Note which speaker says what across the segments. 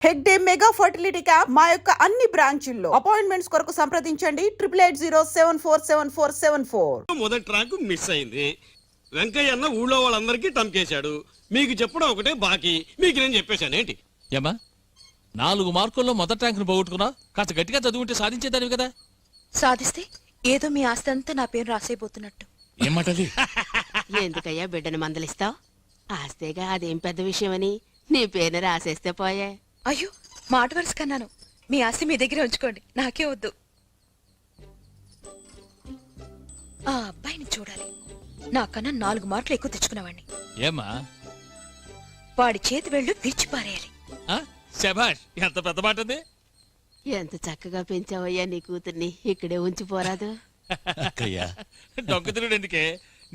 Speaker 1: Hegde mega fertility camp మా యొక్క అన్ని బ్రాంచుల్లో అపాయింట్మెంట్స్ కొరకు సంప్రదించండి 8880747474.
Speaker 2: మొదటి ట్రాక్ మిస్ అయింది. వెంకయ్య అన్న ఊళ్ళో వాళ్ళందరికీ టంకేశాడు. మీకు చెప్పడం ఒకటే బాకీ. మీకు నేను చెప్పేశాను ఏంటి?
Speaker 3: ఏమా 4 మార్కుల్లో మొదటి ర్యాంకును పోగొట్టుకున్నా కాస్త గట్టిగా చదువుంటే సాధించేదానివి కదా.
Speaker 4: సాధిస్తే ఏదో మీ ఆస్తి అంతా నా పేరు రాసేపోతున్నట్టు.
Speaker 3: ఏమంటది?
Speaker 5: ఎందుకయ్యా బిడ్డను మందలిస్తావు? ఆస్తేగా అదేం పెద్ద విషయమని నీ పేరు రాసేస్తే పోయే.
Speaker 4: అయ్యో మాట వరుస కన్నాను. మీ ఆస్తి మీ దగ్గర ఉంచుకోండి, నాకే వద్దు. ఆ అబ్బాయిని చూడాలి. నాకన్నా 4 మార్కులు ఎక్కువ తెచ్చుకున్నవాడిని.
Speaker 3: ఏమా
Speaker 4: వాడి చేతి వేళ్ళు విరిచి పారేయాలి.
Speaker 3: శభాష్, ఎంత పెద్ద మాట ఉంది.
Speaker 5: ఎంత చక్కగా పెంచావయ్యా నీ కూతుర్ని. ఇక్కడే ఉంచిపోరాదు.
Speaker 3: డొంకతిరుడు ఎందుకే?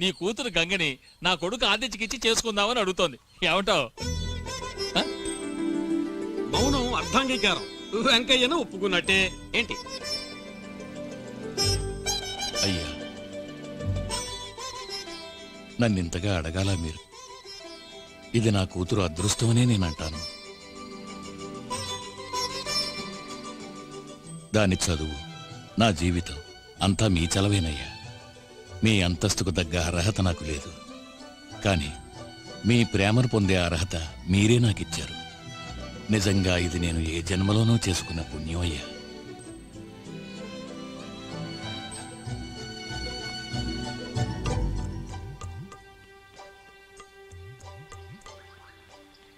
Speaker 3: నీ కూతురు గంగని నా కొడుకు ఆదిత్యకిచ్చి చేసుకుందామని అడుగుతోంది. ఏమంటావు?
Speaker 2: మౌనం అర్థాంగీకారం. వెంకయ్యను ఒప్పుకున్నట్టే ఏంటి?
Speaker 6: అయ్యా, నన్నింతగా అడగాల మీరు? ఇది నా కూతురు అదృష్టమనే నేనంటాను. దాని చదువు, నా జీవితం అంతా మీ చలవేనయ్యా. మీ అంతస్తుకు తగ్గ అర్హత నాకు లేదు, కానీ మీ ప్రేమను పొందే అర్హత మీరే నాకిచ్చారు. నిజంగా ఇది నేను ఏ జన్మలోనూ చేసుకున్న పుణ్యం అయ్యా.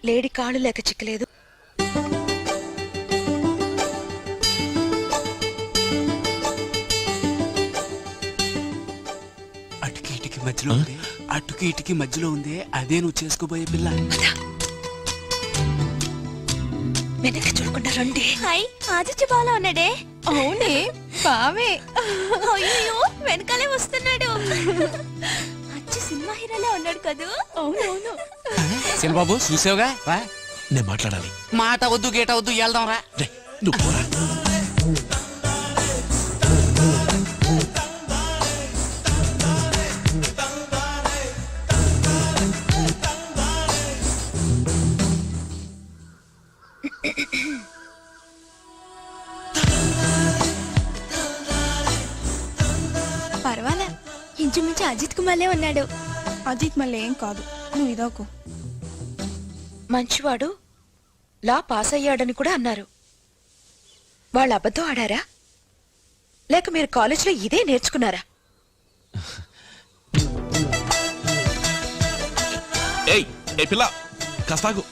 Speaker 4: లేడి కాళ్ళు లేక చిక్కలేదు.
Speaker 7: అటుకి ఇటుకి మధ్యలో ఉంది అదే నువ్వు చేసుకోబోయే పిల్ల.
Speaker 4: వెనక్కి చూడకుండా రండి.
Speaker 8: ఆదిత్య బాలా ఉన్నాడే.
Speaker 4: అవునే బావే.
Speaker 8: అయ్యో వెనకాలే వస్తున్నాడు. అచ్చి సినిమా హీరోలా ఉన్నాడు కదూ.
Speaker 4: అవునవును.
Speaker 7: బాబు చూసావుగా,
Speaker 6: నేను మాట్లాడాలి.
Speaker 7: మాట వద్దు గేట వద్దు, వెళ్దాం రా.
Speaker 6: నువ్వు పోరా.
Speaker 8: పర్వాలే, ఇంచుమించు అజిత్ కుమార్లే ఉన్నాడు.
Speaker 4: అజిత్ మళ్ళీ ఏం కాదు, నువ్వు ఇదోకు. మంచివాడు, లా పాస్ అయ్యాడని కూడా అన్నారు. వాళ్ళు అబద్ధం ఆడారా, లేక మీరు కాలేజీలో ఇదే నేర్చుకున్నారా?
Speaker 6: ఏయ్ ఏ పిల్ల, కాస్తాగు.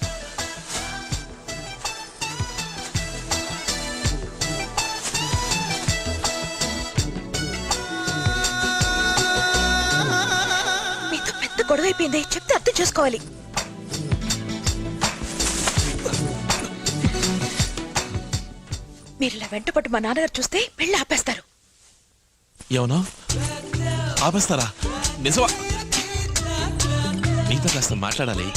Speaker 4: మీతో పెద్ద గొడవ అయిపోయింది, చెప్తే అర్థం చేసుకోవాలి. మీరు ఇలా వెంటపట్టు మా నాన్నగారు చూస్తే పెళ్ళి ఆపేస్తారు.
Speaker 6: ఏమన్నా ఆపేస్తారా? నిజమా? నీతో కాస్త మాట్లాడాలి.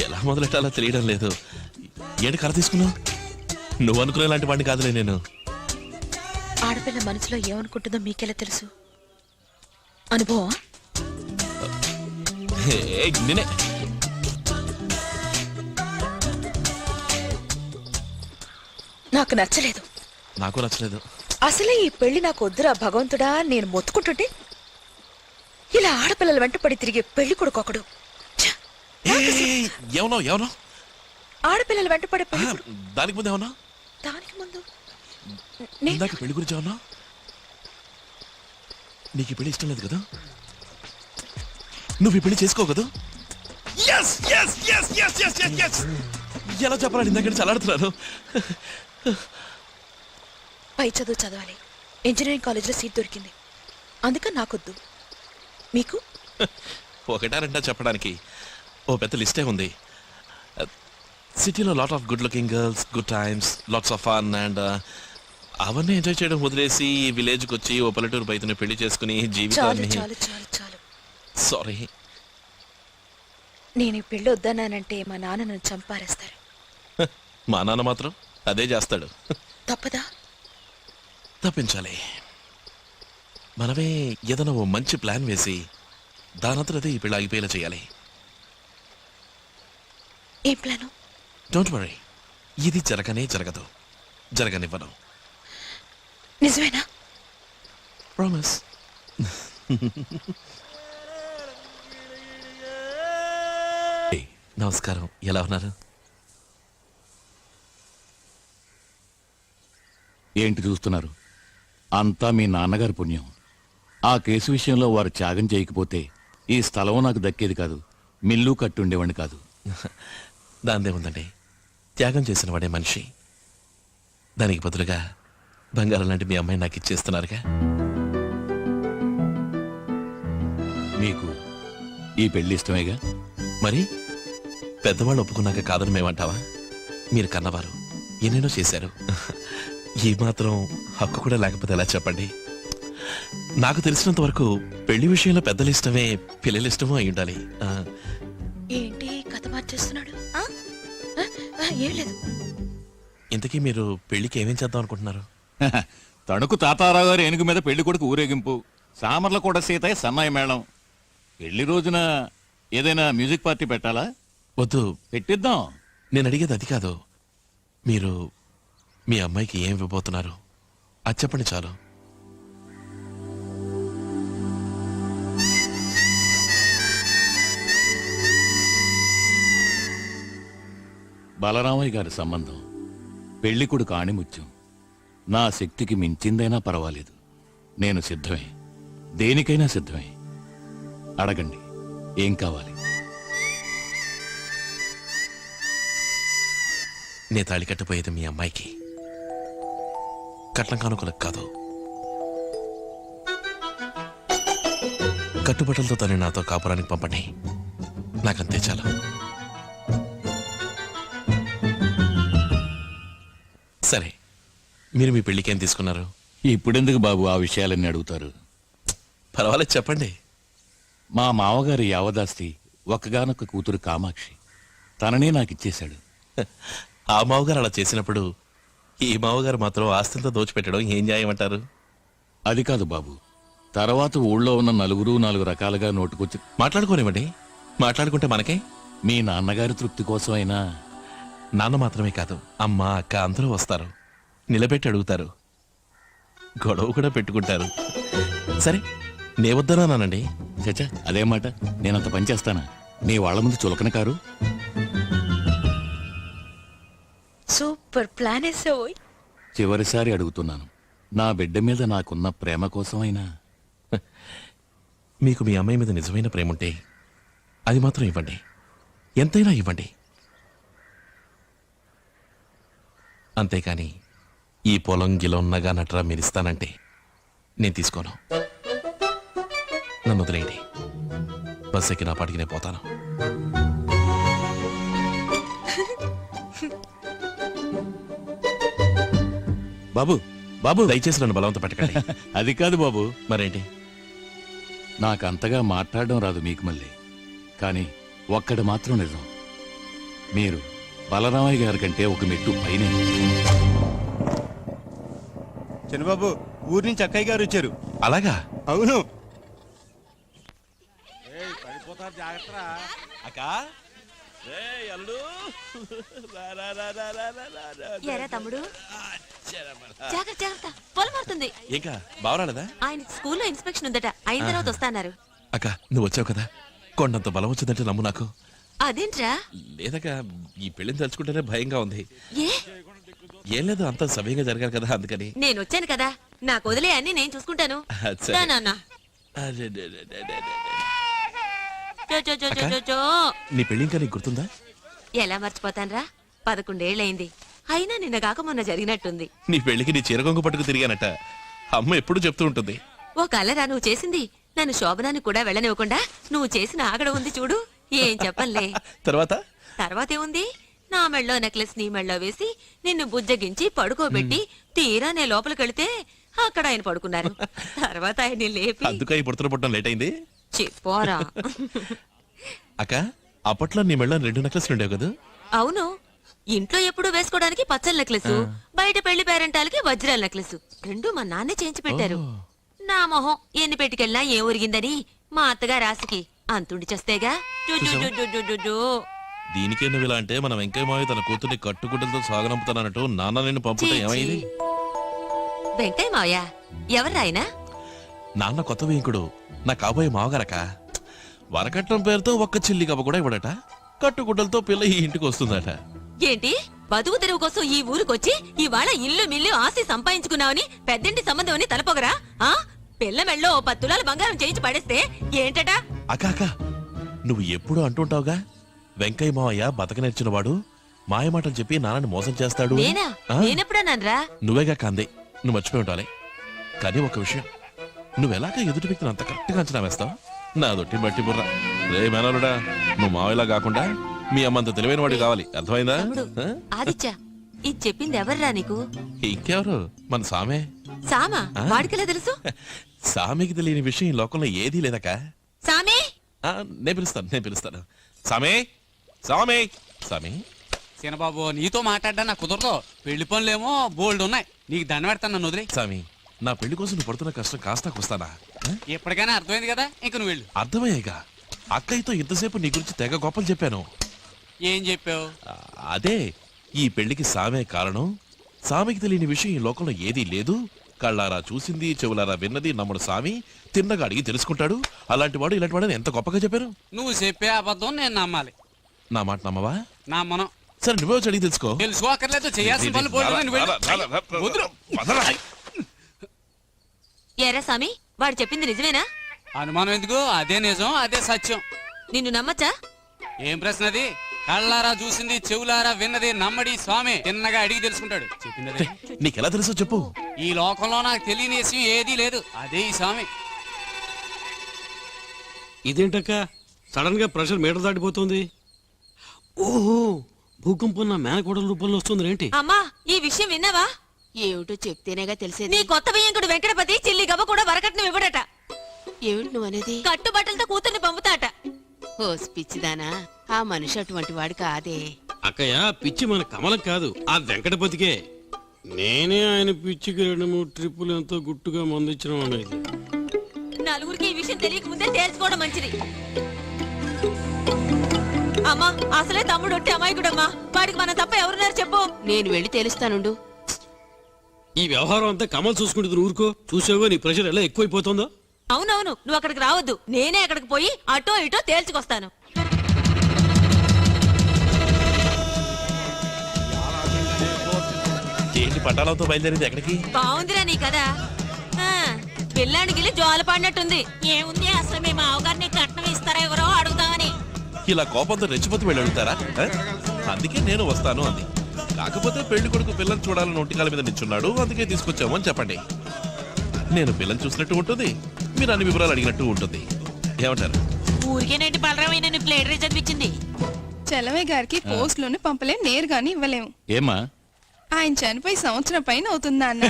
Speaker 6: ఎలా మొదలెట్టాలో తెలియడం లేదు. ఏంటి కర తీసుకున్నావు? నువ్వు అనుకునే లాంటి వాడిని కాదులే నేను.
Speaker 4: ఆడపిల్ల మనసులో ఏమనుకుంటుందో మీకెలా తెలుసు? అనుభవం?
Speaker 6: నేనే
Speaker 4: నాకు నచ్చలేదు.
Speaker 6: నాకు నచ్చలేదు.
Speaker 4: అసలే ఈ పెళ్లి నాకు వద్దురా భగవంతుడా నేను మొత్తుకుంటుంటే ఇలా ఆడపిల్లల వెంట పడి తిరిగే పెళ్లి కొడుకొకడు.
Speaker 6: ఏమన్నా ఏమన్నా
Speaker 4: ఆడపిల్లల వెంట పడే పెళ్లి
Speaker 6: దానికి ముందు ఏమన్నా?
Speaker 4: దానికి ముందు
Speaker 6: ఇందాక పెళ్లి గురించి ఏమన్నా? నీకు ఈ పెళ్లి ఇష్టం లేదు కదా? నువ్వు ఈ పెళ్లి చేసుకోవు కదా? ఎలా చెప్పాలని ఇందాక చలాడుతున్నాను.
Speaker 4: పై చదువు చదవాలి, ఇంజనీరింగ్ కాలేజీలో సీట్ దొరికింది, అందుకని నాకొద్దు. మీకు?
Speaker 6: ఒకటా రెండా చెప్పడానికి ఓ పెద్ద లిస్టే ఉంది. సిటీలో lot of good looking girls, good times, lots of fun and అవన్నీ ఎంజాయ్ చేయడం వదిలేసి విలేజ్కి వచ్చి ఓ పల్లెటూరు బయటని పెళ్లి చేసుకుని జీవితాన్ని. సారీ,
Speaker 4: నేను ఈ పెళ్లి వద్దన్నానంటే మా నాన్న నన్ను చంపారేస్తారు.
Speaker 6: మా నాన్న మాత్రం అదే చేస్తాడు.
Speaker 4: తప్పదా?
Speaker 6: తప్పించాలి. మనమే ఏదైనా ఓ మంచి ప్లాన్ వేసి దానంతరదే ఈ పెళ్లి ఆగిపోయేలా చేయాలి.
Speaker 4: ఏం ప్లాను?
Speaker 6: డోంట్ వరీ, ఇది జరగనే జరగదు, జరగనివ్వను.
Speaker 4: నిజమేనా?
Speaker 6: ప్రామిస్. నమస్కారం, ఎలా ఉన్నారు?
Speaker 9: ఏంటి చూస్తున్నారు? అంతా మీ నాన్నగారి పుణ్యం. ఆ కేసు విషయంలో వారు త్యాగం చేయకపోతే ఈ స్థలం నాకు దక్కేది కాదు, మిల్లు కట్టుండేవాడిని కాదు.
Speaker 6: దాందే ఉందండి, త్యాగం చేసిన వాడే మనిషి. దానికి బదులుగా బంగారం లాంటి మీ అమ్మాయి నాకు ఇచ్చేస్తున్నారుగా.
Speaker 9: మీకు ఈ పెళ్లి ఇష్టమేగా?
Speaker 6: మరి పెద్దవాళ్ళు ఒప్పుకున్నాక కాదని మేమంటావా? మీరు కన్నవారు ఎన్నెన్నో చేశారు. ఈ మాత్రం హక్కు కూడా లేకపోతే ఎలా చెప్పండి? నాకు తెలిసినంత వరకు పెళ్లి విషయంలో పెద్దల ఇష్టమే పిల్లల ఇష్టమో అయి ఉండాలి.
Speaker 4: ఏంటి కథ మార్చేస్తున్నాడు? ఏం లేదు.
Speaker 6: ఇంతకీ మీరు పెళ్లికి ఏమేం చేద్దాం అనుకుంటున్నారు?
Speaker 9: తణుకు తాతారావు గారి ఏనుగు మీద పెళ్లి కొడుకు ఊరేగింపు, సామర్ల కూడా సీతయ్య సన్నాయి మేళం. పెళ్లి రోజున ఏదైనా మ్యూజిక్ పార్టీ పెట్టాలా?
Speaker 6: వద్దు,
Speaker 9: పెట్టిద్దాం.
Speaker 6: నేను అడిగేది అది కాదు. మీరు మీ అమ్మాయికి ఏం ఇవ్వబోతున్నారు అది చెప్పండి చాలు.
Speaker 9: బలరామయ్య గారి సంబంధం పెళ్లి కొడుకు ఆణిముత్యం. నా శక్తికి మించిందైనా పర్వాలేదు, నేను సిద్ధమే, దేనికైనా సిద్ధమే. అడగండి, ఏం కావాలి?
Speaker 6: నే తాళి కట్టిపోయేది మీ అమ్మాయికి, కట్నం కానుకలకు కాదు. కట్టుబట్టలతో తను నాతో కాపురానికి పంపండి, నాకంతే చాలు. సరే, మీరు మీ పెళ్లికి ఏం తీసుకున్నారు?
Speaker 9: ఇప్పుడెందుకు బాబు ఆ విషయాలన్నీ అడుగుతారు?
Speaker 6: పర్వాలేదు, చెప్పండి.
Speaker 9: మా మామగారి యావదాస్తి ఒక్కగానొక్క కూతురు కామాక్షి, తననే నాకిచ్చేశాడు.
Speaker 6: ఆ మావగారు అలా చేసినప్పుడు ఈ మావగారు మాత్రం ఆస్తితో దోచిపెట్టడం ఏం న్యాయమంటారు?
Speaker 9: అది కాదు బాబు, తర్వాత ఊళ్ళో ఉన్న నలుగురు నాలుగు రకాలుగా నోటుకొచ్చి
Speaker 6: మాట్లాడుకోనివ్వండి, మాట్లాడుకుంటే మనకే.
Speaker 9: మీ నాన్నగారి తృప్తి కోసమైనా.
Speaker 6: నాన్న మాత్రమే కాదు, అమ్మ అక్క అందరూ వస్తారు, నిలబెట్టి అడుగుతారు, గొడవ కూడా పెట్టుకుంటారు. సరే, నే వద్దనానండి.
Speaker 9: చచ్చా, అదే మాట, నేనంత పని చేస్తానా? నీ వాళ్ళ ముందు చులకన కారు.
Speaker 4: సూపర్ ప్లాన్ వేసావు.
Speaker 9: చివరిసారి అడుగుతున్నాను, నా బిడ్డ మీద నాకున్న ప్రేమ కోసమైనా.
Speaker 6: మీకు మీ అమ్మాయి మీద నిజమైన ప్రేమ ఉంటే అది మాత్రం ఇవ్వండి, ఎంతైనా ఇవ్వండి. అంతేకాని ఈ పొలం గిలం నగా నట్రా మీరు ఇస్తానంటే నేను తీసుకోను. నన్ను వదిలేయండి, బస్ ఎక్కి నా పాటికి నేను పోతాను.
Speaker 9: బాబు బాబు,
Speaker 6: దయచేసి నన్ను బలవంత పెట్టకండి.
Speaker 9: అది కాదు బాబు.
Speaker 6: మరేంటి?
Speaker 9: నాకంతగా మాట్లాడడం రాదు మీకు మళ్ళీ, కానీ ఒక్కటి మాత్రం నిజం, మీరు బలరామయ్య గారి కంటే ఒక మెట్టు పైనే.
Speaker 10: చంద్రబాబు, ఊరి నుంచి అక్కయ్య గారు వచ్చారు.
Speaker 6: అలాగా?
Speaker 10: అవును.
Speaker 8: ఎరా తమ్ముడు, జాగ్రత్త జాగ్రత్త, పొలం మారుతుంది.
Speaker 6: ఇంకా బావరాలేదా?
Speaker 8: ఆయన స్కూల్లో ఇన్స్పెక్షన్ ఉందట, అయిన తర్వాత వస్తాన్నారు.
Speaker 6: అక్క, నువ్వు వచ్చావు కదా, కొండంత బలం వచ్చిందంటే నమ్ము నాకు.
Speaker 8: అదేంట్రా?
Speaker 6: లేదక్క, ఈ పెళ్లిని తలుచుకుంటేనే భయంగా ఉంది.
Speaker 8: ఏ?
Speaker 6: ఏం లేదు, అంత సవ్యంగా జరగాలి కదా, అందుకని.
Speaker 8: నేను వచ్చాను కదా, నాకు వదిలే అన్ని నేను చూసుకుంటాను.
Speaker 6: సరే.
Speaker 8: దా నాన్న. జో, జో, జో, జో, జో, జో.
Speaker 6: నీ పెళ్లి ఇంకా నీకు గుర్తుందా?
Speaker 8: ఎలా మర్చిపోతాన్రా, 11 ఏళ్ళయింది. అయినా నిన్న కాక మొన్న జరిగినట్టుంది.
Speaker 6: నీ పెళ్లికి నీ చీరకొంగు పట్టుకు తిరిగానట, అమ్మ ఎప్పుడు చెప్తూ ఉంటుంది.
Speaker 8: ఓ కలరా నువ్వు చేసింది? నన్ను శోభనానికి కూడా వెళ్ళనివ్వకుండా నువ్వు చేసిన ఆగడ ఉంది చూడు, ఏం చెప్పంలే. తర్వాత ఏముంది, నా మెళ్ళో నెక్లెస్ నీ మెళ్ళో వేసి నిన్ను బుజ్జగించి పడుకోబెట్టి తీరా నే లోపలికెళితే అక్కడ ఆయన పడుకున్నారు. తర్వాత ఆయన్ని లేపి
Speaker 6: అందుక ఈ పుడతలు పుట్టడం లేట్ అయింది.
Speaker 8: చెప్పోరా.
Speaker 6: అక్క, అప్పట్లో నీ మెళ్ళ 2 నెక్లెస్లు ఉండేవి కదా?
Speaker 8: అవును, ఇంట్లో ఎప్పుడు వేసుకోవడానికి పచ్చల నెక్లెస్, బయట పెళ్లి పేరెంటాలకి వజ్రాల నెక్లెస్, 2 మా నాన్నే చేయించి పెట్టారు. నా మొహం ఎన్ని పెట్టుకెళ్ళినా ఏం ఒరిగిందని మా అత్తగారు రాసికి అంతుండి చేస్తేగా.
Speaker 6: దీనికే నువ్వు ఇలా అంటే మన వెంకయ్య మావి తన కూతుర్ని కట్టుగుడ్డలతో సాగనంపుతానన్నట్టు నాన్న నిన్ను పంపుతా ఏమైంది?
Speaker 8: వెంకయ్య మావయ్య ఎవరు ఆయన?
Speaker 6: నాన్న కొత్త వేంకుడు నా కాబోయే మావగారక. వరకట్నం పేరుతో ఒక్క చిల్లి కబ కూడా ఇవ్వడట. కట్టుగుడ్డలతో పిల్ల ఈ ఇంటికి వస్తుందట.
Speaker 8: ఏంటి బతుకు తెరువు కోసం ఈ ఊరికొచ్చి ఇవాళ ఇల్లు మిల్లు ఆస్తి సంపాదించుకున్నావని పెద్దింటి సంబంధం అని తలపొగరా? ఆ పిల్ల మెళ్ళో 10 తులాల బంగారం చేయించి పడేస్తే ఏంటట?
Speaker 6: అక్క నువ్వు ఎప్పుడు అంటుంటావుగా వెంకయ్య మావయ్య బతక నేర్చినవాడు, మాయమాటలు చెప్పి నాన్నని మోసం చేస్తాడు.
Speaker 8: నేనా? నేనెప్పుడన్నానరా?
Speaker 6: నువ్వేగా కాందే, నువ్వు మర్చిపోయి ఉండాలి. కానీ ఒక విషయం, నువ్వెలాగా ఎదుటి వ్యక్తిని అంత కరెక్ట్గా అంచనా వేస్తావు? నా దొట్టి బట్టి బుర్ర. రే మేనలుడా, నువ్వు మావయ్యలా కాకుండా మీ అమ్మంత తెలివైన వాడు కావాలి, అర్థమైందా?
Speaker 8: ఆదిత్య ఇది చెప్పింది ఎవర్రా నీకు?
Speaker 6: ఇంకెవరు? మన సామే.
Speaker 8: సామా? వాడికెలా తెలుసు?
Speaker 6: సామికి తెలియని విషయం ఈ లోకంలో ఏదీ లేదక్క.
Speaker 8: సామే
Speaker 6: నేను పిలుస్తాను. సామే సామే సామే.
Speaker 7: చిన్నబాబు నీతో మాట్లాడ్డా నాకు కుదరదు. పెళ్లి పనులేమో బోల్డ్ ఉన్నాయి. నీకు దండ పెడతాను, నన్ను వదిలే.
Speaker 6: సామి, నా పెళ్లి కోసం నువ్వు పడుతున్న కష్టం కాస్తా వస్తానా?
Speaker 7: ఎప్పటికైనా అర్థమైంది కదా, ఇంక నువ్వు వెళ్ళు.
Speaker 6: అర్థమయ్యేగా అక్కయ్యతో ఇంతసేపు నీ గురించి తెగ గొప్పలు చెప్పాను.
Speaker 7: ఏం చెప్పావు?
Speaker 6: అదే ఈ పెళ్లికి సామే కారణం. సామికి తెలియని విషయం ఈ లోకంలో ఏదీ లేదు. కళ్ళారా చూసింది, చెవులారా విన్నది నమ్ముడు సామి. తిన్నగా అడిగి తెలుసుకుంటాడు. అలాంటి వాడు ఇలాంటి వాడని ఎంత గొప్పగా చెప్పారు.
Speaker 7: నువ్వు చెప్పే అబద్ధం నేను నమ్మాలి.
Speaker 6: నా మాట నమ్మవా?
Speaker 7: నమ్మను.
Speaker 6: సరే నువ్వే వచ్చి అడిగి తెలుసుకో.
Speaker 7: తెలుసుకోకర్లేదు, చేయాల్సిన పనులు బోల్డ్ ఉన్నాయి, నువ్వు వెళ్ళు. వదులు.
Speaker 8: ఏరా సామి వాడు చెప్పింది నిజమేనా?
Speaker 7: అనుమానం ఎందుకు? అదే నిజం, అదే సత్యం.
Speaker 8: నిన్ను నమ్మచ్చా?
Speaker 7: ఏం ప్రశ్న అది? కళ్ళారా చూసింది, చెవులారా విన్నది నమ్మడి స్వామి తిన్నగా అడిగి తెలుసుకుంటాడు. చెప్పింది
Speaker 6: నీకెలా తెలుసో చెప్పు.
Speaker 7: ఈ లోకంలో నాకు తెలియని విషయం ఏదీ లేదు, అదే ఈ స్వామి.
Speaker 2: ఇదేంటక్క సడన్ గా ప్రెషర్ మీటర్ దాటిపోతుంది? ఓహో, భూకంపం నా మేనకోడల రూపంలో వస్తుంది ఏంటి?
Speaker 8: అమ్మా ఈ విషయం విన్నావా?
Speaker 5: ఏమిటో చెప్తేనేగా తెలిసేది.
Speaker 8: నీ కొత్త బియ్యంకుడు వెంకటపతి చిల్లి గవ్వ కూడా వరకట్నం ఇవ్వడట.
Speaker 5: ఏమిటి నువ్వు అనేది?
Speaker 8: కట్టుబట్టలతో కూతుర్ని పంపుతాట.
Speaker 5: ఓ పిచ్చిదానా, ఆ మనిషి అటువంటి వాడు కాదే.
Speaker 2: అక్కయ్య, పిచ్చి మన కమలం కాదు, ఆ వెంకటపతికే. నేనే ఆయన పిచ్చికి 2-3 ట్రిప్పులు ఎంతో గుట్టుగా మందించడం అనేది.
Speaker 8: నలుగురికి ఈ విషయం తెలియక ముందే తేల్చుకోవడం మంచిది. అమ్మా అసలే తమ్ముడు ఒట్టి అమాయకుడమ్మా. వాడికి మన తప్ప ఎవరున్నారు చెప్పు.
Speaker 5: నేను వెళ్ళి తెలుస్తానుండు.
Speaker 2: ఈ వ్యవహారం అంతా కమల్ చూసుకుంటుంది. ఊరుకో, చూసావుగా నీ ప్రెషర్ ఎలా ఎక్కువైపోతుందో.
Speaker 8: అవునవును, నువ్వు అక్కడికి రావద్దు. నేనే అక్కడికి పోయి అటో ఇటో తేల్చుకొస్తాను.
Speaker 6: ఏంటి పట్టాలతో బయలుదేరింది ఎక్కడికి?
Speaker 8: బాగుందిరా నీ కదా. పిల్లానికి జోల పడినట్టుంది. ఏముంది, అసలు మీ మావగారిని కట్నం ఇస్తారా ఎవరో అడుగుతామని.
Speaker 6: ఇలా కోపంతో రెచ్చిపోతే వెళ్ళి అడుగుతారా? అందుకే నేను వస్తాను అంది. కాకపోతే పెళ్లి కొడుకు పిల్లలు చూడాలని ఒంటికాల మీద నిల్చున్నాడు, అందుకే తీసుకొచ్చాము అని చెప్పండి. నేను పిల్లలు చూసినట్టు ఉంటుంది, మీరు అన్ని వివరాలు అడిగినట్టు ఉంటుంది. ఏమంటారు?
Speaker 8: ఊరికేనండి బలరామైన ప్లేట్ రేజ్ అనిపించింది.
Speaker 11: చలమయ్య గారికి పోస్ట్ లోనే పంపలేం, నేరుగాని ఇవ్వలేము.
Speaker 9: ఏమా
Speaker 11: ఆయన చనిపోయి సంవత్సరం పైన అవుతుందా అన్న?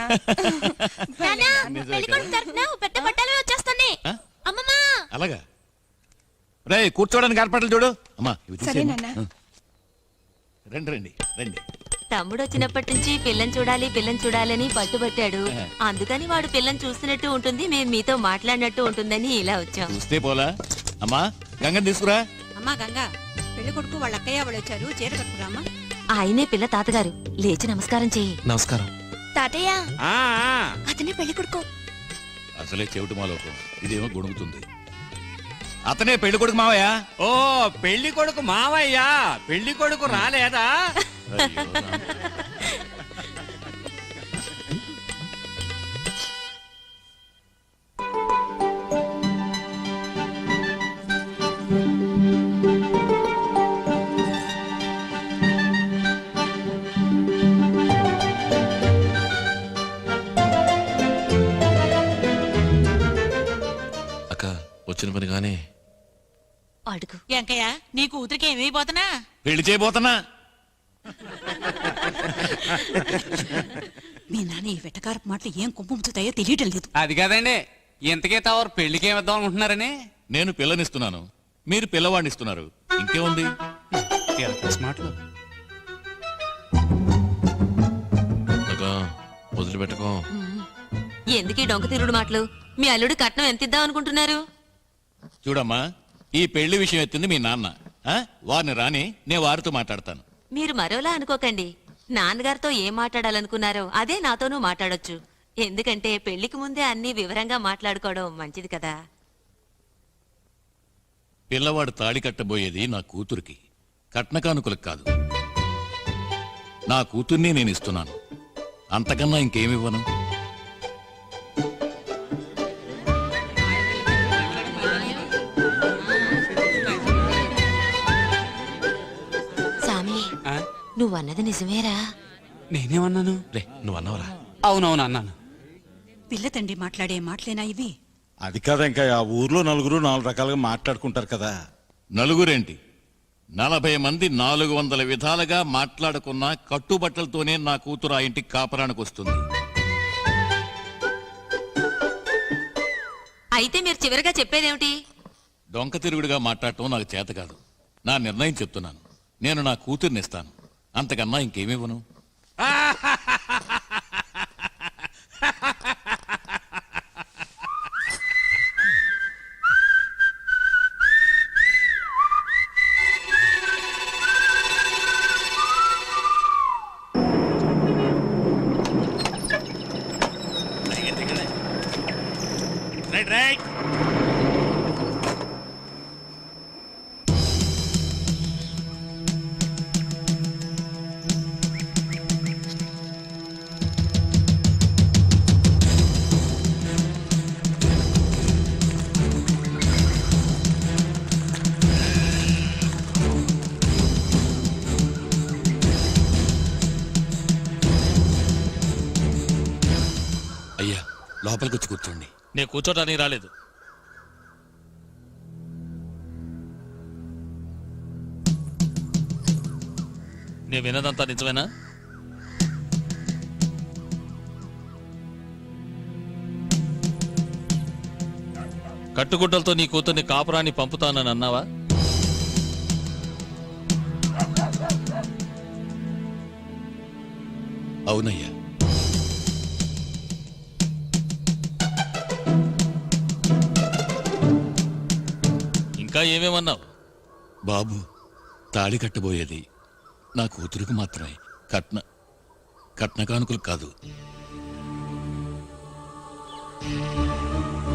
Speaker 9: అలాగా రే, కూర్చోడానికి ఏర్పాట్లు చూడు. అమ్మా ఇవి తీసేయ్.
Speaker 11: సరేనన్నా.
Speaker 9: రండి రండి రండి.
Speaker 8: తమ్ముడు వచ్చినప్పటి నుంచి పిల్లని చూడాలని పట్టుబట్టాడు. అందుకని వాడు పిల్లని చూసినట్టు ఉంటుంది, మేము మీతో మాట్లాడినట్టు ఉంటుందని ఇలా వచ్చాం.
Speaker 9: చూస్తే పోలా. అమ్మా గంగని తీసుకురా.
Speaker 8: అమ్మా గంగా, పెళ్లి కొడుకు వాళ్ళ అక్కయ్య వాళ్ళు వచ్చారు, చీర కట్టుకురామ్మా. ఆయనే పిల్ల తాతగారు, లేచి నమస్కారం చెయ్యి.
Speaker 6: నమస్కారం.
Speaker 8: తాతయ్య అతనే పెళ్లి కొడుకు.
Speaker 9: అసలే చెవిటి మాలోకం, ఇదేమో గొడుగుతుంది. అతనే పెళ్లి కొడుకు మావయ్య.
Speaker 7: ఓ పెళ్లి కొడుకు మావయ్యా, పెళ్లి కొడుకు రాలేదా?
Speaker 9: అయ్యో రామ.
Speaker 6: అక్క వచ్చిన పని కానీ
Speaker 8: అడుగు. వెంకయ్య, నీ కూతురికి ఏమైపోతున్నా?
Speaker 9: పెళ్లి చేయబోతున్నా.
Speaker 8: మీ నాన్న ఈ వెటకారపు మాటలు ఏం కుంపుతాయో తెలియటం లేదు.
Speaker 7: అది కాదండి, ఇంతకే తవరు పెళ్లికి ఏమిద్దాం అనుకుంటున్నారని.
Speaker 9: నేను పిల్లనిస్తున్నాను, మీరు పిల్లవాడిని ఇస్తున్నారు. ఇంకేముంది?
Speaker 7: మాటలు
Speaker 6: వదిలిపెట్టుకో.
Speaker 8: ఎందుకీ డొంక తిరుగుడు మాటలు? మీ అల్లుడు కట్నం ఎంత ఇద్దాం అనుకుంటున్నారు?
Speaker 9: చూడమ్మా, ఈ పెళ్లి విషయం ఎత్తింది మీ నాన్న, వారిని రాని నేను వారితో మాట్లాడతాను.
Speaker 8: మీరు మరోలా అనుకోకండి. నాన్నగారితో ఏం మాట్లాడాలనుకున్నారో అదే నాతోనూ మాట్లాడొచ్చు. ఎందుకంటే పెళ్లికి ముందే అన్ని వివరంగా మాట్లాడుకోవడం మంచిది కదా.
Speaker 9: పిల్లవాడు తాళి కట్టబోయేది నా కూతురికి, కట్నకానుకలకు కాదు. నా కూతుర్ని నేను ఇస్తున్నాను, అంతకన్నా ఇంకేమివ్వను.
Speaker 8: సామి, నువ్వన్నది నిజమేరా?
Speaker 7: నేనేమన్నాను?
Speaker 6: రే నువ్వు అన్నవరా?
Speaker 7: అవునవును అన్నాను.
Speaker 12: పిల్ల తండ్రి మాట్లాడే మాటలేనా ఇవి?
Speaker 10: అది కాదా, ఇంకా ఆ ఊర్లో నలుగురు 4 రకాలుగా మాట్లాడుకుంటారు కదా.
Speaker 9: నలుగురేంటి, 40 మంది 400 విధాలుగా మాట్లాడుకున్న కట్టుబట్టలతోనే నా కూతురు ఆ ఇంటికి కాపరానికి వస్తుంది.
Speaker 8: అయితే మీరు చివరిగా చెప్పేదేమిటి?
Speaker 9: డొంక తిరుగుడుగా మాట్లాడటం నాకు చేత కాదు. నా నిర్ణయం చెప్తున్నాను. నేను నా కూతుర్ని ఇస్తాను, అంతకన్నా ఇంకేమివ్వను. అయ్యా, లోపలికి వచ్చి కూర్చోండి.
Speaker 3: నేను కూర్చోటానికి రాలేదు. నేను విన్నదంతా నిజమేనా? కట్టుగుడ్డలతో నీ కూతుర్ని కాపురాన్ని పంపుతానని అన్నావా?
Speaker 9: అవునయ్యా.
Speaker 3: ఇంకా ఏమేమన్నావు?
Speaker 9: బాబు, తాళి కట్టబోయేది నా కూతురికి మాత్రమే, కట్నకానుకలు కాదు.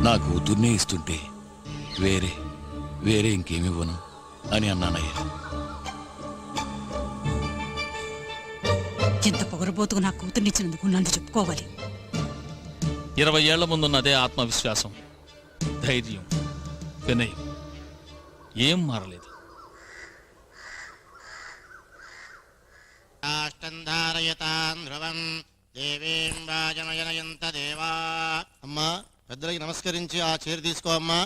Speaker 9: నా కూతుర్నే ఇస్తుంటే వేరే ఇంకేమివ్వను అని అన్నానయ్యా.
Speaker 12: ఎంత పొగరబోతుగా నా కూతుర్నిచ్చినందుకు నన్ను చెప్పుకోవాలి.
Speaker 3: 20 ఏళ్ల ముందున్నదే ఆత్మవిశ్వాసం, ధైర్యం, వినయం ఏం మారలేదు.
Speaker 13: అమ్మా, పెద్దలకి నమస్కరించి ఆ చీర తీసుకో అమ్మా.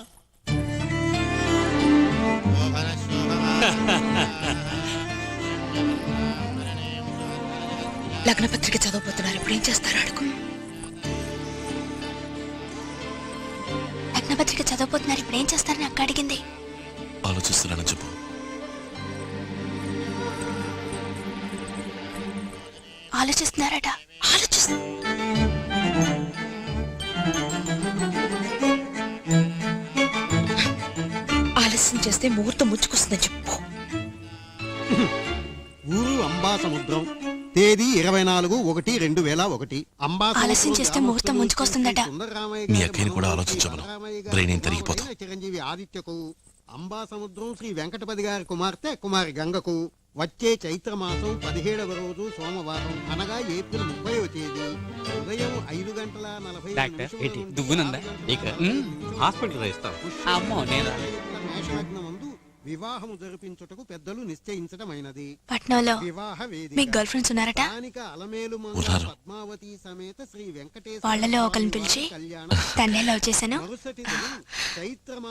Speaker 4: లగ్నపత్రిక చదవబోతున్నారు, ఇప్పుడు ఏం చేస్తారు అడుగు.
Speaker 14: లగ్నపత్రిక చదవబోతున్నారు, ఇప్పుడు ఏం చేస్తారని అక్క అడిగింది.
Speaker 6: ఆలోచిస్తున్నానని చెప్పు.
Speaker 14: ఆలోచిస్తున్నారట.
Speaker 4: ఆలస్యం చేస్తే ముహూర్తం ముచ్చుకొస్తుందని చెప్పు.
Speaker 13: ఊరు అంబా సముద్రం, తేదీ 24/1/2001.
Speaker 14: ఆలస్యం చేస్తే ముహూర్తం ముంచుకొస్తుందట.
Speaker 6: మీ అక్కని కూడా ఆలోచించమను, బ్రెయిన్ తిరిగిపోతాం.
Speaker 13: చిరంజీవి ఆదిత్యకు, అంబా సముద్రం శ్రీ వెంకటపతి గారి కుమార్తె కుమారి గంగకు వచ్చే చైత్రమాసం 17వ రోజు సోమవారం, అనగా ఏప్రిల్ 30వ తేదీ ఉదయం 5 మేషలగ్నమందు వివాహము జరిపించుటకు పెద్దలు నిశ్చయించటమైనది.
Speaker 14: పట్నంలో మీకు గర్ల్ ఫ్రెండ్స్ ఉన్నారట.
Speaker 13: పద్మావతి సమేత శ్రీ వెంకటేశ్వర
Speaker 14: వాళ్ళలో ఒకరిని పిలిచి తన్నే లవ్ చేశాను,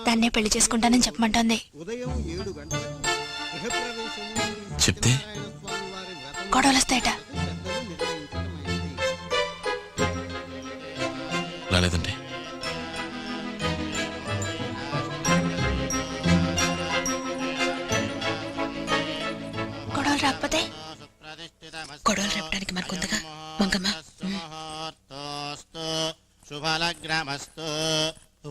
Speaker 14: తన్నే పెళ్లి చేసుకుంటానని చెప్పమంటోంది.
Speaker 13: ఉదయం 7 గంటలకు గృహప్రవేశం
Speaker 6: చెప్తే
Speaker 14: గొడవలు వస్తాయట.
Speaker 6: రాలేదంటే
Speaker 14: గొడవలు రాకపోతే
Speaker 4: గొడవలు రేపడానికి మనకుందిగా మంగమ్మ.
Speaker 13: శుభలగ్నమస్తు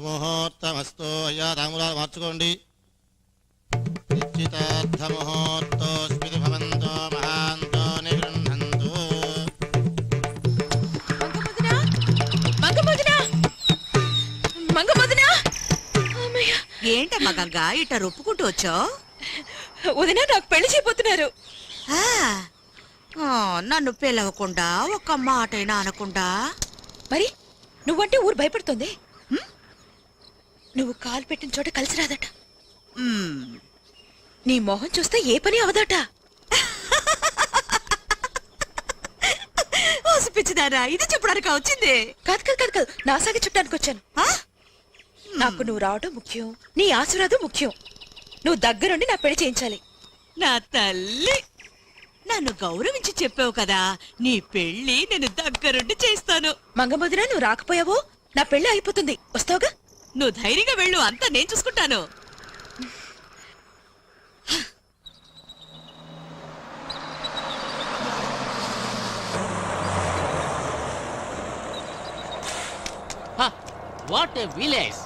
Speaker 13: ముహూర్తమస్తు. అయ్యా తాంబూలాలు మార్చుకోండి. నిశ్చితార్థ
Speaker 15: ముహూర్తోస్మితి భవంతో మహాంతో నిగృహంతు.
Speaker 16: ఏంటమ్మా గంగా ఇట్ట రొప్పుకుంటూ వచ్చావు?
Speaker 4: వదినా నాకు పెళ్లి చేయబోతున్నారు.
Speaker 16: నన్ను పిలవకుండా ఒక్క మాటైనా అనకుండా.
Speaker 4: మరి నువ్వంటే ఊరు భయపడుతుంది. నువ్వు కాలు పెట్టిన చోట కలిసి రాదట. నీ మొహం చూస్తే ఏ పని అవదట.
Speaker 16: పిచ్చిదారా, ఇది చెప్పడానికి వచ్చింది?
Speaker 4: కాదు కాదు కాదు కాదు, నా సాగి చుట్టానికి వచ్చాను. నాకు నువ్వు రావడం ముఖ్యం, నీ ఆశీర్వాదం ముఖ్యం. నువ్వు దగ్గరుండి నా పెళ్లి చేయించాలి.
Speaker 16: నా తల్లి, నన్ను గౌరవించి చెప్పావు కదా, నీ పెళ్లి నేను దగ్గరుండి చేస్తాను.
Speaker 4: మంగమదిన, నువ్వు రాకపోయావో నా పెళ్లి అయిపోతుంది. వస్తావుగా?
Speaker 16: నువ్వు ధైర్యంగా వెళ్ళు, అంతా నేను చూసుకుంటాను.
Speaker 17: What a village,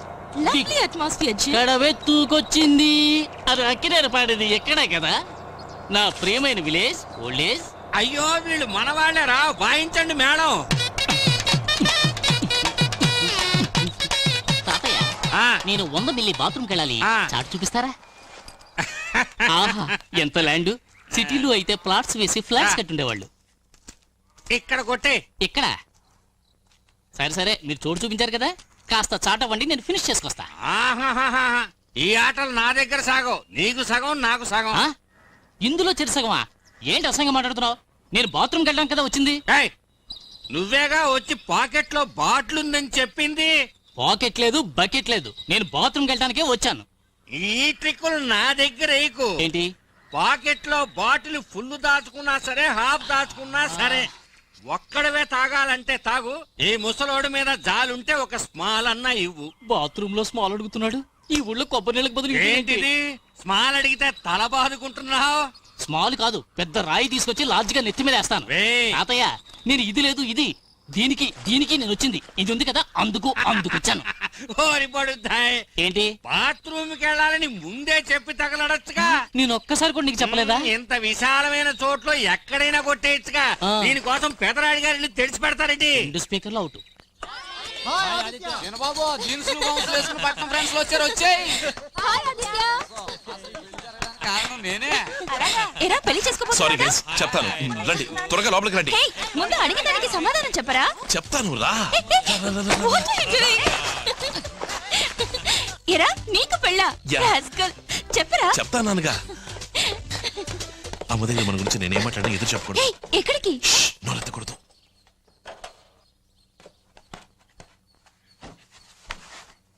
Speaker 8: lovely atmosphere.
Speaker 17: కడవెత్తుకొచ్చింది అది అక్కినేరు పాడేది ఎక్కడే కదా నా ప్రియమైన విలేజ్ ఓల్డేజ్.
Speaker 7: అయ్యో వీళ్ళు మనవాళ్ళేరా, వాయించండి మేడం.
Speaker 17: తాతయ్య, నేను 100 మిల్లీ బాత్రూమ్కి వెళ్ళాలి, చాట్ చూపిస్తారా? ఆహా, ఎంత ల్యాండ్. సిటీలో అయితే ప్లాట్స్ వేసి ఫ్లాట్స్ కట్టుండేవాళ్ళు.
Speaker 7: ఇక్కడ కొట్టే.
Speaker 17: ఇక్కడ సరే సరే, మీరు చోటు చూపించారు కదా, కాస్త చాట వండి నేను ఫినిష్ చేసుకొస్తా.
Speaker 7: ఈ ఆటలు నా దగ్గర సాగవు, నీకు సగం నాకు సగం.
Speaker 17: ఇందులో చెరుసగమా? ఏంటి అసంగా మాట్లాడుతున్నావు? నేను బాత్రూమ్కి వెళ్ళడానికి కదా వచ్చింది.
Speaker 7: నువ్వేగా వచ్చి పాకెట్ లో బాటిల్ ఉందని చెప్పింది.
Speaker 17: పాకెట్ లేదు, బకెట్ లేదు, నేను బాత్రూమ్కి వెళ్ళడానికే వచ్చాను.
Speaker 7: ఈ ట్రిక్కులు నా దగ్గర వేయకు.
Speaker 17: ఏంటి?
Speaker 7: పాకెట్ లో బాటిల్ ఫుల్ దాచుకున్నా సరే, హాఫ్ దాచుకున్నా సరే, ఒక్కడవే తాగాలంటే తాగు. ఈ ముసలోడి మీద జాలుంటే ఒక స్మాల్ అన్నా ఇవ్వు.
Speaker 17: బాత్రూమ్ లో స్మాల్ అడుగుతున్నాడు, ఈ ఊళ్ళో కొబ్బరి నీళ్ళకి బదులు
Speaker 7: ఏంటిది స్మాల్ అడిగితే తల బాదుకుంటున్నావు?
Speaker 17: స్మాల్ కాదు, పెద్ద రాయి తీసుకొచ్చి లార్జ్ గా నెత్తి మీద వేస్తాను. తాతయ్య, నేను ఇది లేదు ఇది, దీనికి దీనికి నేను వచ్చింది ఇది ఉంది కదా, అందుకు వచ్చాను.
Speaker 7: ఏంటి బాత్రూమ్ కి వెళ్ళాలని ముందే చెప్పి తగలడచ్చుగా.
Speaker 17: నేను ఒక్కసారి కూడా నీకు చెప్పలేదా?
Speaker 7: ఇంత విశాలమైన చోట్లో ఎక్కడైనా కొట్టేయచ్చుగా. దీనికోసం పెదరాడి గారు తెలిసి పెడతారండి.
Speaker 17: 2 స్పీకర్లు అవుట్.
Speaker 7: బాబు జీన్స్ వేసుకుని పక్కన ఫ్రెండ్స్ వచ్చారు, వచ్చాయి. కారణం నేనే.
Speaker 8: ఎరా పెళ్లి చేసుకోబోతున్నా?
Speaker 6: సారీ గైస్, చెప్తాను, రండి త్వరగా లోపలికి రండి.
Speaker 8: ముందు అడిగిన దానికి సమాధానం చెప్పరా?
Speaker 6: చెప్తాను రా.
Speaker 8: ఎరా నీకు పెళ్ళా? చెప్పరా?
Speaker 6: చెప్తానుగా. ఆ మొదటి మన గురించి నేనేమంటాను ఎదురు చెప్పకూడదు.
Speaker 8: ఎక్కడికి?
Speaker 6: నోరెత్తకూడదు.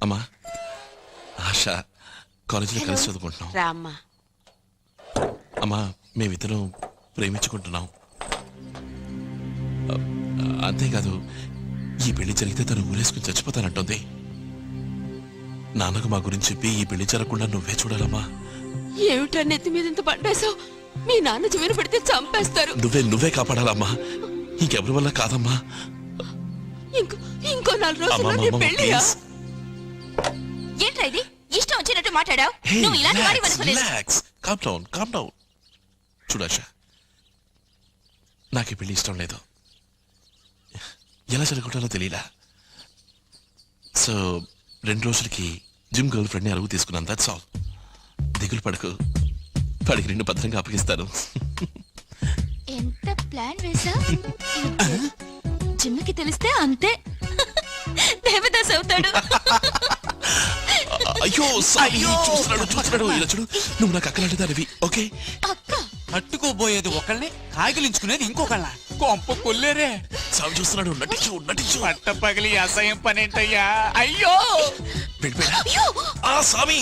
Speaker 6: అమ్మా, ఆశ కాలేజీలో కలిసి చదువుకుంటున్నాం.
Speaker 5: రామ్మా.
Speaker 6: అమ్మా, మేమిద్దరం ప్రేమించుకుంటున్నాం. అంతేకాదు, ఈ పెళ్లి జరిగితే తను ఊరేసుకుని చచ్చిపోతానంటుంది. నాన్నకు మా గురించి చెప్పి ఈ పెళ్లి జరగకుండా నువ్వే చూడాలమ్మా.
Speaker 8: ఏమిట్రా నెత్తి మీద ఇంత పడ్డాసో? మీ నాన్న చెవిన పడితే చంపేస్తారు.
Speaker 6: నువ్వే కాపాడాలమ్మా, ఇంకెవరి వల్ల కాదమ్మా.
Speaker 8: ఇంకో 4 రోజుల్లో నీ పెళ్లియా? ఏంట్రా ఇది? ఇష్టం వచ్చినట్టు మాట్లాడావు. నువ్వు ఇలాంటి వాడి
Speaker 6: వనుకోలేదు. చూడాషా, నాకు ఈ పెళ్లి ఇష్టం లేదు. ఎలా జరుగుతుందో తెలియలా. సో 2 రోజులకి జిమ్ గర్ల్ ఫ్రెండ్ ని అరుగు తీసుకున్నాను. That's all. దిగులు పడకు, వాడికి 2 భద్రంగా అప్పగిస్తాను.
Speaker 8: ఎంత ప్లాన్ వేసా? జిమ్కి తెలిస్తే అంతే, దేవదాస్ అవుతాడు.
Speaker 6: అయ్యో చూస్తున్నాడు. ఇలా చూడు, నువ్వు నాకు అక్కలాంటిదానివి. ఓకే,
Speaker 7: అట్టుకోబోయేది ఒకళ్ళని, కాగిలించుకునేది ఇంకొకళ్ళ. కొంప కొల్లేరే.
Speaker 6: సాగు చూస్తున్నాడు. నటించు.
Speaker 7: పట్ట పగిలి అసహ్యం పనేంటయ్యా. అయ్యో
Speaker 6: స్వామి.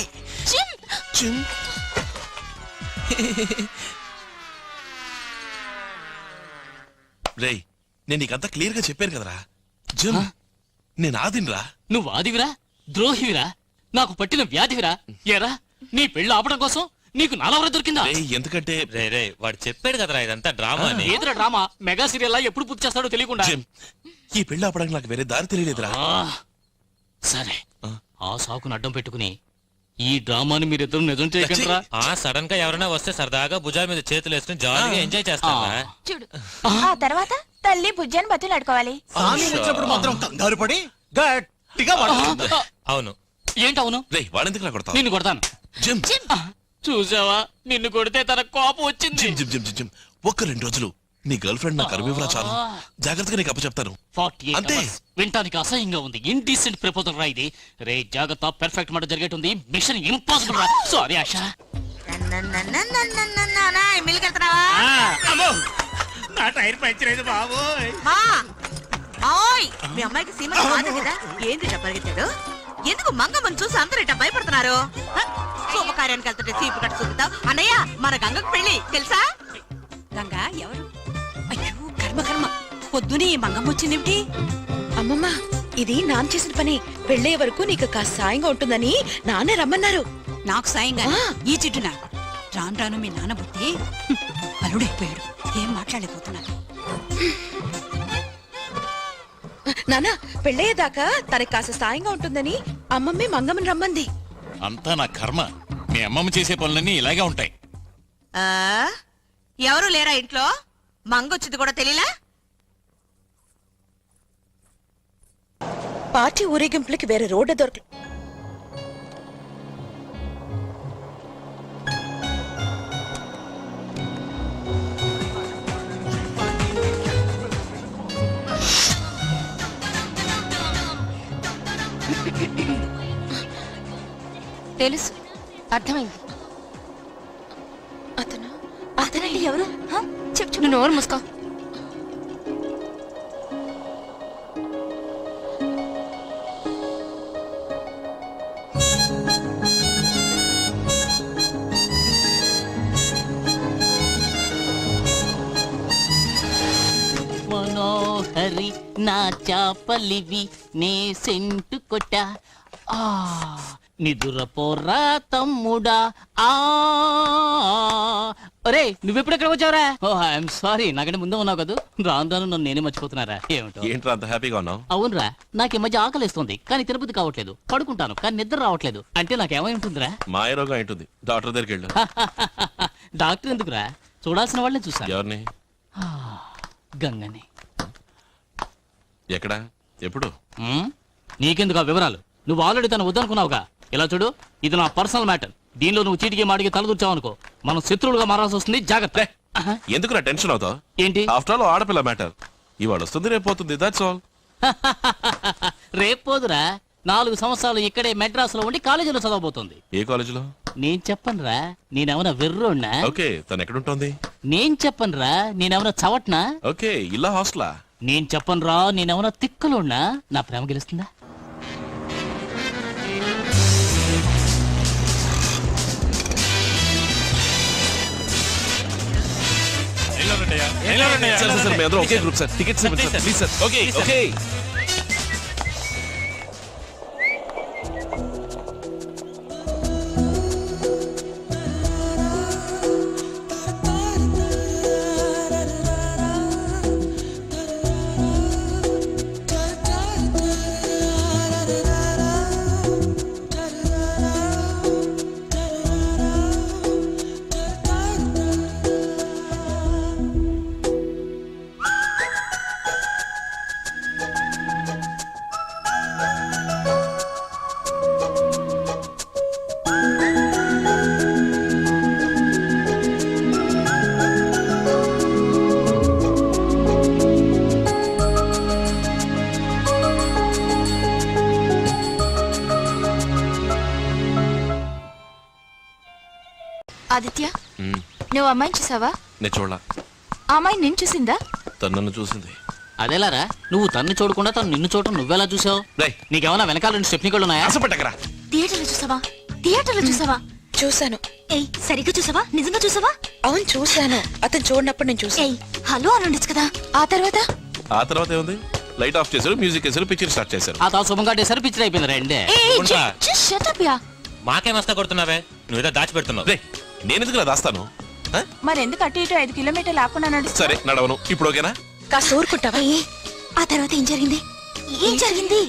Speaker 6: రేయ్, నేను నీకంతా క్లియర్ గా చెప్పాను కదరా. జిమ్ నేను ఆదినరా.
Speaker 17: నువ్వు ఆదివిరా, ద్రోహివిరా, నాకు పట్టిన వ్యాధివిరా. ఏరా, నీ పెళ్లి ఆపడం కోసం నీకు నాలవర దొరికిందా?
Speaker 6: ఎందుకంటే
Speaker 3: వాడు చెప్పాడు కదరా ఇదంతా డ్రామా.
Speaker 17: ఏదరా డ్రామా? మెగా సీరియల్ ఎప్పుడు పూర్తి చేస్తాడో తెలియకుండా.
Speaker 6: ఈ పెళ్లి ఆపడానికి నాకు వేరే దారి తెలియలేదురా.
Speaker 17: సరే, ఆ సాకును అడ్డం పెట్టుకుని ఈ డ్రామాని మీరిద్దరు నిజం చేయకండి
Speaker 3: సడన్ గా ఎవరైనా వస్తే సరదాగా భుజాల మీద చేతులు వేసుకుని జాలీగా ఎంజాయ్ చేస్తారా?
Speaker 14: చూడు ఆ తర్వాత తల్లి బుజ్జని బతులు ఆడుకోవాలి.
Speaker 15: మాత్రం కంగారు పడి గట్టిగా
Speaker 3: అవును.
Speaker 17: ఏంటి అవును?
Speaker 6: వాడెందుకు నా కొడతావు?
Speaker 17: నిన్ను కొడతాను. చూసావా, నిన్ను కొడితే తన కోపం వచ్చింది.
Speaker 6: ఒక్క 2 రోజులు నీ గర్ల్ ఫ్రెండ్ నాకు అరువివరా చాలు. జాగ్రత్తగా నీకు అప్పచెప్తాను.
Speaker 17: 48
Speaker 6: అంతే.
Speaker 17: hours. వింటానికి అసహ్యంగా ఉంది. ఇండీసెంట్ ప్రపోజల్ రా ఇది. రే జాగ్రత్త, పెర్ఫెక్ట్ మాట జరిగేటుంది. మిషన్ ఇంపాసిబుల్ రా. సారీ ఆశా.
Speaker 7: నా టైర్ పంచర్ అయింది బాబు.
Speaker 16: మీ అమ్మాయికి సీమ కదా ఏంది పరిగెత్తాడు? ఎందుకు మంగమ్మని చూసి అందరూ ఇట్లా భయపడుతున్నారు? శుభకార్యానికి వెళ్తుంటే సీపు కట్ట చూపుతావు. అన్నయ్య, మన గంగకు పెళ్లి తెలుసా?
Speaker 12: గంగా ఎవరు? అయ్యో కర్మ కర్మ, పొద్దునే ఈ మంగమ్మ వచ్చిందేమిటి?
Speaker 4: అమ్మమ్మ, ఇది నాన్న చేసిన పని. పెళ్ళే వరకు నీకు కాస్త సాయంగా ఉంటుందని నాన్నే రమ్మన్నారు.
Speaker 12: నాకు సాయంగా ఈ చిట్టునా? రాను రాను మీ నాన్న బుద్ధి అల్లుడైపోయాడు. ఏం మాట్లాడలేకపోతున్నాను.
Speaker 4: నాన్న, పెళ్ళయ్యేదాకా తనకి కాస్త సాయంగా ఉంటుందని అమ్మమ్మే మంగమ్మని రమ్మంది.
Speaker 9: అంతా నా కర్మ. మీ అమ్మమ్మ చేసే పనులన్నీ ఇలాగే ఉంటాయి.
Speaker 16: ఎవరు లేరా ఇంట్లో? మంగొచ్చింది కూడా తెలియలా?
Speaker 4: పార్టీ ఊరేగింపులకి వేరే రోడ్డు దొరక.
Speaker 14: తెలుసు, అర్థమైంది. అతనండి ఎవరు? చెప్పు. నువ్వు నోరు మూసుకో.
Speaker 17: మనోహరి నా చాపలివి నే సెంటు కొట్ట. నిదుర పోరా తమ్ముడా. అరే, నువ్వెప్పుడెక్కడ వచ్చావురా? ఓ ఐఎమ్ సారీ, నాకంటే ముందే ఉన్నావు కదా. రాను రాను నన్ను నేనే మర్చిపోతున్నారా? ఏమిటో.
Speaker 6: ఏంట్రా అంత హ్యాపీగా ఉన్నావు?
Speaker 17: అవునరా, నాకు ఈ మధ్య ఆకలిస్తుంది కానీ తిరుపతి కావట్లేదు. పడుకుంటాను కానీ నిద్ర రావట్లేదు. అంటే నాకేమై ఉంటుందిరా?
Speaker 6: మాయరోగం ఏంటుంది. డాక్టర్ దగ్గరికి వెళ్ళు.
Speaker 17: డాక్టర్ ఎందుకురా? చూడాల్సిన వాళ్ళని చూసా.
Speaker 6: ఎవరిని?
Speaker 17: గంగని.
Speaker 6: ఎక్కడ? ఎప్పుడు?
Speaker 17: నీకెందుకు ఆ వివరాలు? నువ్వు ఆల్రెడీ తను వద్దనుకున్నావుగా. ఇలా చూడు, ఇది నా పర్సనల్ మ్యాటర్. దీనిలో నువ్వు చీటికి మాటికి తలదూర్చావనుకో మనం శత్రువులుగా మారాల్సి వస్తుంది. జాగ్రత్త.
Speaker 6: ఎందుకు నా టెన్షన్ అవుతావు?
Speaker 17: ఏంటి?
Speaker 6: ఆఫ్టర్ ఆల్ ఆడపిల్ల మ్యాటర్. ఇవాళ వస్తుంది, రేపు పోతుంది. That's all.
Speaker 17: రేపు పోదురా. 4 సంవత్సరాలు ఇక్కడే మెడ్రాస్ లో ఉండి కాలేజీలో చదవబోతుంది.
Speaker 6: ఏ కాలేజీలో?
Speaker 17: నేను చెప్పనురా. నేనేమన్నా వెర్రోడ్నా?
Speaker 6: ఓకే, తను ఎక్కడుంటోంది?
Speaker 17: నేను చెప్పనురా. నేనేమన్నా చవట్నా?
Speaker 6: ఓకే, ఇలా హాస్టలా?
Speaker 17: నేను చెప్పనురా. నేనేమన్నా తిక్కలోడ్నా? నా ప్రేమ గెలుస్తుందా?
Speaker 6: సార్, మీ అందరూ ఒకే గ్రూప్ సార్. టికెట్స్ ఇవ్వండి sir, please sir. Okay okay.
Speaker 14: Aditya, నువ్వు అమ్మాయిని చూసావా?
Speaker 6: నేను చూడలా.
Speaker 14: ఆ అమ్మాయి నేను చూసిందా?
Speaker 6: తను నన్ను చూసింది.
Speaker 17: అదేలారా, నువ్వు తన్ని చూడకుండా తను నిన్ను చూడటం నువ్వెలా చూసావు? నీకేమన్నా వెనకాల 2 స్టెప్నికలు ఉన్నాయా?
Speaker 14: థియేటర్లో చూసావా? థియేటర్లో చూసావా?
Speaker 4: చూశాను.
Speaker 14: ఏయ్, సరిగ్గా చూసావా? నిజంగా చూసావా?
Speaker 4: అవును చూశాను. అతను చూడనప్పుడు నేను చూసాను.
Speaker 14: హలో అనుండొచ్చు కదా.
Speaker 4: ఆ తర్వాత
Speaker 6: ఏముంది? లైట్ ఆఫ్ చేశారు, మ్యూజిక్ వేశారు, పిక్చర్ స్టార్ట్ చేశారు.
Speaker 17: ఆ తా శుభం కట్టేసరి పిక్చర్ అయిపోయింది. రెండే.
Speaker 3: మాకేం వస్తా కొడుతున్నావే? నువ్వేదో దాచి పెడుతున్నావు.
Speaker 6: నేను ఎందుకు దాస్తాను?
Speaker 14: మరెందుకు అటు ఇటు 5 కిలోమీటర్లు ఆకుండా నడుస్తా?
Speaker 6: సరే, నడవను. ఇప్పుడు ఓకేనా?
Speaker 4: కాస్త ఊరుకుంటావా?
Speaker 14: ఆ తర్వాత ఏం జరిగింది? ఏం జరిగింది?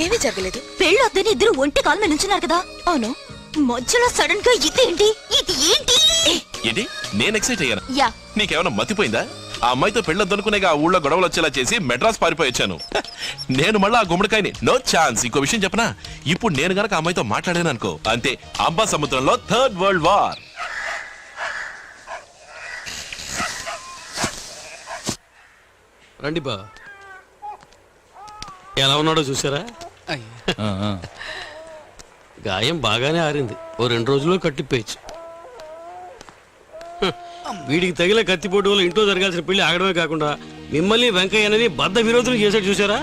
Speaker 4: ఏమీ జరగలేదు.
Speaker 14: పెళ్ళొద్దని ఇద్దరు ఒంటి కాలు మీద నుంచున్నారు కదా.
Speaker 4: అవును.
Speaker 14: మధ్యలో సడన్ గా ఇదేంటి ఇది ఏంటి
Speaker 6: ఏంటి నేను ఎక్సైట్ అయ్యాను?
Speaker 14: యా
Speaker 6: నీకేమైనా మతిపోయిందా? ఆ అమ్మాయితో పెళ్ళొద్దనుకునేగా ఆ ఊళ్ళో గొడవలు వచ్చేలా చేసి మెడ్రాస్ పారిపోయి వచ్చాను. నేను మళ్ళీ ఆ గుమ్మడికాయని నో ఛాన్స్. ఇంకో విషయం చెప్పనా, ఇప్పుడు నేను గనక ఆ అమ్మాయితో మాట్లాడాను అనుకో, అంతే, అంబా సముద్రంలో థర్డ్ వరల్డ్ వార్.
Speaker 2: రండి బా, ఎలా ఉన్నాడో చూసారా? గాయం బాగానే ఆరింది, ఓ 2 రోజుల్లో కట్టిపోయచ్చు. వీడికి తగిలే కత్తిపోటు వల్ల ఇంట్లో జరగాల్సిన పెళ్లి ఆగడమే కాకుండా మిమ్మల్ని వెంకయ్యనని బద్ద విరోధులు చేశాడు చూసారా?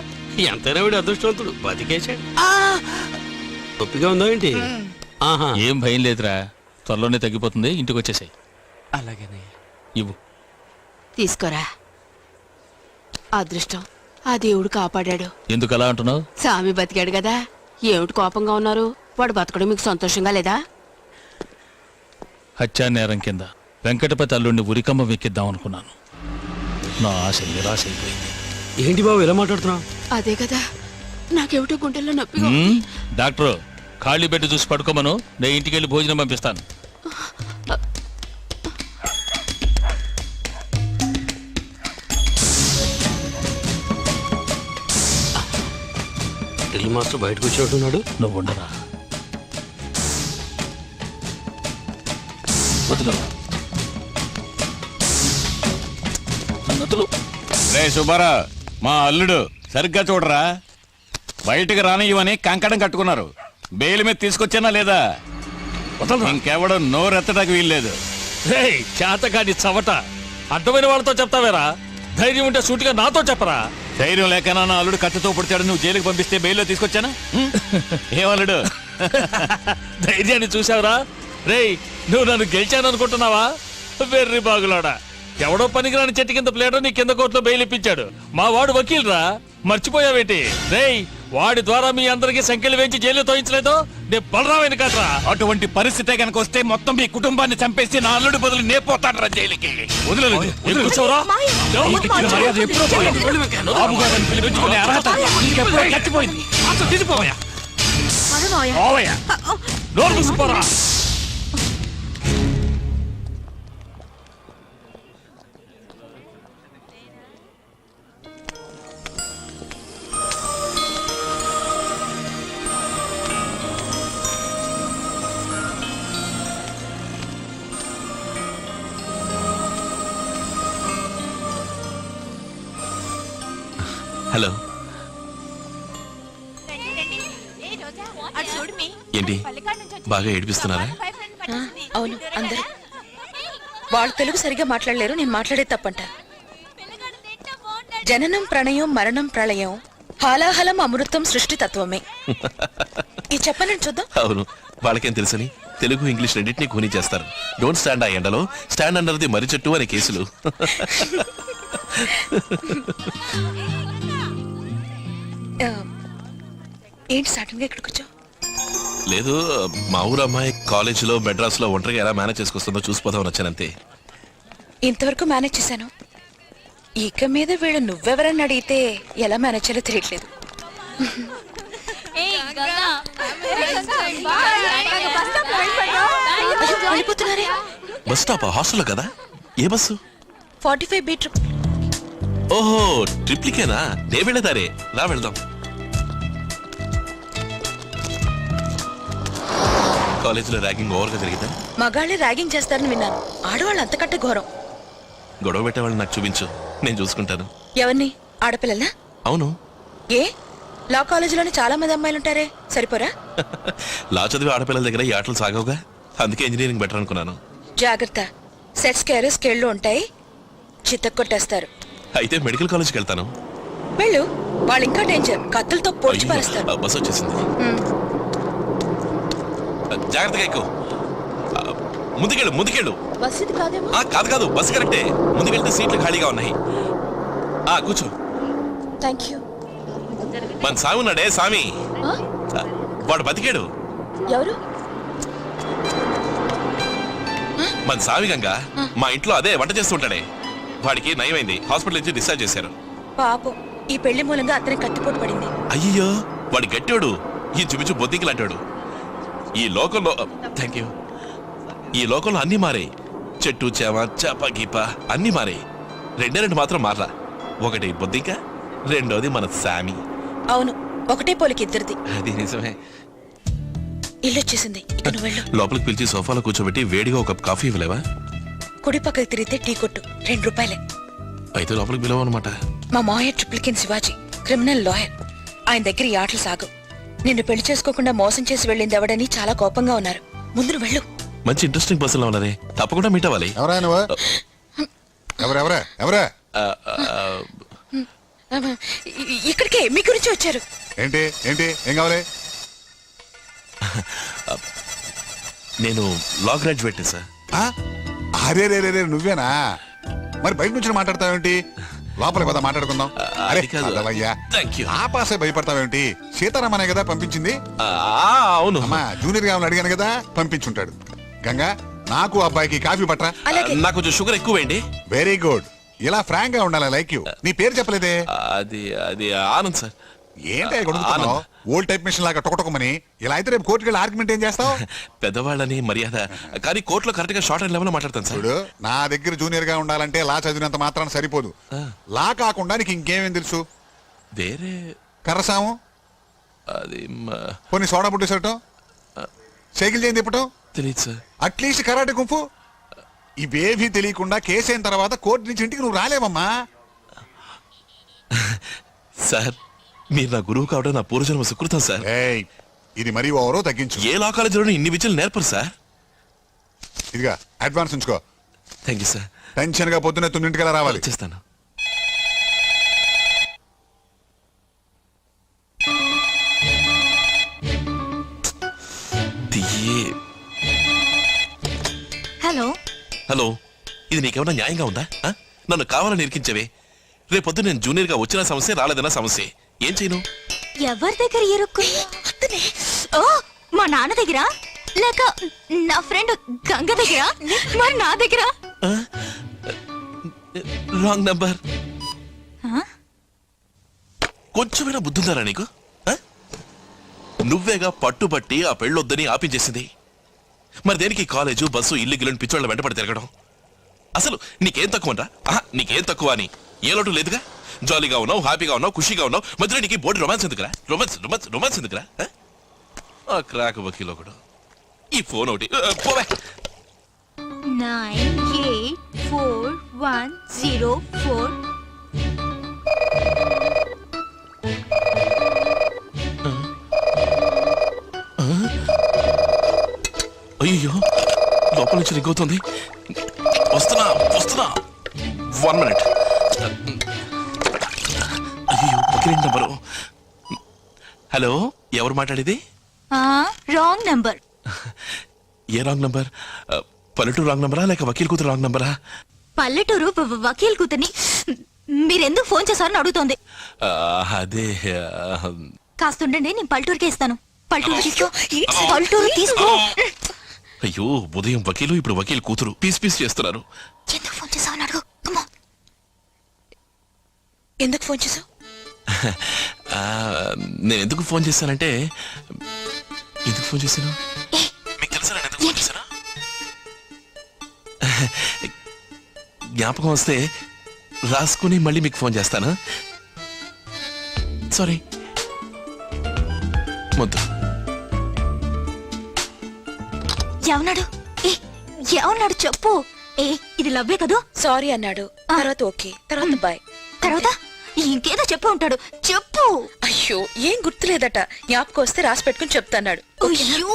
Speaker 2: ఎంతైనా వీడు అదృష్టవంతుడు, బతికేశాడు. ఒప్పిగా ఉందా ఏంటి? ఆహా,
Speaker 3: ఏం భయం లేదురా, త్వరలోనే తగ్గిపోతుంది. ఇంటికి వచ్చేసాయి.
Speaker 15: అలాగేనే.
Speaker 3: ఇవ్వు.
Speaker 5: తీసుకోరా. అదృష్టం ఆ దేవుడు కాపాడాడు.
Speaker 3: ఎందుకు అలా అంటున్నావు?
Speaker 5: సామి బతికాడు కదా, ఏమిటి కోపంగా ఉన్నారు? వాడు బతకడం మీకు సంతోషంగా లేదా?
Speaker 3: హత్యా నేరం కింద వెంకటపతి అల్లుడిని ఉరికమ్మ వెక్కిద్దాం అనుకున్నాను. నా ఆశ నిరాశ అయిపోయింది.
Speaker 2: ఏంటి బాబు ఎలా మాట్లాడుతున్నావు?
Speaker 5: అదే కదా, నాకేమిటో గుండెల్లో నొప్పిగా
Speaker 3: మ్మ్?
Speaker 5: ఉంది.
Speaker 3: డాక్టర్ ఖాళీ బెడ్ చూసి పడుకోమను, నేను ఇంటికి వెళ్ళి భోజనం పంపిస్తాను.
Speaker 2: డ్రిల్ మాస్టర్ బయటకు వచ్చినట్టున్నాడు.
Speaker 3: నువ్వు ఉండరా, వదిలో అన్నతులు.
Speaker 9: రే సుబ్బారా, మా అల్లుడు సరిగ్గా చూడరా, బయటకు రానియమని కంకణం కట్టుకున్నారు. బెయిల్ మీద తీసుకొచ్చానా లేదా? ఇంకెవడో నోరెత్తడానికి వీల్లేదు.
Speaker 3: చేతగాని చవట, అడ్డమైన వాళ్ళతో చెప్తావేరా? ధైర్యం ఉంటే సూటిగా నాతో చెప్పరా.
Speaker 9: ధైర్యం లేకనా నా అల్లుడు కత్తితో పుడిచాడు, నువ్వు జైలుకి పంపిస్తే బెయిల్లో తీసుకొచ్చానా? ఏమల్లుడు
Speaker 3: ధైర్యాన్ని చూసావురా? రేయ్, నువ్వు నన్ను గెలిచాను అనుకుంటున్నావా? వెర్రి బాగులాడా, ఎవడో పనికిరాని చెట్టు కింద ప్లేటర్ నీ కింద కోర్టులో బెయిల్ ఇప్పించాడు. మా వాడు వకీల్రా, మర్చిపోయావేంటి? రేయ్, వాడి ద్వారా మీ అందరికీ సంఖ్యలు వేయించి జైలు తోయించలేదో నేను బలరామని కాదురా.
Speaker 9: అటువంటి పరిస్థితే కనుక వస్తే మొత్తం మీ కుటుంబాన్ని చంపేసి నా అల్లుడు బదులు నేపోతాడరా జైలుకి. వదలలేదు. బాబుగారని పిలిపించుకునే అర్హత నీకెప్పుడో చచ్చిపోయింది. తీసిపోయా
Speaker 3: నోరు మూసుకోరా.
Speaker 6: హలో, ఏంటి బాగా ఏడిపిస్తున్నారా?
Speaker 4: అవును, అందరూ వాళ్ళు తెలుగు సరిగా మాట్లాడలేరు, నేను మాట్లాడే తప్పంట. జననం ప్రణయం మరణం ప్రళయం, హాలాహలం అమృతం సృష్టి తత్వమే. ఈ చెప్పనండి చూద్దాం.
Speaker 6: అవును, వాళ్ళకేం తెలుసని తెలుగు ఇంగ్లీష్ రెండింటినీ కూని చేస్తారు. డోంట్ స్టాండ్ ఆ ఎండలో, స్టాండ్ అండర్ ది మర్రి చెట్టు అనే కేసులు.
Speaker 4: ఏంటి సడన్ గా ఇక్కడికి వచ్చావు?
Speaker 6: లేదు, మా ఊరు అమ్మాయి కాలేజీలో మెడ్రాస్ లో ఒంటరిగా ఎలా మేనేజ్ చేసుకొస్తుందో చూసిపోదామని వచ్చానంతే.
Speaker 4: ఇంతవరకు మేనేజ్ చేశాను, ఇక మీద వీళ్ళు నువ్వెవరని అడిగితే ఎలా మేనేజ్ చేయాలో తెలియట్లేదు. వెళ్ళిపోతున్నారే.
Speaker 6: బస్ స్టాప్ హాస్టల్లో కదా? ఏ బస్సు?
Speaker 4: 45B trip.
Speaker 6: ఓహో, ట్రిప్లికేనా? నే వెళ్ళేదారే, రా వెళ్దాం. కాలేజీలో ర్యాగింగ్ ఓవర్గా జరిగిందా?
Speaker 4: మగాళ్ళే ర్యాగింగ్ చేస్తారని విన్నాను, ఆడవాళ్ళు అంతకంటే ఘోరం.
Speaker 6: గొడవ పెట్టేవాళ్ళని నాకు చూపించు, నేను చూసుకుంటాను.
Speaker 4: ఎవరిని? ఆడపిల్లలా?
Speaker 6: అవును.
Speaker 4: ఏ లా కాలేజీలోనే చాలా మంది అమ్మాయిలు ఉంటారే, సరిపోరా?
Speaker 6: లా చదివి ఆడపిల్లల దగ్గర ఈ ఆటలు సాగవుగా, అందుకే ఇంజనీరింగ్ బెటర్ అనుకున్నాను.
Speaker 4: జాగ్రత్త, సెట్స్ కేర్ స్కేళ్లు ఉంటాయి, చిత్త కొట్టేస్తారు.
Speaker 6: అయితే మెడికల్ కాలేజ్కి వెళ్తాను.
Speaker 4: వెళ్ళు, వాళ్ళు ఇంకా డేంజర్, కత్తులతో పొడిచి పారేస్తారు.
Speaker 6: బస్ వచ్చేసింది, జాగ్రత్తగా ఎక్కువ. ముందుకెళ్ళు ముందుకెళ్ళు.
Speaker 4: బస్ ఇది కాదేమో.
Speaker 6: కాదు కాదు, బస్ కరెక్టే. ముందుకెళ్తే సీట్లు ఖాళీగా ఉన్నాయి. కూర్చో.
Speaker 4: Thank you.
Speaker 6: మన సామి ఉన్నాడే, సామి, వాడు బతికాడు.
Speaker 4: ఎవరు?
Speaker 6: మన సామి గంగ మా ఇంట్లో అదే వంట చేస్తుంటాడే, వాడికి నయమైంది, హాస్పిటల్ నుంచి డిశ్చార్జ్ చేశారు.
Speaker 4: పాపం, ఈ పెళ్లి మూలంగా అతనికి కత్తిపోటు పడింది.
Speaker 6: అయ్యో, వాడి గట్టోడు, ఈ చూపించు బొద్దింకి లాంటాడు. ఈ లోకంలో థ్యాంక్ యూ. ఈ లోకంలో అన్ని మారాయి. చెట్టు చేమ చేప గీప అన్ని మారాయి. రెండు మాత్రం మారలా. ఒకటి బొద్దింక, రెండోది మన సామి.
Speaker 4: అవును, ఒకటే పోలికి ఇద్దరిది.
Speaker 6: అది నిజమే.
Speaker 4: ఇల్లు వచ్చేసింది, ఇక నువ్వు వెళ్ళు.
Speaker 6: లోపలికి పిలిచి సోఫాలో కూర్చోబెట్టి వేడిగా ఒక కప్ కాఫీ ఇవ్వలేవా?
Speaker 4: కుడి పక్కకి తిరిగితే టీ కొట్టు, 2 రూపాయలే.
Speaker 6: అయితే లోపలికి పిలవన్నమాట.
Speaker 4: మా మావయ్య ట్రిప్లికెన్ శివాజీ, క్రిమినల్ లాయర్. ఆయన దగ్గర ఈ ఆటలు సాగు. నిన్ను పెళ్లి చేసుకోకుండా మోసం చేసి వెళ్ళింది ఎవడని చాలా కోపంగా ఉన్నారు. ముందు నువ్వు వెళ్ళు.
Speaker 6: మంచి ఇంట్రెస్టింగ్ పర్సన్ లో ఉన్నదే, తప్పకుండా మీట్ అవ్వాలి.
Speaker 18: ఎవరా
Speaker 4: ఇక్కడికే మీ గురించి వచ్చారు.
Speaker 18: ఏంటి ఏంటి ఏం కావాలి?
Speaker 6: నేను లా గ్రాడ్యుయేట్ సార్.
Speaker 18: అరే రే రే నువ్వేనా? మరి బయట నుంచి మాట్లాడతావేంటి? లోపలికి పద మాట్లాడుకుందాం. అరే ఆపాసే భయపడతావేంటి? సీతారామనే కదా పంపించింది.
Speaker 6: అవును
Speaker 18: అమ్మా, జూనియర్ గా అడిగాను కదా, పంపించుంటాడు. గంగా, నాకు అబ్బాయికి కాఫీ పట్రా.
Speaker 6: నాకు కొంచెం షుగర్ ఎక్కువేండి.
Speaker 18: Very good. ఇలా ఫ్రాంక్ గా ఉండాలి. Like you. నీ పేరు చెప్పలేదే?
Speaker 6: అది ఆనంద్ సార్.
Speaker 18: ఏంటి కొడుకుతున్నావు? ఓల్డ్ టైప్ మిషన్ లాగా టొకటొకమని. ఇలా అయితే రేపు కోర్టుకి వెళ్ళి ఆర్గ్యుమెంట్ ఏం చేస్తావు?
Speaker 6: పెద్దవాళ్ళని మర్యాద, కానీ కోర్టులో కరెక్ట్ గా షార్ట్ అండ్ లెవెల్ మాట్లాడతాను సార్.
Speaker 18: నా దగ్గర జూనియర్ గా ఉండాలంటే లా చదివినంత మాత్రాన సరిపోదు. లా కాకుండా నీకు ఇంకేమేం తెలుసు?
Speaker 6: వేరే
Speaker 18: కర్రసాము,
Speaker 6: అది
Speaker 18: కొన్ని సోడా బుడ్డి సరటం, సైకిల్ చేయి తిప్పటం
Speaker 6: తెలియదు సార్.
Speaker 18: అట్లీస్ట్ కరాటే కుంఫు ఇవేవీ తెలియకుండా కేసు అయిన తర్వాత కోర్టు నుంచి ఇంటికి నువ్వు రాలేవమ్మా.
Speaker 6: సార్, మీరు నా గురువు కావడం నా పూర్వజన్మ సుకృతం సార్.
Speaker 18: ఇది మరీ ఓవరో తగ్గించు.
Speaker 6: ఏ లా కాలేజీలో ఇన్ని విద్యలు నేర్పరు సార్.
Speaker 18: ఇదిగా అడ్వాన్స్ ఉంచుకో.
Speaker 6: Thank you sir.
Speaker 18: టెన్షన్ గా పొద్దున్నే 9 రావాలి.
Speaker 6: చేస్తాను.
Speaker 14: హలో
Speaker 6: హలో, ఇది నీకేమన్నా న్యాయంగా ఉందా? నన్ను కావాలని ఇరికించవే. రేపొద్దు నేను జూనియర్ గా వచ్చిన సమస్య, రాలేదన్న సమస్య. ఏం చేయను?
Speaker 14: ఎవరి దగ్గర ఇరుక్కు? ఓ, మా నాన్న దగ్గర, లేక నా ఫ్రెండ్ గంగ దగ్గర, మరి నా దగ్గర?
Speaker 6: Wrong number. కొంచెమైనా బుద్ధుందారా నీకు? నువ్వేగా పట్టుబట్టి ఆ పెళ్ళొద్దని ఆపించేసింది. మరి దేనికి కాలేజు, బస్సు, ఇల్లు గిల్లని పిచ్చోళ్ళ వెంటపడి తిరగడం? అసలు నీకేం తక్కువ అంటా? నీకేం తక్కువ అని ఏ లోటు లేదుగా. జాలీగా ఉన్నావు, హ్యాపీగా ఉన్నావు, ఖుషిగా ఉన్నావు. మధ్యలో నీకు బోర్డు రొమాన్స్ ఎందుకురా? రొమాన్స్ ఎందుకురా? ఆ క్రాక్ వకీల్ ఒకడు. ఈ ఫోన్ ఒకటి పోవే.
Speaker 14: 984104.
Speaker 6: అయ్యో, లోపల నుంచి రింగ్ అవుతుంది. వస్తున్నా 1 minute. అయ్యో, వకీల్ నంబరు. హలో, ఎవరు మాట్లాడేది?
Speaker 14: Wrong number.
Speaker 6: ఏ రాంగ్ నంబర్? పల్లెటూరు రాంగ్ నంబరా లేక వకీల్ కూతురు రాంగ్ నంబరా?
Speaker 14: పల్లెటూరు వకీల్ కూతుర్ని. మీరెందుకు ఫోన్ చేశారని అడుగుతోంది.
Speaker 6: అదే
Speaker 14: కాస్తుండండి, నేను పల్లెటూరుకే ఇస్తాను. పల్లెటూరు తీసుకో.
Speaker 6: అయ్యో, ఉదయం వకీలు, ఇప్పుడు వకీల్ కూతురు పీస్ చేస్తున్నారు.
Speaker 14: ఎందుకు ఫోన్ చేసావని అడుగు.
Speaker 4: ఎందుకు ఫోన్ చేసావు?
Speaker 6: నేను ఎందుకు ఫోన్ చేశానంటే, ఎందుకు ఫోన్ చేశాను మీకు తెలుసా? నేను ఎందుకు ఫోన్ చేశాను? జ్ఞాపకం వస్తే రాసుకుని మళ్ళీ మీకు ఫోన్ చేస్తాను. సారీ. మొద్దు
Speaker 14: ఏమన్నాడు చెప్పు. ఇది లవ్వే కదూ?
Speaker 4: సారీ అన్నాడు, తర్వాత ఓకే, తర్వాత బాయ్,
Speaker 14: తర్వాత ఇంకేదో చెప్పు ఉంటాడు. చెప్పు.
Speaker 4: అయ్యో, ఏం గుర్తులేదట. జ్ఞాపకం వస్తే రాసి పెట్టుకుని చెప్తాన్నాడు.
Speaker 14: అయ్యో,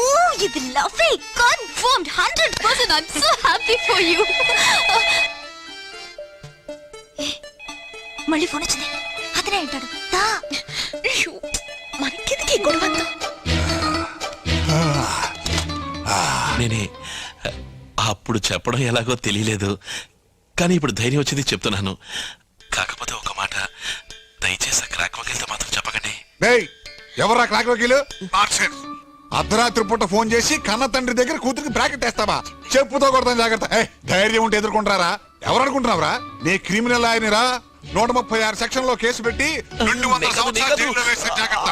Speaker 14: ఇది లవ్వే confirmed 100%. I'm so happy for you. మళ్ళీ ఫోన్ వచ్చింది. అతనే అంటాడు.
Speaker 4: మనకెందుకు ఈ గొడవ?
Speaker 6: నేనే అప్పుడు చెప్పడం ఎలాగో తెలియలేదు, కానీ ఇప్పుడు ధైర్యం వచ్చింది చెప్తున్నాను. కాకపోతే ఒక మాట, దయచేసి క్రాక్ వకీల్తో మాత్రం చెప్పకండి.
Speaker 18: ఎవరా క్రాక్ వకీలు? అర్ధరాత్రి పూట ఫోన్ చేసి కన్న తండ్రి దగ్గర కూతురికి బ్రాకెట్ వేస్తావా? చెప్పుతో కొడతాను, జాగ్రత్త. ధైర్యం ఉంటే ఎదుర్కొంటారా? ఎవరు అనుకుంటున్నావురా? నీ క్రిమినల్ ఆయనరా. 136 సెక్షన్ లో కేసు పెట్టి 200 సంవత్సరాలు జైల్లో వేసే జాగ్రత్త.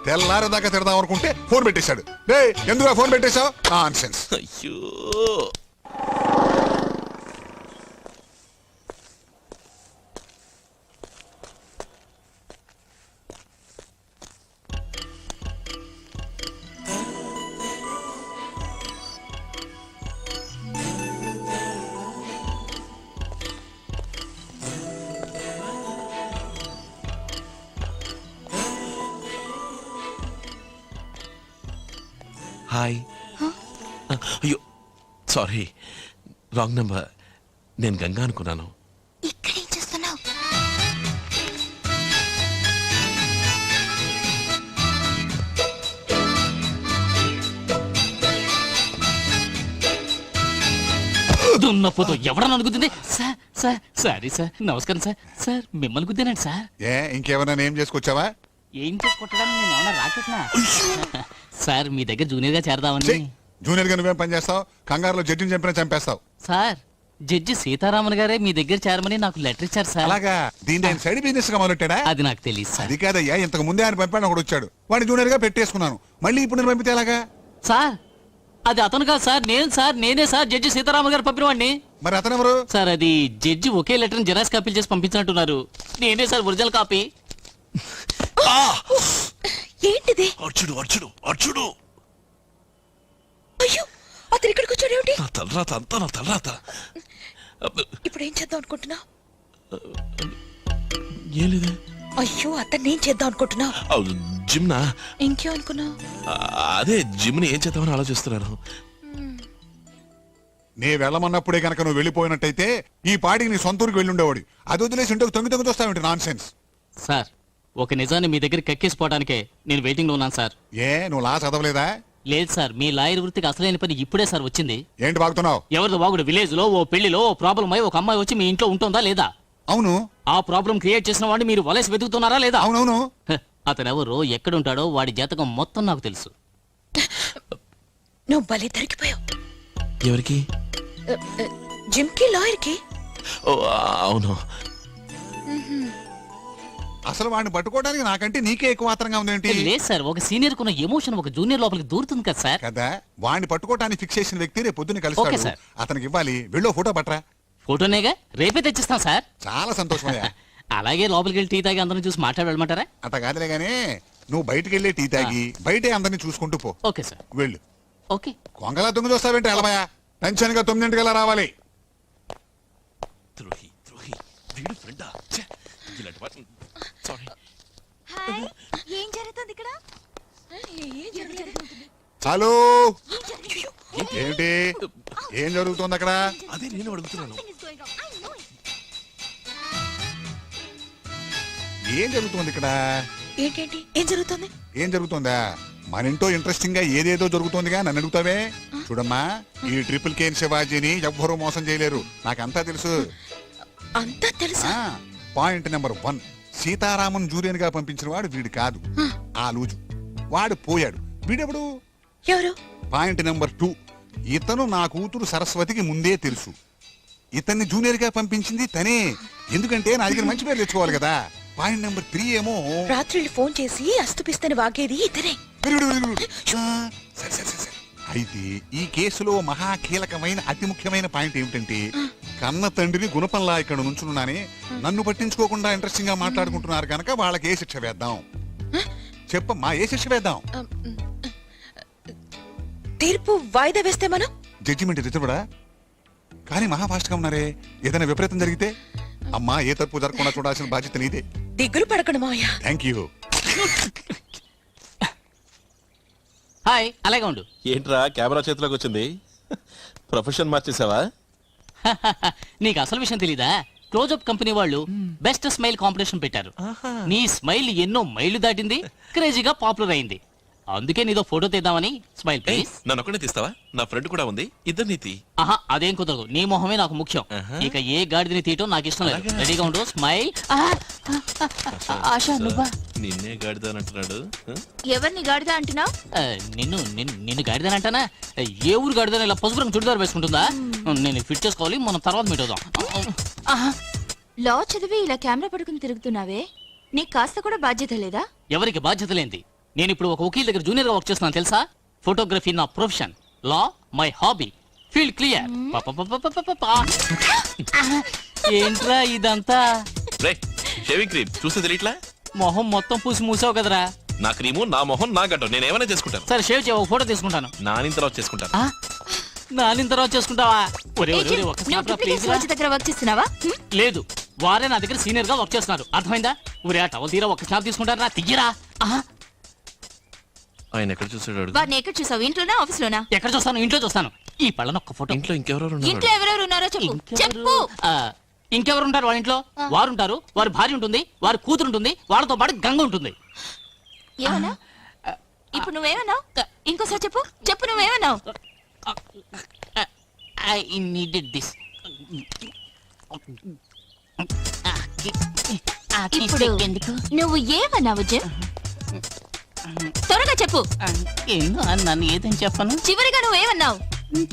Speaker 18: తెల్లారేదాకా తిడదాం అనుకుంటే ఫోన్ పెట్టేశాడు. రే ఎందుకు ఫోన్ పెట్టేశావు? నాన్సెన్స్.
Speaker 6: అయ్యో హాయ్. అయ్యో సారీ, రాంగ్ నెంబర్. నేను గంగా అనుకున్నాను.
Speaker 14: ఇక్కడేం చేస్తున్నావు?
Speaker 17: దున్నపోతూ ఎవడన్నా అనుకుంటుంది సార్. సార్ సారీ సార్, నమస్కారం సార్. సార్ మిమ్మల్ని గుద్దానండి సార్.
Speaker 18: ఏ ఇంకేమైనా ఏం చేసుకొచ్చావా?
Speaker 17: ఏం చేసుకుంటాడని నేను ఏమన్నా రాకెట్నా? సార్ మీ దగ్గర జూనియర్ గా చేరదామని.
Speaker 18: జూనియర్ గా నువ్వేం పని చేస్తావు? కంగారులో జడ్జిని చంపినా చంపేస్తావు.
Speaker 17: సార్ జడ్జి సీతారామన్ గారే మీ దగ్గర చేరమని నాకు లెటర్ ఇచ్చారు సార్.
Speaker 18: అలాగా? దీన్ని ఆయన సైడ్ బిజినెస్ గా మొదలెట్టాడా?
Speaker 17: అది నాకు తెలియదు సార్.
Speaker 18: అది కాదయ్యా, ఇంతకు ముందే ఆయన పంపాడు, ఒకడు వచ్చాడు, వాడిని జూనియర్ గా పెట్టేసుకున్నాను. మళ్ళీ ఇప్పుడు నేను పంపితే ఎలాగా?
Speaker 17: సార్ అది అతను కాదు సార్, నేనే సార్ జడ్జి సీతారామన్ గారు పంపిన వాడిని.
Speaker 18: మరి అతను ఎవరు?
Speaker 17: సార్ అది జడ్జి ఒకే లెటర్ జెరాక్స్ కాపీలు చేసి పంపించినట్టున్నారు. నేనే సార్ ఒరిజినల్ కాపీ.
Speaker 14: ఏంటిది?
Speaker 6: అర్చుడు అర్చుడు అర్చుడు.
Speaker 14: అయ్యో అతను ఇక్కడికి వచ్చాడేమిటి?
Speaker 6: నా తలరాత అంతా నా తలరాత.
Speaker 14: ఇప్పుడు ఏం చేద్దాం అనుకుంటున్నావు?
Speaker 6: ఏం లేదే.
Speaker 14: అయ్యో అతన్ని ఏం చేద్దాం అనుకుంటున్నావు?
Speaker 6: జిమ్నా?
Speaker 14: ఇంకేం అనుకున్నావు?
Speaker 6: అదే జిమ్ని ఏం చేద్దామని ఆలోచిస్తున్నాను.
Speaker 18: నే వెళ్ళమన్నప్పుడే కనుక నువ్వు వెళ్ళిపోయినట్టయితే ఈ పాటికి నీ సొంత ఊరికి వెళ్ళి ఉండేవాడు. అది వదిలేసి ఉంటే తొంగి తొంగి వస్తావేంటి? Non sense.
Speaker 17: సార్ ఒక నిజాన్ని మీ దగ్గర కక్కేసిపోవడానికే నేను వెయిటింగ్ లో ఉన్నాను సార్.
Speaker 18: ఏ నువ్వు లా చదవలేదా?
Speaker 17: లేదు సార్, మీ లాయర్ వృత్తికి అసలైన పని ఇప్పుడే సార్ వచ్చింది.
Speaker 18: ఏంటి బాగుతున్నావు?
Speaker 17: ఎవరిదో వాగుడు విలేజ్ లో ఓ పెళ్లిలో ఓ ప్రాబ్లం అయి ఒక అమ్మాయి వచ్చి మీ ఇంట్లో ఉంటుందా లేదా?
Speaker 18: అవును.
Speaker 17: ఆ ప్రాబ్లం క్రియేట్ చేసిన వాడిని మీరు వలసి వెతుకుతున్నారా లేదా?
Speaker 18: అవునవును.
Speaker 17: అతనెవరో ఎక్కడుంటాడో వాడి జాతకం మొత్తం నాకు తెలుసు.
Speaker 14: నువ్వు బలి దొరికిపోయావు.
Speaker 6: ఎవరికి?
Speaker 14: జిమ్ కి లాయర్ కి.
Speaker 6: అవును.
Speaker 18: అసలు వాడిని పట్టుకోవడానికి నాకంటే నీకే ఎక్కువ ఆత్రంగా ఉందేంటి?
Speaker 17: లేదు సార్, ఒక సీనియర్ కున్న ఎమోషన్ ఒక జూనియర్ లోపలికి దూరుతుంది కదా సార్.
Speaker 18: కదా, వాడిని పట్టుకోవడానికి ఫిక్స్ చేసిన వ్యక్తి రేపు పొద్దున్న
Speaker 17: ఓకే
Speaker 18: కలుస్తాడు.
Speaker 17: సార్.
Speaker 18: అతనికి ఇవ్వాలి. వెళ్ళో ఫోటో పట్రా.
Speaker 17: ఫోటోనేగా, రేపే తెచ్చిస్తాం సార్.
Speaker 18: చాలా సంతోషమయ్యా.
Speaker 17: అలాగే లోపలికి వెళ్ళి టీ తాగి అందరిని చూసి మాట్లాడి వెళ్ళమంటారా?
Speaker 18: అట్ట కాదులే గానీ నువ్వు బయటికి వెళ్ళి టీ తాగి బయటే అందరిని చూసుకుంటూ పో.
Speaker 17: Okay sir.
Speaker 18: వెళ్ళు.
Speaker 17: ఓకే.
Speaker 18: కొంగలా తొమ్మిది వస్తావేంటి ఎలమయ్యా? టెన్షన్ గా 9 రావాలి.
Speaker 6: ద్రోహి ద్రోహి వీడు ఫ్రెండా? ఇలాంటి వాటిని సారీ.
Speaker 14: ఏం జరుగుతుంది ఇక్కడ?
Speaker 18: హలో, ఏంటి ఏం జరుగుతుంది అక్కడ?
Speaker 6: అదే నేను అడుగుతున్నాను.
Speaker 18: ఏం జరుగుతుంది ఇక్కడ?
Speaker 14: ఏంటేంటి ఏం జరుగుతుంది?
Speaker 18: ఏం జరుగుతుందా? మన ఇంట్లో ఇంట్రెస్టింగ్ గా ఏదేదో జరుగుతోందిగా, నన్ను అడుగుతావే? చూడమ్మా, ఈ ట్రిపుల్ కేన్ శివాజీని ఎవ్వరూ మోసం చేయలేరు, నాకంతా తెలుసు.
Speaker 14: అంతా తెలుసా?
Speaker 18: పాయింట్ నెంబర్ 1, సీతారామన్ జూనియర్ గా పంపించిన వాడు వీడు కాదు, ఆ లూజు. వాడు పోయాడు. వీడెవడు?
Speaker 14: ఎవరు?
Speaker 18: పాయింట్ నెంబర్ 2, ఇతను నా కూతురు సరస్వతికి ముందే తెలుసు. ఇతన్ని జూనియర్ గా పంపించింది తనే, ఎందుకంటే నా దగ్గర మంచి పేరు తెచ్చుకోవాలి కదా. పాయింట్ నెంబర్ 3 ఏమో
Speaker 14: రాత్రి ఫోన్ చేసి అస్తుపిస్తని వాగేది ఇతనే.
Speaker 18: అయితే ఈ కేసులో మహా కీలకమైన అతి ముఖ్యమైన పాయింట్ ఏమిటంటే, కన్న తండ్రిని గుణపంలా ఇక్కడ నుంచున్నానే, నన్ను పట్టించుకోకుండా ఇంట్రెస్టింగ్ గా మాట్లాడుకుంటున్నారు కనుక వాళ్ళకి ఏ శిక్ష వేద్దాం చెప్పమ్మా? ఏ శిక్ష వేద్దాం?
Speaker 14: తీర్పు వాయిదా వేస్తే మనం
Speaker 18: జడ్జిమెంట్ రిజర్వడా? కానీ మహా ఫాస్ట్ గా ఉన్నారే, ఏదైనా విపరీతం జరిగితే అమ్మా ఏ తప్పు జరగకుండా చూడాల్సిన బాధ్యత నీదే.
Speaker 14: దిగులు పడకండి మావయ్య.
Speaker 18: Thank you.
Speaker 17: హాయ్, అలాగే ఉండు.
Speaker 6: ఏంట్రా కెమెరా చేతిలోకి వచ్చింది? ప్రొఫెషన్ మార్చేసావా?
Speaker 17: నీకు అసలు విషయం తెలీదా? క్లోజప్ కంపెనీ వాళ్ళు బెస్ట్ స్మైల్ కాంపిటీషన్ పెట్టారు. నీ స్మైల్ ఎన్నో మైళ్లు దాటింది, క్రేజీగా పాపులర్ అయింది. అందుకే నీదో ఫోటో తీద్దామని. Smile please.
Speaker 6: నన్ను ఒక్కడే తీస్తావా? నా ఫ్రెండ్ కూడా ఉంది, ఇద్దరు నీతి.
Speaker 17: ఆహా, అదేం కుదరదు. నీ మొహమే నాకు ముఖ్యం. ఇక ఏ గాడిదని తీయటం నాకు ఇష్టం లేదు. రెడీగా ఉండు. స్మైల్. ఆశా, నువ్వా?
Speaker 6: నిన్నే గాడిదానంటున్నాడు.
Speaker 14: ఎవరిని గాడిదా అంటున్నావు?
Speaker 17: నిన్ను గాడిదని అంటానా? ఏ ఊరు గాడిదని ఇలా పసుపు రంగు చుడిదారు వేసుకుంటుందా? నేను ఫిట్ చేసుకోవాలి, మనం తర్వాత మీట్ అవుదాం.
Speaker 14: లా చదివి ఇలా కెమెరా పడుకుని తిరుగుతున్నావే, నీకు కాస్త కూడా బాధ్యత లేదా?
Speaker 17: ఎవరికి బాధ్యత లేంది? నేను ఇప్పుడు ఒక వకీల్ దగ్గర జూనియర్ గా వర్క్ చేస్తున్నాను తెలుసా? ఫోటోగ్రఫీ నా profession, law my hobby. Feel clear. ఏంట్రా ఇదంతా?
Speaker 6: షేవింగ్ క్రీమ్ చూస్తే తెలియట్లా?
Speaker 17: మొహం మొత్తం పూసి మూసావు కదరా.
Speaker 6: నా క్రీము, నా మొహం, నా గడ్డం, నేను ఏమైనా చేసుకుంటాను.
Speaker 17: సరే షేవ్ చేయ, ఫోటో తీసుకుంటాను.
Speaker 6: నానిన తర్వాత చేసుకుంటాను.
Speaker 17: నానిన తర్వాత చేసుకుంటావా? ఒరే ఒరే ఒరే, ఒక స్నాప్ రా ప్లీజ్ రా.
Speaker 14: దగ్గర వర్క్ చేస్తున్నావా?
Speaker 17: లేదు, వారే నా దగ్గర సీనియర్ గా వర్క్ చేస్తున్నారు, అర్థమైందా? ఒరే ఆ టవల్ తీరా, ఒక స్నాప్ తీసుకుంటారా? తీయరా.
Speaker 6: ఆయన ఎక్కడ చూసాడు?
Speaker 14: వారిని ఎక్కడ చూసావు? ఇంట్లోనా ఆఫీస్ లోనా?
Speaker 17: ఎక్కడ చూస్తాను? ఇంట్లో చూస్తాను. ఈ పళ్ళన ఒక్క ఫోటో.
Speaker 6: ఇంట్లో ఇంకెవరెవరు
Speaker 14: ఇంట్లో ఎవరెవరు ఉన్నారో చెప్పు. చెప్పు.
Speaker 17: ఇంకెవరు ఉంటారు వాళ్ళ ఇంట్లో? వారు ఉంటారు, వారి భార్య ఉంటుంది, వారి కూతురు ఉంటుంది, వాళ్ళతో పాటు గంగ ఉంటుంది.
Speaker 14: ఏమన్నా? ఇప్పుడు నువ్వేమన్నావు? ఇంకోసారి చెప్పు. చెప్పు నువ్వేమన్నావు?
Speaker 17: I needed this.
Speaker 14: ఇప్పుడు నువ్వు ఏమన్నావు జెమ్? త్వరగా చెప్పు.
Speaker 17: నన్ను ఏదని చెప్పను.
Speaker 14: చివరిగా నువ్వేమన్నావు?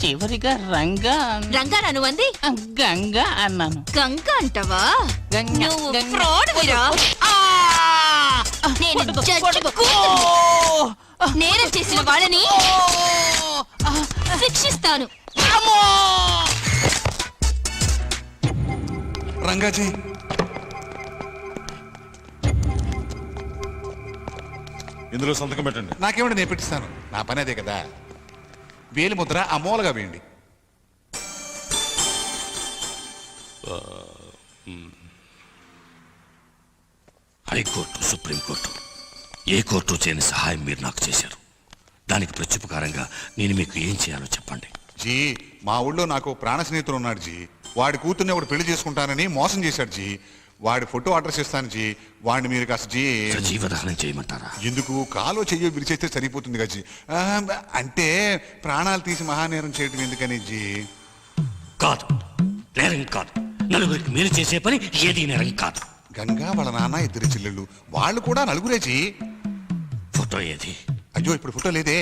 Speaker 17: చివరిగా రంగా.
Speaker 14: రంగానా నువ్వు అంది?
Speaker 17: గంగా అన్నాను.
Speaker 14: గంగా అంటావా? నువ్వు ఫ్రాడ్ వీరా. నేను జడ్జికు నేరం చేసిన వాళ్ళని శిక్షిస్తాను.
Speaker 18: రంగాజీ,
Speaker 10: ఇందులో సంతకం పెట్టండి.
Speaker 18: నాకేమంటే నేను పెట్టిస్తాను, నా పని అదే కదా. వేలి ముద్ర అమోలగా వేయండి.
Speaker 2: హైకోర్టు, సుప్రీంకోర్టు, ఏ కోర్టు చేయని సహాయం మీరు నాకు చేశారు. దానికి ప్రత్యుపకారంగా నేను మీకు ఏం చేయాలో చెప్పండి.
Speaker 18: జీ, మా ఊళ్ళో నాకు ప్రాణ స్నేహితుడు ఉన్నాడు జీ. వాడి కూతుర్ని ఒకటి పెళ్లి చేసుకుంటానని మోసం చేశాడు జీ. వాడి ఫోటో అడ్రస్ ఇస్తాను జీ. వాడిని మీరు కాస్త జీ
Speaker 2: జీవదహనం చేయమంటారా?
Speaker 18: ఎందుకు? కాలో చెయ్యో విరిచేస్తే సరిపోతుంది కదా జీ. అంటే ప్రాణాలు తీసి మహానేరం చేయడం ఎందుకని జీ?
Speaker 2: కాదు, నేరం కాదు. నలుగురికి మీరు చేసే పని ఏది నేరం కాదు.
Speaker 18: గంగా వాళ్ళ నాన్న, ఇద్దరు చెల్లెళ్ళు, వాళ్ళు కూడా నలుగురే జీ.
Speaker 2: ఫోటో ఏది?
Speaker 18: అయ్యో ఇప్పుడు ఫోటో లేదే.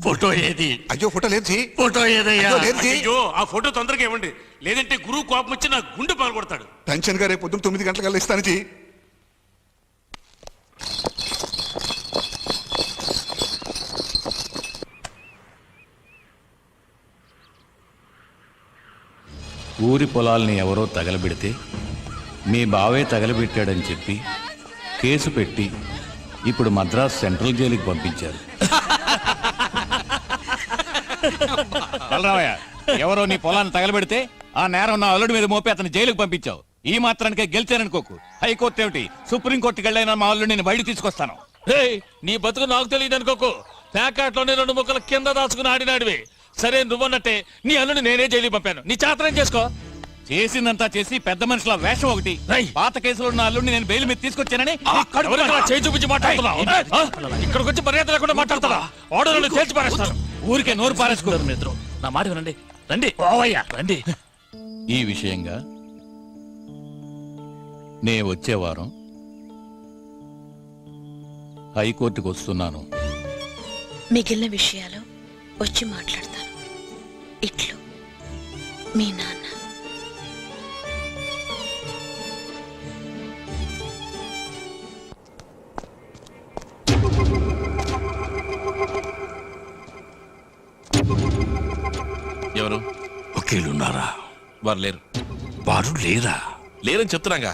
Speaker 2: ఫోటో ఏది?
Speaker 18: అయ్యో ఫోటో లేదు జీ.
Speaker 2: ఫోటో ఏదయ్యా?
Speaker 19: అయ్యో ఆ ఫోటో తొందరగా ఇవ్వండి, లేదంటే గురువు కోపం వచ్చి నా గుండె పగలగొడతాడు.
Speaker 18: టెన్షన్ గా రేపు పొద్దున్న 9 గంటలకల్లా ఇస్తాను జీ.
Speaker 9: ఊరి పొలాల్ని ఎవరో తగలబెడితే మీ బావే తగలబెట్టాడని చెప్పి కేసు పెట్టి ఇప్పుడు మద్రాస్ సెంట్రల్ జైలుకి పంపించారు. బలరామయ్య, ఎవరో నీ పొలాన్ని తగలబెడితే ఆ నేరం నా అల్లుడి మీద మోపి అతను జైలుకి పంపించావు. ఈ మాత్రానికే గెలిచాననుకోకు. హైకోర్టు ఏమిటి, సుప్రీంకోర్టుకి వెళ్ళైనా మా అల్లుడిని నేను బయట తీసుకొస్తాను.
Speaker 3: నీ బతుకు నాకు తెలియదు అనుకోకు. ప్యాకెట్లోనే 2 ముక్కలు కింద దాచుకుని ఆడినాడివి. సరే, నువ్వన్నట్టే నీ అల్లుడిని నేనే జైలుకి పంపాను. నీ చాతనం చేసుకో.
Speaker 9: చేసిందంతా చేసి పెద్ద మనుషుల వేషం ఒకటి. పాత కేసులో ఉన్న అల్లుడిని నేను బెయిల్ మీద తీసుకొచ్చానని
Speaker 3: చేయి చూపించి మాట్లాడుతున్నావు. ఇక్కడికి వచ్చి మర్యాద లేకుండా మాట్లాడతారా? ఆర్డర్లను తేల్చి పారేస్తాను.
Speaker 9: ఊరికే నోరు పారేసుకోరు.
Speaker 3: మిత్రం, నా మాట వినండి. రండి ఓవయ్యా, రండి.
Speaker 9: ఈ విషయంగా నే వచ్చే వారం హైకోర్టుకు వస్తున్నాను.
Speaker 4: మిగిలిన విషయాలు వచ్చి మాట్లాడతాను. ఇట్లు మీ నాన్న.
Speaker 6: ఎవరు?
Speaker 2: వకీలున్నారా?
Speaker 6: వారు లేరు.
Speaker 2: వారు లేరా?
Speaker 6: లేరని చెప్తున్నాగా.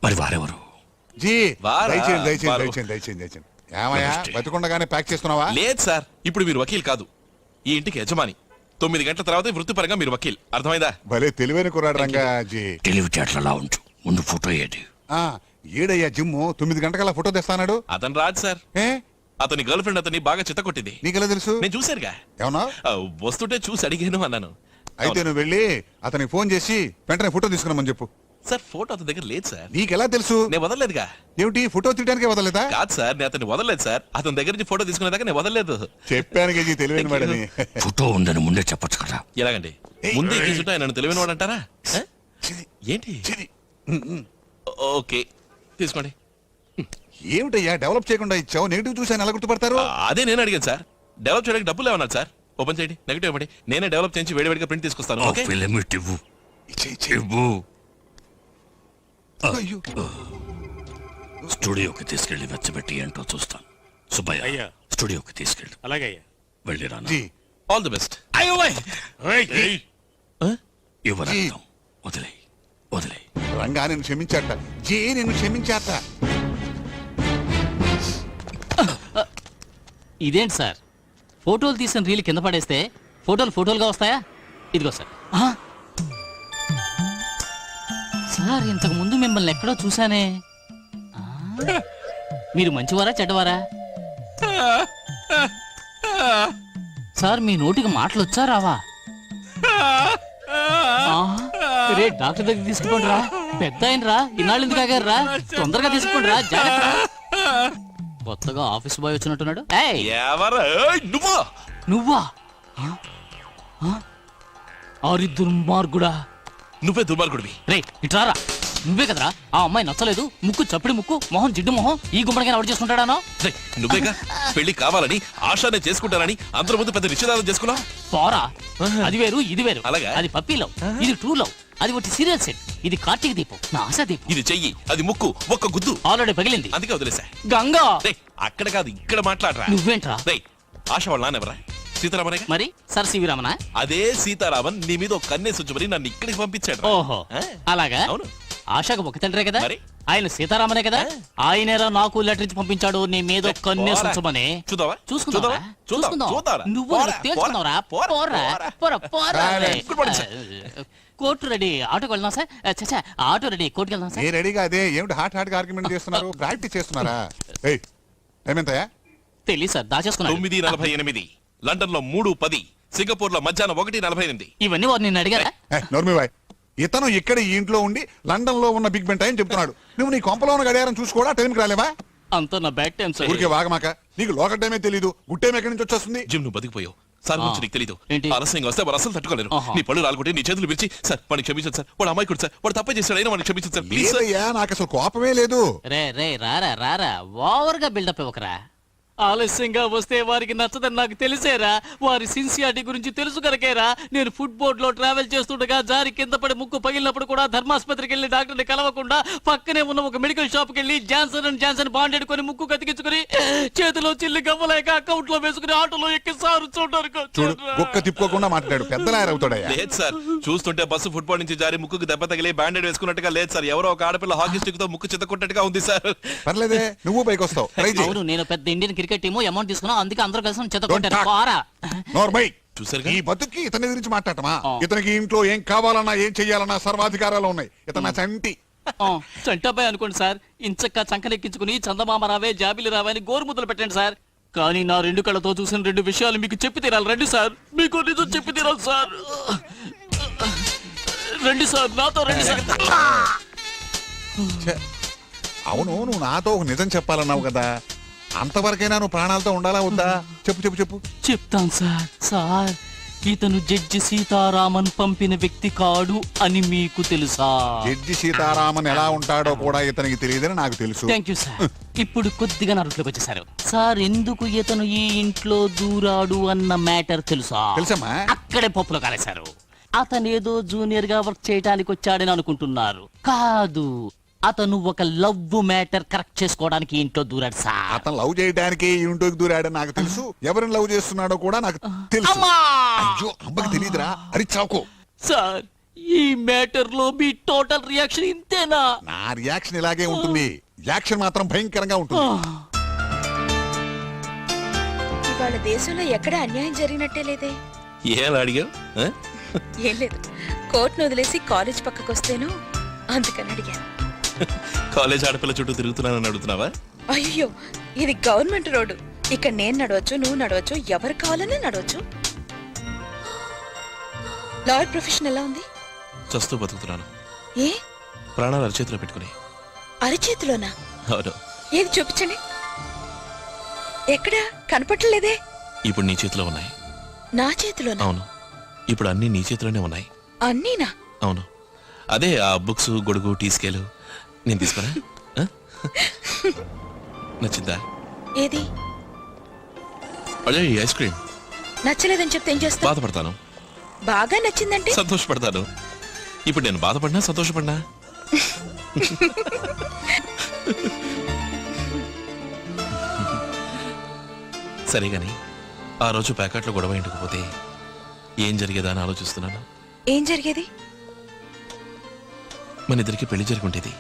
Speaker 2: మరి వారెవరు?
Speaker 18: జీ,
Speaker 6: వారా?
Speaker 18: దయచేయండి దయచేయండి
Speaker 6: వారు.
Speaker 18: దయచేయండి దయచేయండి దయచేయండి. ఏమయ్యా, బతికుండగానే ప్యాక్ చేస్తున్నావా?
Speaker 6: లేదు సార్, ఇప్పుడు మీరు వకీల్ కాదు, ఈ ఇంటికి యజమాని. 9 గంటల తర్వాత వృత్తిపరంగా మీరు వకీల్, అర్థమైందా?
Speaker 18: భలే తెలివైన కుర్రాడు రంగా జీ.
Speaker 2: తెలివితేటలా ఉంచు. ముందు ఫోటో ఏది?
Speaker 18: ఏడయ్యా జిమ్ము 9 గంటకల్లా ఫోటో తెస్తానాడు.
Speaker 6: అతను రాదు సార్. అతని గర్ల్ ఫ్రెండ్ అతన్ని బాగా చిత్తకొట్టింది.
Speaker 18: నీకెలా తెలుసు?
Speaker 6: నేను చూశారుగా.
Speaker 18: ఏమన్నా
Speaker 6: వస్తుంటే చూసి అడిగాను అన్నాను.
Speaker 18: అయితే నువ్వు వెళ్ళి అతనికి ఫోన్ చేసి వెంటనే ఫోటో తీసుకున్నామని చెప్పు.
Speaker 6: సార్, ఫోటో అతని దగ్గర లేదు సార్.
Speaker 18: నీకెలా తెలుసు?
Speaker 6: నేను వదలలేదుగా.
Speaker 18: ఏమిటి, ఫోటో తీయడానికే వదలలేదా?
Speaker 6: కాదు సార్, నేను అతన్ని వదలలేదు సార్. అతని దగ్గర నుంచి ఫోటో తీసుకునేదాకా నేను వదలలేదు.
Speaker 18: చెప్పాను గజీ, తెలివైన వాడని.
Speaker 2: ఫోటో ఉందని ముందే చెప్పొచ్చు కదా.
Speaker 6: ఎలాగండి? ముందే తీసుంటే ఆయన తెలివైన వాడు అంటారా? ఏంటి? ఓకే, తీసుకోండి.
Speaker 18: ఏమిటయ్యా, డెవలప్ చేయకుండా ఇచ్చావు, నెగిటివ్ చూసి ఆయన ఎలా గుర్తుపడతారు?
Speaker 6: అదే నేను అడిగాను సార్. డెవలప్ చేయడానికి డబ్బులు ఏమన్నారు సార్? ఓపెన్ చేయండి, నెగిటివ్ ఇవ్వండి, నేనే డెవలప్ చేసి వేడివేడిగా ప్రింట్ తీసుకొస్తాను. ఓకే?
Speaker 18: ఇవ్వు.
Speaker 9: స్టూడియోకి తీసుకెళ్లి వెచ్చబెట్టి ఏంటో చూస్తాను. సుబ్బయ్య,
Speaker 19: అయ్యా.
Speaker 9: స్టూడియోకి తీసుకెళ్ళు.
Speaker 19: అలాగే అయ్యా.
Speaker 9: వెళ్ళిరా.
Speaker 6: All the best.
Speaker 9: యువరత్నం వదిలే వదిలే.
Speaker 18: రంగా నిన్ను క్షమించాట. జీ నిన్ను క్షమించాట.
Speaker 17: ఇదేంటి సార్, ఫోటోలు తీసిన రీల్ కింద పడేస్తే ఫోటోలుగా వస్తాయా? ఇదిగో సార్. సార్, ఇంతకు ముందు మిమ్మల్ని ఎక్కడో చూసానే. మీరు మంచివారా చెడ్డవారా? సార్, మీ నోటికి మాటలు వచ్చా రావా? రే, డాక్టర్ దగ్గర తీసుకుపోండి రా. పెద్ద ఆయన రా, ఇన్నాళ్ళు ఎందుకు ఆగారు రా? తొందరగా తీసుకోండి రా, జాగ్రత్త. కొత్తగా ఆఫీస్ బాయ్ వచ్చినట్టున్నాడు. నువ్వా? ఆరి దుర్మార్గుడా.
Speaker 6: నువ్వే దుర్మార్గుడివి.
Speaker 17: రే, ఇట్రారా. నువ్వే కదరా ఆ అమ్మాయి నచ్చలేదు, ముక్కు చప్పడి ముక్కు, మొహం జిడ్డు మొహం, ఈ గుమ్మడిగా ఎవరు చేసుకుంటాడానో?
Speaker 6: నువ్వేగా పెళ్లి కావాలని ఆశానే చేసుకుంటానని అందరి ముందు పెద్ద నిశ్చితార్థం చేసుకున్నావు.
Speaker 17: పోరా, అది వేరు ఇది వేరు.
Speaker 6: అలాగా?
Speaker 17: అది పప్పీలో, ఇది ట్రూలో, అది ఒకటి సీరియల్ సెట్, ఇది కార్తీక దీపం, నా ఆశా దీపం.
Speaker 6: ఇది చెయ్యి, అది ముక్కు, ఒక్క గుద్దు
Speaker 17: ఆల్రెడీ పగిలింది.
Speaker 6: అందుకే వదిలేసా.
Speaker 17: గంగా,
Speaker 6: అక్కడ కాదు ఇక్కడ మాట్లాడరా.
Speaker 17: నువ్వేంట్రా?
Speaker 6: ఆశ వాళ్ళ నాన్నెవరా? సీతారామనే.
Speaker 17: మరి సర్ సివి రామనా?
Speaker 6: అదే సీతారామన్ నీ మీద ఒక కన్నేసి ఉంచమని నన్ను ఇక్కడికి పంపించాడు.
Speaker 17: ఓహో, అలాగా?
Speaker 6: అవును.
Speaker 17: ఆశకు ఒక తండ్రే కదా, ఆయన సీతారామనే కదా. ఆయనేరా నాకు లెటర్ ఇచ్చి పంపించాడు నీ మీద కన్నేసి ఉంచమని. చూసుకుందావా? నువ్వు తేల్చుకున్నావురా. కోర్టు రెడీ, ఆటోకి వెళ్దాం సార్. చచ్చా, ఆటో రెడీ, కోర్టుకి వెళ్దాం సార్.
Speaker 18: రెడీగా అదే ఏమిటి హాట్ ఆర్గ్యుమెంట్ చేస్తున్నారు? ప్రాక్టీస్ చేస్తున్నారా? ఏమెంతయా?
Speaker 17: తెలియదు సార్, దాచేసుకున్నాను.
Speaker 6: 9:48, లండన్ లో 3:10, సింగపూర్ లో మధ్యాహ్నం 1:48.
Speaker 17: ఇవన్నీ వారు నిన్ను అడిగారా?
Speaker 18: నోర్మివాయ్, ఇతను ఇక్కడ ఈ ఇంట్లో ఉండి లండన్ లో ఉన్న బిగ్ బెన్ టైం చెప్తున్నాడు. నువ్వు నీ కొంపలో ఉన్న గడియారం చూసుకోవడా? టైంకి రాలేవా?
Speaker 17: అంత నా బ్యాడ్ టైం సార్.
Speaker 18: ఊరికే వాగమాక. నీకు లోకల్ టైమే తెలీదు, గుడ్ టైం ఎక్కడి నుంచి వచ్చేస్తుంది?
Speaker 6: జిమ్, నువ్వు బతికిపోయావు. సార్ గురించి నీకు తెలీదు. ఆలస్యంగా వస్తే వారు అసలు తట్టుకోలేరు. నీ పళ్ళు రాలుకుంటే నీ చేతులు విరిచి, సార్ వాడిని క్షమించండి సార్, వాడు అమ్మాయి కూడా సార్, వాడు తప్పే చేశాడు అయినా వాడిని క్షమించండి సార్ ప్లీజ్.
Speaker 18: నాకు అసలు కోపమే లేదు.
Speaker 17: రే రారా ఓవర్ గా బిల్డప్ ఇవ్వకరా. ఆలస్యంగా వస్తే వారికి నచ్చదని నాకు తెలిసేరా. వారి సిన్సియారిటీ గురించి తెలుసు కనుకేరా నేను ఫుడ్ బోర్డ్ లో ట్రావెల్ చేస్తుండగా జారి కింద పడి ముక్కు పగిలినప్పుడు కూడా ధర్మాస్పత్రికి వెళ్లి డాక్టర్ని కలవకుండా పక్కనే ఉన్న ఒక మెడికల్ షాప్ కి వెళ్లి జాన్సన్ అండ్ జాన్సన్ బాండ్ ఎడుకొని ముక్కు కతికించుకుని చేతిలో చిల్లి గవ్వలేక అకౌంట్ లో వేసుకుని ఆటోలో ఎక్కి సారు
Speaker 18: చూడు, కుక్క తిప్పుకోకుండా మాట్లాడాడు. పెద్ద లాయర్ అవుతాడయ్యా.
Speaker 6: లేదు సార్, చూస్తుంటే బస్సు ఫుట్బాల్ నుంచి జారి ముక్కుకు దెబ్బ తగిలి బ్యాండెడ్ వేసుకున్నట్టుగా లేదు సార్. ఎవరో ఒక ఆడపిల్ల హాకీ స్టిక్ తో ముక్కు చిత్తకున్నట్టుగా ఉంది సార్.
Speaker 18: పర్లేదే, నువ్వు పైకి వస్తావు.
Speaker 17: అవును, నేను పెద్ద ఇండియన్ క్రికెట్ టీము అమౌంట్ తీసుకున్నా, అందుకే అందరూ కలిసి చెత్తకొట్టారు.
Speaker 18: ఈ బతుక్కి ఇతని గురించి మాట్లాడటమా? ఇతనికి ఇంట్లో ఏం కావాలన్నా ఏం చెయ్యాలన్నా సర్వాధికారాలు ఉన్నాయి. ఇతను చంటి
Speaker 17: చంటబ్బాయి అనుకోండి సార్. ఇంచక్క చంకనెక్కించుకుని చందమామ రావే జాబిలి రావే అని గోరు ముద్దలు పెట్టండి సార్. కానీ నా 2 కళ్ళతో చూసిన 2 విషయాలు మీకు చెప్పి తీరాలి. రండి సార్, మీకు నిజం చెప్పి తీరాలి సార్. రండి సార్, నాతో రండి సార్.
Speaker 18: అవును, నువ్వు నాతో ఒక నిజం చెప్పాలన్నావు కదా, అంతవరకైనా నువ్వు ప్రాణాలతో ఉండాలా వద్దా? చెప్పు.
Speaker 17: చెప్తాను సార్. ఇతను జడ్జి సీతారామన్ పంపిన వ్యక్తి కాడు అని మీకు తెలుసా?
Speaker 18: జడ్జి సీతారామన్ ఎలా ఉంటాడో కూడా ఇతనికి తెలియదని నాకు తెలుసు.
Speaker 17: Thank you sir. ఇప్పుడు కొద్దిగా నా రూట్లోకి వచ్చేసారు సార్. ఎందుకు ఇతను ఈ ఇంట్లో దూరాడు అన్న మ్యాటర్ తెలుసా?
Speaker 18: తెలుసమ్మా.
Speaker 17: అక్కడే పప్పులో కాలేశారు. అతనేదో జూనియర్ గా వర్క్ చేయడానికి వచ్చాడని అనుకుంటున్నారు. కాదు, అతను ఒక లవ్ మ్యాటర్ కరెక్ట్ చేసుకోవడానికి ఇంట్లో దూరాడు సార్.
Speaker 18: అతను లవ్ చేయడానికి ఇంట్లోకి దూరాడని నాకు తెలుసు. ఎవరిని లవ్ చేస్తున్నాడో కూడా నాకు తెలుసు. అయ్యో, అమ్మకి తెలియదురా. అరి చాకో
Speaker 17: సార్, ఈ మ్యాటర్ లో మీ టోటల్ రియాక్షన్ ఇంతేనా?
Speaker 18: నా రియాక్షన్ ఇలాగే ఉంటుంది. యాక్షన్ మాత్రం భయంకరంగా ఉంటుంది.
Speaker 4: ఇవాళ దేశంలో ఎక్కడ అన్యాయం జరిగినట్టే లేదే.
Speaker 6: ఏం అడిగావు?
Speaker 4: ఏం లేదు, కోర్టును వదిలేసి కాలేజ్ పక్కకు వస్తేను అందుకని అడిగాను.
Speaker 6: కాలేజ్ ఆడపిల్ల చుట్టూ తిరుగుతున్నానని అడుగుతున్నావా?
Speaker 4: అయ్యో, ఇది గవర్నమెంట్ రోడ్డు. ఇక్కడ నేను నడవచ్చు, నువ్వు నడవచ్చు, ఎవరు కావాలన్నా నడవచ్చు. లాయర్ ప్రొఫెషన్ ఎలా ఉంది?
Speaker 6: చస్తూ బతుకుతున్నాను.
Speaker 4: ఏ?
Speaker 6: ప్రాణాలు అరచేతిలో పెట్టుకుని.
Speaker 4: అరచేతిలోనా?
Speaker 6: అవును.
Speaker 4: ఏది చూపించండి. ఎక్కడా కనపట్టలేదే?
Speaker 6: ఇప్పుడు నీ చేతిలో ఉన్నాయి.
Speaker 4: నా చేతిలోనా?
Speaker 6: అవును, ఇప్పుడు అన్ని నీ చేతిలోనే ఉన్నాయి.
Speaker 4: అన్నీనా?
Speaker 6: అవును. అదే ఆ బుక్స్, గొడుగు, టీ స్కేలు నేను తీసుకురా. నచ్చిందా?
Speaker 4: ఏది?
Speaker 6: అదే ఐస్ క్రీమ్.
Speaker 4: నచ్చలేదని చెప్తే ఏం చేస్తా?
Speaker 6: బాధపడతాను.
Speaker 4: బాగా నచ్చిందంటే
Speaker 6: సంతోషపడతాను. ఇప్పుడు నేను బాధపడినా సంతోషపడినా సరే గాని ఆ రోజు ప్యాకెట్లో గొడవ ఇంటికపోతే ఏం జరిగేదా అని ఆలోచిస్తున్నాను.
Speaker 4: ఏం జరిగేది?
Speaker 6: మన ఇద్దరికి పెళ్లి జరుగుంటేది.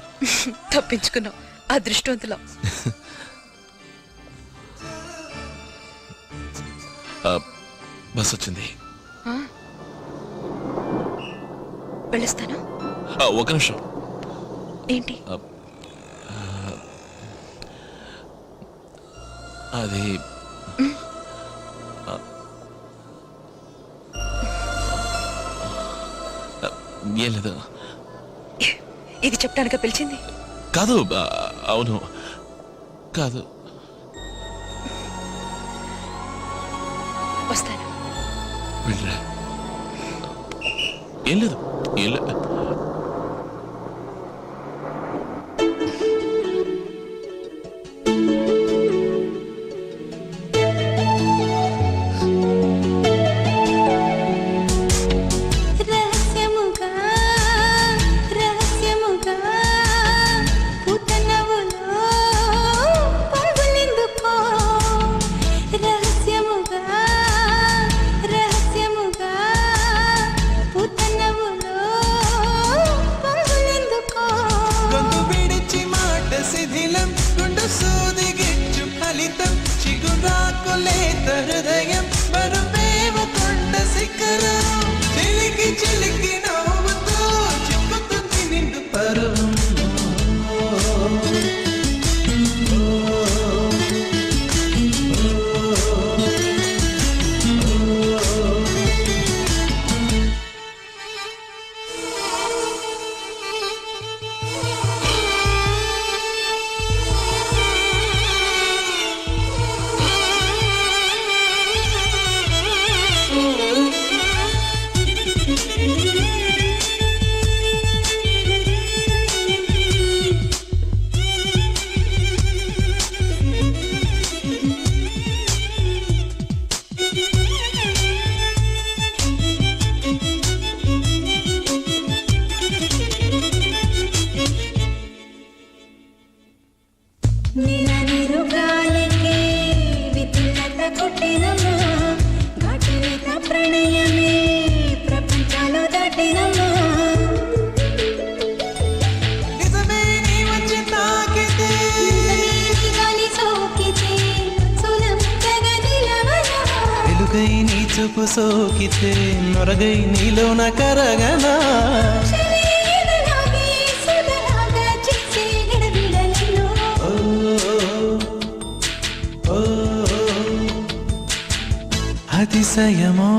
Speaker 4: తప్పించుకున్నావు, అదృష్టవంతులం.
Speaker 6: బస్ వచ్చింది.
Speaker 4: వెళ్ళొస్తాను.
Speaker 6: ఒక నిమిషం.
Speaker 4: ఏంటి?
Speaker 6: అది ఏం లేదు.
Speaker 4: ఇది చెప్పడానిక పిలిచింది?
Speaker 6: కాదు. అవును కాదు.
Speaker 4: వస్తాను.
Speaker 6: వెళ్ళరా. ఏం లేదు. ఏం లేదు.
Speaker 20: చూపు సోకితే నొరగై నీలోన కరగనా అతిశయమో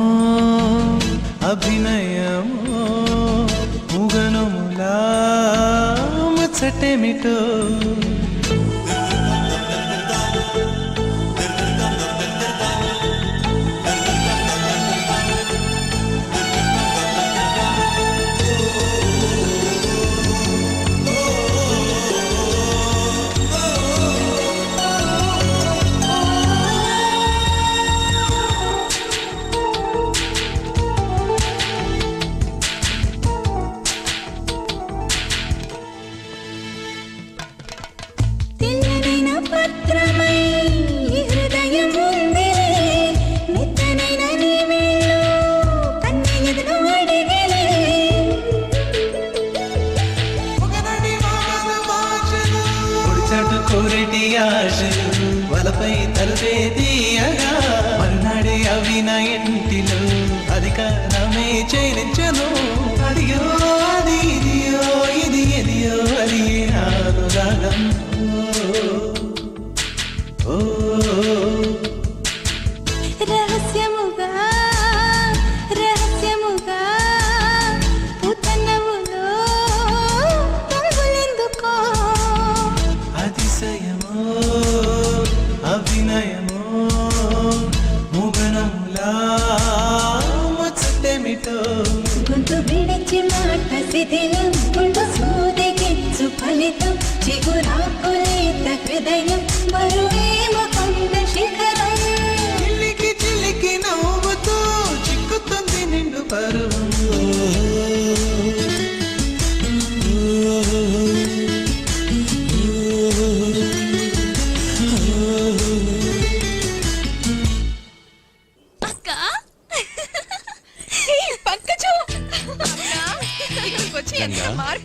Speaker 20: అభినయమో ముగనములా ముచ్చటేమిటో కోరెటి ఆశలు వలపై తలపే తీయగా మరునాడే అవి నా ఇంటిలో అధికారమే చేయించను అదియో అది ఇదియో ఇది ఎదియో అది నాను రాగం
Speaker 14: రహస్యముగా రహస్యముగా పుతనములో పొంగులెందుకో
Speaker 20: అతిశయమో అభినయమో ముగనములా ముచ్చటేమిటో
Speaker 14: గొంతు విడిచి మాట శిథిలం గుండు సూదికిచ్చు ఫలితం చిగురాకులేత హృదయం బరువేమో కొండ శిఖరం
Speaker 20: చిలికి చిలికి నవ్వుతూ చిక్కుతుంది నిండు పరువు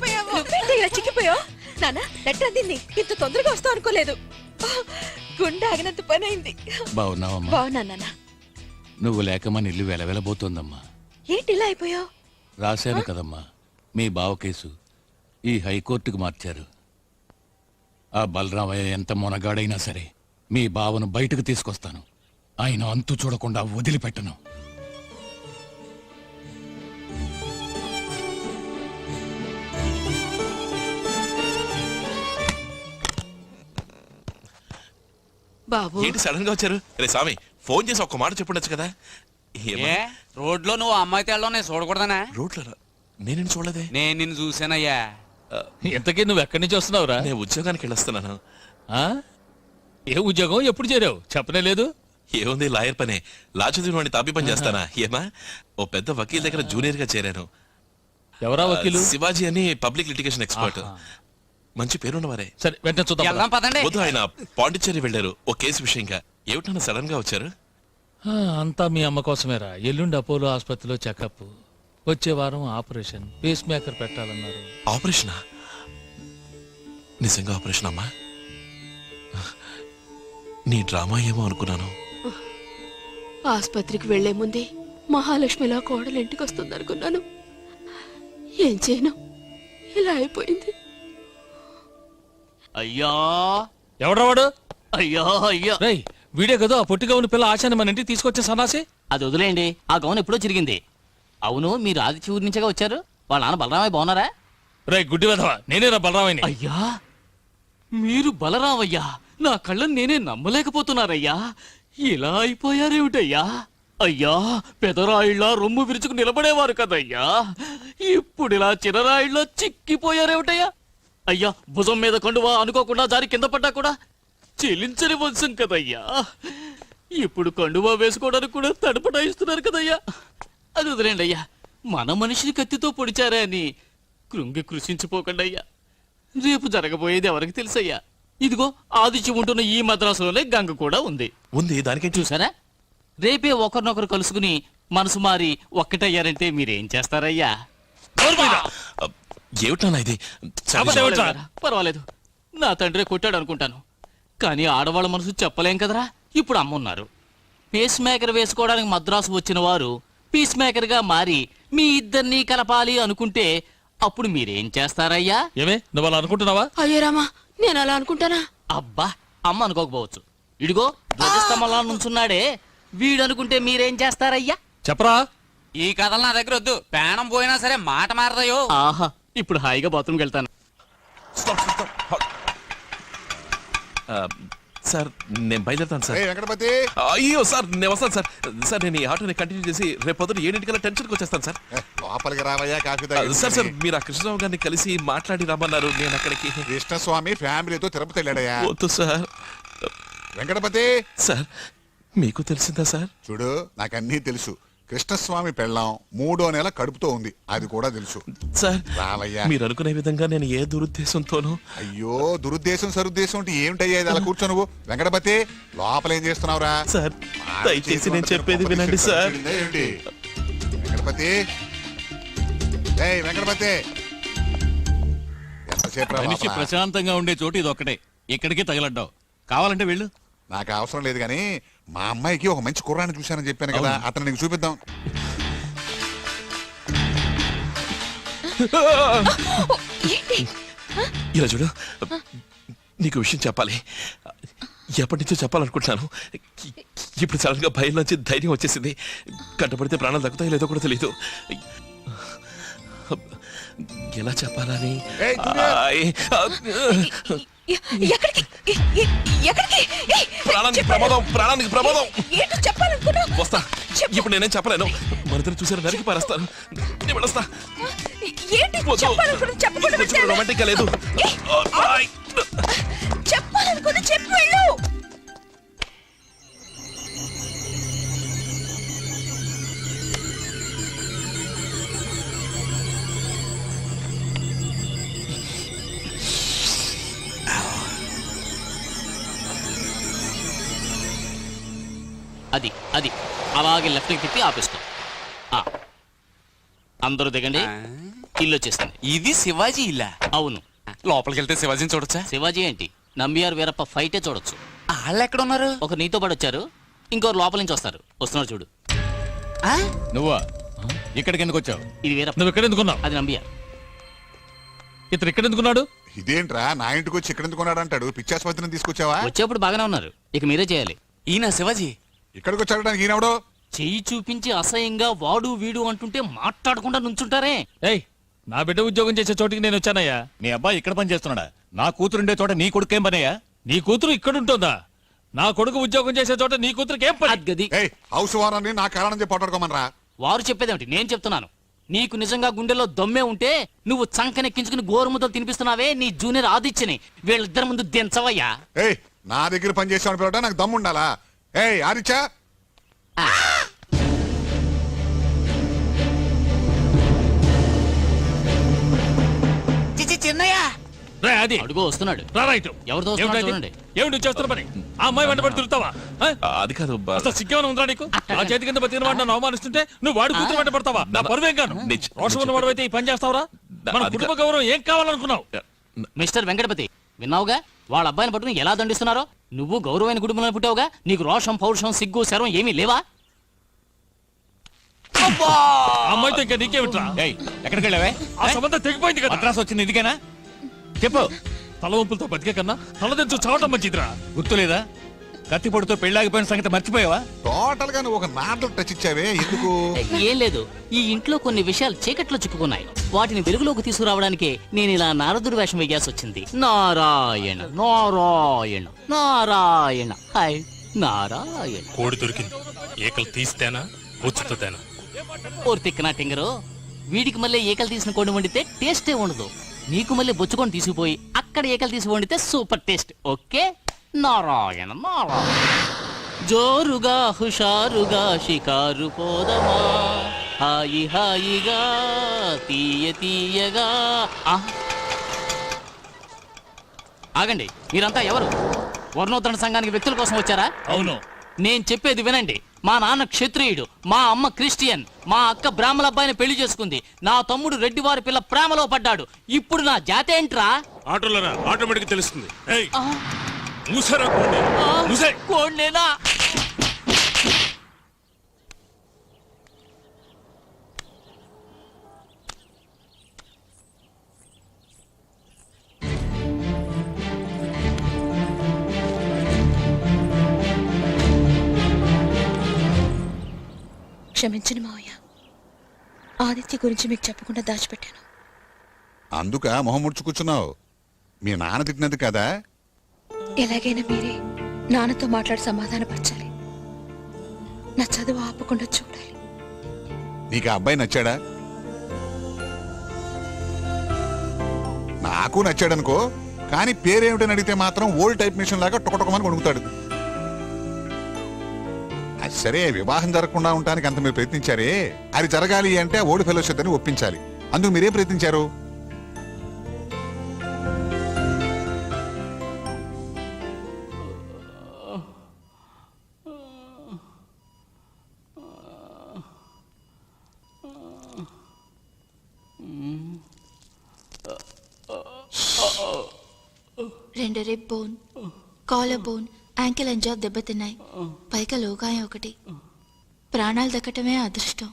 Speaker 11: చిక్కిపోయావు.
Speaker 4: నువ్వేంటి ఇలా చిక్కిపోయావు? నాన్న లెటర్ అందింది. ఇంత తొందరగా వస్తావు అనుకోలేదు. గుండె ఆగినంత పని అయింది.
Speaker 9: బాగున్నావమ్మా?
Speaker 4: బాగున్నా నాన్న.
Speaker 9: నువ్వు లేక మన ఇల్లు వెలవెలబోతోందమ్మా.
Speaker 4: ఏంటి ఇలా అయిపోయావు?
Speaker 9: రాశాను కదమ్మా, మీ బావ కేసు ఈ హైకోర్టుకు మార్చారు. ఆ బలరామయ్య ఎంత మొనగాడైనా సరే మీ బావను బయటకు తీసుకొస్తాను. ఆయన అంతు చూడకుండా వదిలిపెట్టను.
Speaker 5: బాబు
Speaker 6: ఏంటి సడన్ గా వచ్చారు? రే స్వామి, ఫోన్ చేసి ఒక్క మాట చెప్పుండొచ్చు కదా.
Speaker 7: ఏ రోడ్లో నువ్వు అమ్మాయి తేళ్ళలో నేను చూడకూడదనా?
Speaker 6: రోడ్లో నేను చూడలేదే.
Speaker 7: నేను నిన్ను చూసానయ్యా.
Speaker 3: ఇంతకీ నువ్వు ఎక్కడి నుంచి వస్తున్నావురా?
Speaker 6: నేను ఉద్యోగానికి వెళ్ళొస్తున్నాను.
Speaker 3: ఏ ఉద్యోగం, ఎప్పుడు చేరావు? చెప్పనే లేదు.
Speaker 6: ఏముంది, లాయర్ పనే. లా చదివిన వాడిని తాపి పని చేస్తానా? ఏమా, ఓ పెద్ద వకీల్ దగ్గర జూనియర్ గా చేరాను.
Speaker 3: ఎవరా వకీలు?
Speaker 6: శివాజీ అని పబ్లిక్ లిటిగేషన్ ఎక్స్పర్ట్. మంచి పేరున్నవారే.
Speaker 3: సరే వెంటనే చూద్దాం.
Speaker 6: వద్దు, ఆయన పాండిచ్చేరి వెళ్ళారు ఓ కేసు విషయంగా. ఏమిటన్నా సడన్ గా వచ్చారు?
Speaker 3: అంతా మీ అమ్మ కోసమేరా. ఎల్లుండి అపోలో ఆసుపత్రిలో చెకప్, వచ్చే వారం ఆపరేషన్, పేస్ మేకర్ పెట్టాలన్నారు.
Speaker 6: ఆపరేషనా? నిజంగా ఆపరేషన్ అమ్మా? నీ డ్రామా ఏమో అనుకున్నాను.
Speaker 5: ఆసుపత్రికి వెళ్లే ముందే మహాలక్ష్మిలా కోడలు ఇంటికి వస్తుంది అనుకున్నాను. ఏం చేయను, ఇలా అయిపోయింది.
Speaker 17: అయ్యా
Speaker 3: ఎవడ్రా వాడు?
Speaker 17: అయ్యో అయ్యో,
Speaker 3: రేయ్ వీడే కదా ఆ పొట్టిగా ఉన్న పిల్ల ఆశాని మన ఇంటికి తీసుకొచ్చే సన్నాసి.
Speaker 17: అది వదిలేయండి, ఆ గౌన్ ఎప్పుడో చిరిగింది. అవును, మీరు ఆదిత్య ఊరి నుంచేగా వచ్చారు. వాళ్ళ నాన్న బలరామయ్య బాగున్నారా?
Speaker 3: రేయ్ గుడ్డి వెధవా, నేనేరా బలరామయ్యని.
Speaker 17: అయ్యా మీరు బలరామయ్యా, నా కళ్ళని నేనే నమ్మలేకపోతున్నారయ్యా. ఇలా అయిపోయారేమిటయ్యా? అయ్యా పెదరాయిళ్ళ రొమ్ము విరుచుకు నిలబడేవారు కదయ్యా, ఇప్పుడు ఇలా చిన్నరాయిళ్ళ చిక్కిపోయారేమిటయ్యా? అయ్యా భుజం మీద కండువా అనుకోకుండా జారి కింద పడ్డా కూడా చెల్లించని వంశం కదయ్యా, ఇప్పుడు కండువా వేసుకోవడానికి కూడా తడపడాయిస్తున్నారు కదయ్యా. అది వదిలేండి అయ్యా, మన మనిషిని కత్తితో పొడిచారా అని కృంగి కృషించిపోకండి అయ్యా. రేపు జరగబోయేది ఎవరికి తెలుసయ్యా? ఇదిగో ఆదిత్య ఉంటున్న ఈ మద్రాసులోనే గంగ కూడా ఉంది.
Speaker 6: దానికే
Speaker 17: చూసారా? రేపే ఒకరినొకరు కలుసుకుని మనసు మారి ఒక్కటయ్యారంటే మీరేం చేస్తారయ్యా?
Speaker 6: ఏమిటన్నా ఇది?
Speaker 17: పర్వాలేదు, నా తండ్రి కొట్టాడు అనుకుంటాను, కానీ ఆడవాళ్ళ మనసు చెప్పలేం కదరా. ఇప్పుడు అమ్మున్నారు. పేస్ మేకర్ వేసుకోవడానికి మద్రాసు వచ్చిన వారు పీస్ మేకర్ గా మారి మీ ఇద్దరిని కలపాలి అనుకుంటే అప్పుడు మీరేం చేస్తారయ్యా?
Speaker 3: ఏమే నువ్వు అలా అనుకుంటున్నావా?
Speaker 5: అయ్యో రామా, నేను అలా అనుకుంటానా?
Speaker 17: అబ్బా, అమ్మ అనుకోకపోవచ్చు. ఇడిగో ధ్వజస్తంభంలా నుంచున్నాడే, వీడనుకుంటే మీరేం చేస్తారయ్యా?
Speaker 3: చెప్పరా.
Speaker 7: ఈ కథలు నా దగ్గర వద్దు. ప్రాణం పోయినా సరే మాట మారదయో.
Speaker 17: ఆహా, ఇప్పుడు హాయిగా బాత్రూమ్కి వెళ్తాను.
Speaker 6: సార్ నేను బయలుదేరుతాను సార్.
Speaker 18: వెంకటపతి,
Speaker 6: అయ్యో సార్ నేను వస్తాను సార్. సార్ నేను ఈ ఆటోని కంటిన్యూ చేసి రేపు పొద్దున 7 టెన్షన్కి వచ్చేస్తాను సార్.
Speaker 18: లోపలికి రావయ్యా, కాఫీ
Speaker 6: సార్ సార్ మీరు ఆ కృష్ణరావు గారిని కలిసి మాట్లాడి రమ్మన్నారు. నేను అక్కడికి
Speaker 18: కృష్ణస్వామి ఫ్యామిలీతో తిరుపతి వెళ్ళాడయ్యా.
Speaker 6: వద్దు సార్.
Speaker 18: వెంకటపతి
Speaker 6: సార్ మీకు తెలిసిందా సార్?
Speaker 18: చూడు, నాకు అన్నీ తెలుసు. కృష్ణస్వామి పెళ్ళాం 3వ నెల కడుపుతో ఉంది, అది కూడా తెలుసు
Speaker 6: సార్.
Speaker 18: రావయ్యా.
Speaker 6: మీరు అనుకునే విధంగా నేను ఏ దురుద్దేశంతోనూ.
Speaker 18: అయ్యో, దురుద్దేశం సరుద్దేశం అంటే ఏమిటయ్యా ఇది? అలా కూర్చో నువ్వు. వెంకటపతి, లోపల ఏం చేస్తున్నావురా?
Speaker 6: సార్ దయచేసి నేను చెప్పేది వినండి సార్.
Speaker 18: ఏంటి వెంకటపతి? వెంకటపతి, ఎంతసేపు
Speaker 9: మనిషి ప్రశాంతంగా ఉండే చోటు ఇది ఒక్కటే. ఇక్కడికి తగలడ్డావు, కావాలంటే వెళ్ళు.
Speaker 18: నాకు అవసరం లేదు, కానీ మా అమ్మాయికి ఒక మంచి కుర్రాన్ని చూశానని చెప్పాను కదా, అతను నీకు చూపిద్దాం.
Speaker 6: ఇలా చూడు, నీకు విషయం చెప్పాలి. ఎప్పటి నుంచో చెప్పాలనుకుంటున్నాను. ఇప్పుడు సడన్ గా భయం నుంచి ధైర్యం వచ్చేసింది. కట్టపడితే ప్రాణాలు దక్కుతాయి లేదో కూడా తెలియదు. ఎలా చెప్పాలని. ప్రాణానికి ప్రమాదం. వస్తా. ఇప్పుడు నేనేం చెప్పలేను. మరిద్దరు చూసారు, నరికి పారేస్తాను. నేను వెళ్ళొస్తా. రొమాంటిక్ గా లేదు.
Speaker 17: అది అది అలాగే లెఫ్ట్కి తిప్పి ఆపిస్తాం. అందరూ దిగండి. ఇల్లు వచ్చేసింది.
Speaker 15: ఇది శివాజీ ఇల్లా?
Speaker 17: అవును.
Speaker 15: లోపలికి వెళ్తే శివాజీని చూడొచ్చా?
Speaker 17: శివాజీ ఏంటి, నంబియార్ వీరప్ప ఫైటే చూడొచ్చు.
Speaker 15: వాళ్ళు ఎక్కడ ఉన్నారు?
Speaker 17: ఒక నీతో పాటు వచ్చారు, ఇంకోరు లోపల నుంచి వస్తున్నారు చూడు.
Speaker 9: నువ్వా ఇక్కడికి ఎందుకు వచ్చావు?
Speaker 17: ఇది వీరప్ప.
Speaker 3: నువ్వు ఇక్కడ ఎందుకున్నావు?
Speaker 17: అది నంబియార్.
Speaker 3: ఇతను ఇక్కడ ఎందుకున్నాడు?
Speaker 18: ఇదేంట్రా నా ఇంటికి వచ్చి ఇక్కడ ఎందుకున్నాడు అంటాడు? పిచ్చాసుపత్రిని తీసుకొచ్చావా?
Speaker 17: వచ్చేప్పుడు బాగానే ఉన్నారు, ఇక మీరే చేయాలి.
Speaker 15: ఈయన శివాజీ
Speaker 18: ఇక్కడికి వచ్చాడడానికి ఈయనవడో?
Speaker 17: చెయ్యి చూపించి అసహ్యంగా వాడు వీడు అంటుంటే మాట్లాడకుండా నుంచుంటారే.
Speaker 3: ఏయ్, నా బిడ్డ ఉద్యోగం చేసే చోటికి నేను వచ్చానయ్యా.
Speaker 9: నీ అబ్బాయి ఇక్కడ పని చేస్తున్నాడా? నా కూతురుండే చోట నీ కొడుకేం పనయ్యా?
Speaker 3: నీ కూతురు ఇక్కడ ఉంటుందా? నా కొడుకు ఉద్యోగం చేసే చోట నీ కూతురికి ఏం పని?
Speaker 17: గది
Speaker 18: హౌస్ వారాన్ని నా కారణం చెప్పి పట్టుకోమనరా.
Speaker 17: వారు చెప్పేదేమిటి, నేను చెప్తున్నాను. నీకు నిజంగా గుండెలో దమ్మే ఉంటే నువ్వు చంకనెక్కించుకుని గోరుముద్దలు తినిపిస్తున్నావే నీ జూనియర్ ఆదిత్యని వీళ్ళిద్దరి ముందు దించవయ్యా.
Speaker 18: ఏయ్, నా దగ్గర పని చేసామని పిలవటం నాకు దమ్ము ఉండాలా? ఏయ్ ఆదిత్య,
Speaker 15: చిన్నయ్య
Speaker 3: అది
Speaker 17: అడుగు వస్తున్నాడు. ఎవరితో వస్తున్నాడు చూడండి.
Speaker 3: ఏమిటి చేస్తున్న పని? ఆ అమ్మాయి వెంట పడి తిరుగుతావా?
Speaker 6: అది కాదు
Speaker 3: అసలు సిగ్గేమైనా ఉందా నీకు? ఆ చేతి కింద బతికిన వాడు నన్ను అవమానిస్తుంటే నువ్వు వాడి కూతురు వెంట పడతావా? నా పరువేం కాను. రోషం ఉన్నవాడు అయితే ఈ పని చేస్తావురా? మన కుటుంబ గౌరవం ఏం కావాలనుకున్నావు?
Speaker 17: మిస్టర్ వెంకటపతి, విన్నావుగా వాళ్ళ అబ్బాయిని పట్టుకుని ఎలా దండిస్తున్నారో? నువ్వు గౌరవమైన కుటుంబంలో పుట్టావుగా, నీకు రోషం పౌరుషం సిగ్గు శరం ఏమీ లేవా?
Speaker 3: అమ్మాయితో ఇంకా నీకేమిట్రా?
Speaker 9: ఎక్కడికి వెళ్ళావే?
Speaker 3: ఆ సంబంధం తెగిపోయింది కదా.
Speaker 9: అడ్రస్ వచ్చింది ఇదికేనా? చెప్పు.
Speaker 3: తలవంపులతో బతికే కన్నా తలదించు చావటం మంచిదిరా.
Speaker 9: గుర్తులేదా? కత్తిపొడితో పెళ్ళాగిపోయిన సంగతి మర్చిపోయావా?
Speaker 18: టోటల్ గా నువ్వు ఒక నాటలు టచ్ ఇచ్చావే, ఎందుకు?
Speaker 17: ఏం లేదు, ఈ ఇంట్లో కొన్ని విషయాలు చీకట్లో చిక్కుకున్నాయి. వాటిని వెలుగులోకి తీసుకురావడానికే నేను ఇలా నారదుడి వేషం వేయాల్సి వచ్చింది. నారాయణ నారాయణ నారాయణ హాయ్ నారాయణ.
Speaker 19: కోడి దొరికింది, ఏకలు తీస్తేనా ఉచ్చుతేనా?
Speaker 17: ఓర్తిక్కనా టింగరు, వీడికి మళ్ళీ ఏకలు తీసిన కోడి వండితే టేస్టే ఉండదు. నీకు మళ్ళీ బొచ్చుకొని తీసుకుపోయి అక్కడ ఏకలు తీసి వండితే super taste. Okay, Narayana Narayana. జోరుగా హుషారుగా షికారు పోదమా, హాయి హాయిగా తీయ తీయగా. ఆగండి, మీరంతా ఎవరు? వర్ణోత్తరణ సంఘానికి వ్యక్తుల కోసం వచ్చారా?
Speaker 3: అవును.
Speaker 17: నేను చెప్పేది వినండి. మా నాన్న క్షత్రియుడు, మా అమ్మ క్రిస్టియన్, మా అక్క బ్రాహ్మణ అబ్బాయిని పెళ్లి చేసుకుంది, నా తమ్ముడు రెడ్డివారి పిల్ల ప్రేమలో పడ్డాడు. ఇప్పుడు నా జాతి ఏంట్రా?
Speaker 19: ఆటోలరా, ఆటోమేటిక్ తెలుస్తుంది.
Speaker 17: కోండేనా?
Speaker 4: క్షమించండి మావయ్య, ఆదిత్య గురించి మీకు చెప్పకుండా దాచిపెట్టాను.
Speaker 18: అందుక మొహం ముడుచు కూర్చున్నావు? మీ నాన్న తిట్టినది కదా?
Speaker 4: ఎలాగైనా మీరే నాన్నతో మాట్లాడి సమాధానపరచాలి. నా చదువు ఆపకుండా చూడాలి.
Speaker 18: నీకు ఆ అబ్బాయి నచ్చాడా? నాకు నచ్చాడనుకో, కానీ పేరేమిటని అడిగితే మాత్రం ఓల్డ్ టైప్ మిషన్ లాగా టొకటొకమని కొనుగుతాడు. అది సరే, వివాహం జరగకుండా ఉండడానికి అంత మీరు ప్రయత్నించారే, అది జరగాలి అంటే ఓల్డ్ ఫెలోషిప్ అని ఒప్పించాలి. అందుకు మీరేం ప్రయత్నించారు?
Speaker 14: రెండు rib bone, collar bone, ankle and job దెబ్బతిన్నాయి. పైగా లోగాయం ఒకటి. ప్రాణాలు దక్కటమే అదృష్టం.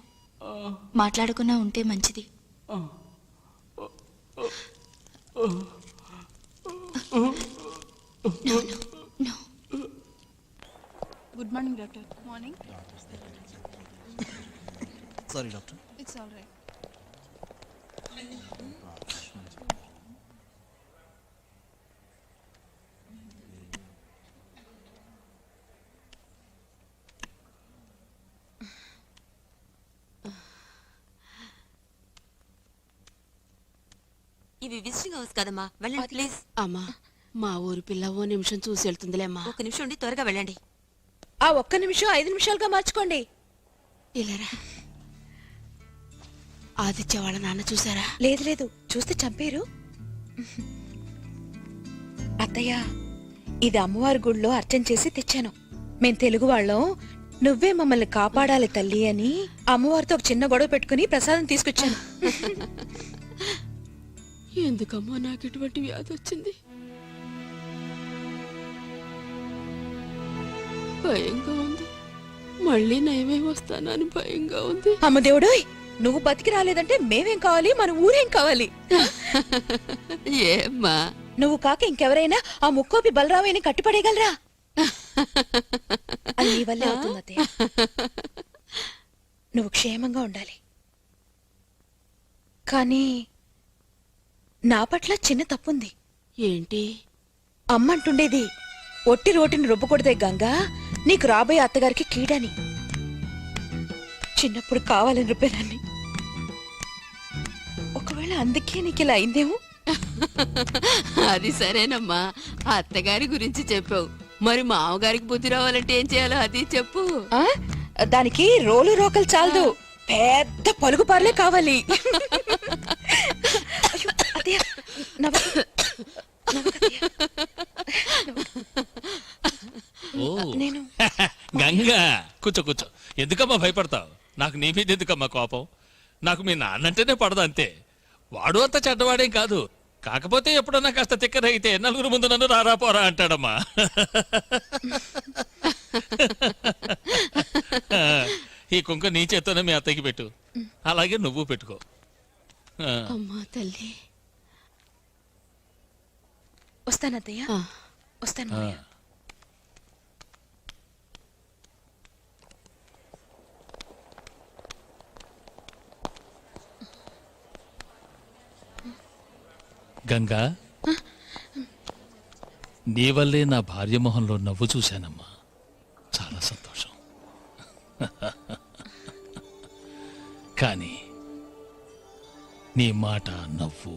Speaker 14: మాట్లాడకుండా ఉంటే మంచిది.
Speaker 11: Good morning doctor. Morning.
Speaker 15: Sorry doctor.
Speaker 11: It's all right.
Speaker 8: ఇవి విజిటింగ్ హౌస్ కదమ్మా, వెళ్ళండి ప్లీజ్.
Speaker 5: అమ్మా, మా ఊరి పిల్ల ఓ నిమిషం చూసి వెళ్తుందిలేమ్మా.
Speaker 8: ఒక నిమిషం ఉండి త్వరగా వెళ్ళండి.
Speaker 4: ఆ ఒక్క నిమిషం 5 నిమిషాలుగా మార్చుకోండి.
Speaker 5: ఇలారా. ఆదిత్య వాళ్ళ నాన్న చూసారా?
Speaker 4: లేదు లేదు, చూస్తే చంపేరు. అత్తయ్య, ఇది అమ్మవారి గుడిలో అర్చన చేసి తెచ్చాను. మేం తెలుగు వాళ్ళం, నువ్వే మమ్మల్ని కాపాడాలి తల్లి అని అమ్మవారితో ఒక చిన్న గొడవ పెట్టుకుని ప్రసాదం తీసుకొచ్చాను.
Speaker 5: ఎందుకమ్మా నాకు ఇటువంటి వ్యాధి వచ్చింది? భయంగా ఉంది. మళ్ళీ నయమే వస్తానని భయంగా ఉంది.
Speaker 4: అమ్మ దేవుడు, నువ్వు బతికి రాలేదంటే మేమేం కావాలి, మన ఊరేం కావాలి?
Speaker 5: ఏమ్మా?
Speaker 4: నువ్వు కాక ఇంకెవరైనా ఆ ముక్కోపి బలరామయ్యని కట్టిపడేయగలరా? అది నీ వల్లే అవుతుంది అత్తయ్య. నువ్వు క్షేమంగా ఉండాలి. కానీ నా పట్ల చిన్న తప్పుంది.
Speaker 5: ఏంటి?
Speaker 4: అమ్మంటుండేది ఒట్టి రోటిని రుబ్బకూడదే గంగా, నీకు రాబోయే అత్తగారికి కీడని. చిన్నప్పుడు కావాలని రుబ్బేదాన్ని. ఒకవేళ అందుకే నీకు ఇలా అయిందేమో.
Speaker 5: అది సరేనమ్మా, అత్తగారి గురించి చెప్పావు. మరి మామగారికి బుద్ధి రావాలంటే ఏం చేయాలో అది చెప్పు.
Speaker 4: దానికి రోలు రోకలు చాలదు, పెద్ద పలుగు పార్లే కావాలి. అయ్యో, అత్తయ్య, నేను
Speaker 3: గంగా కూర్చో కూర్చో. ఎందుకమ్మా భయపడతావు? నాకు నీ మీద ఎందుకమ్మా కోపం? నాకు మీ నాన్నంటేనే పడదు అంతే. వాడు అంత చెడ్డవాడేం కాదు. కాకపోతే ఎప్పుడన్నా కాస్త తిక్కరగితే నలుగురు ముందు నన్ను రారా పోరా అంటాడమ్మా. ఈ కుంక నీ చేత్తోనే మీ అత్తయ్యకి పెట్టు, అలాగే నువ్వు పెట్టుకో.
Speaker 5: అమ్మా తల్లి,
Speaker 4: వస్తానత్తయ్య, వస్తాను.
Speaker 3: గంగా, నీ వల్లే నా భార్య మొహంలో నవ్వు చూశానమ్మా. చాలా సంతోషం. కానీ నీ మాట, నవ్వు,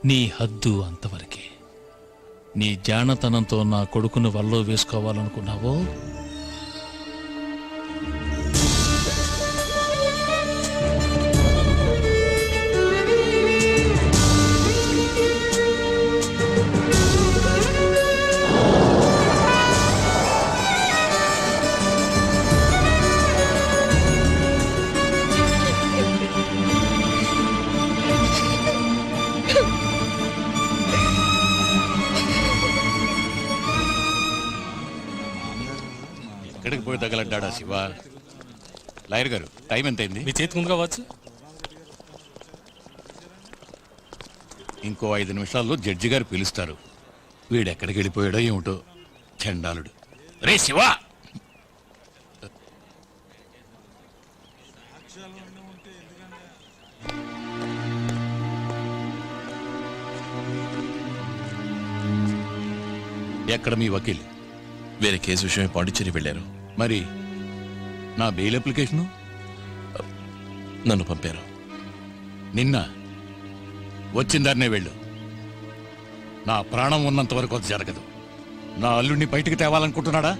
Speaker 3: నీ హద్దు అంతవరకే. నీ జానతనంతో నా కొడుకును వల్లో వేసుకోవాలనుకున్నావో
Speaker 9: ఎక్కడికి పోయి తగలడ్డా శివ? లాయర్ గారు, టైం ఎంతైంది?
Speaker 3: మీ చేతికి ఉంది కావచ్చు.
Speaker 9: ఇంకో 5 నిమిషాల్లో జడ్జి గారు పిలుస్తారు. వీడెక్కడికి వెళ్ళిపోయాడో ఏమిటో, చండాలుడు. రే శివ! ఎక్కడ మీ వకీల్?
Speaker 6: వేరే కేసు విషయమే పాండిచ్చేరి వెళ్ళారు.
Speaker 9: మరి నా బెయిల్ అప్లికేషను?
Speaker 6: నన్ను పంపారు.
Speaker 9: నిన్న వచ్చిందాన్నే వెళ్ళు. నా ప్రాణం ఉన్నంత వరకు అది జరగదు. నా అల్లుడిని బయటికి తేవాలనుకుంటున్నాడా,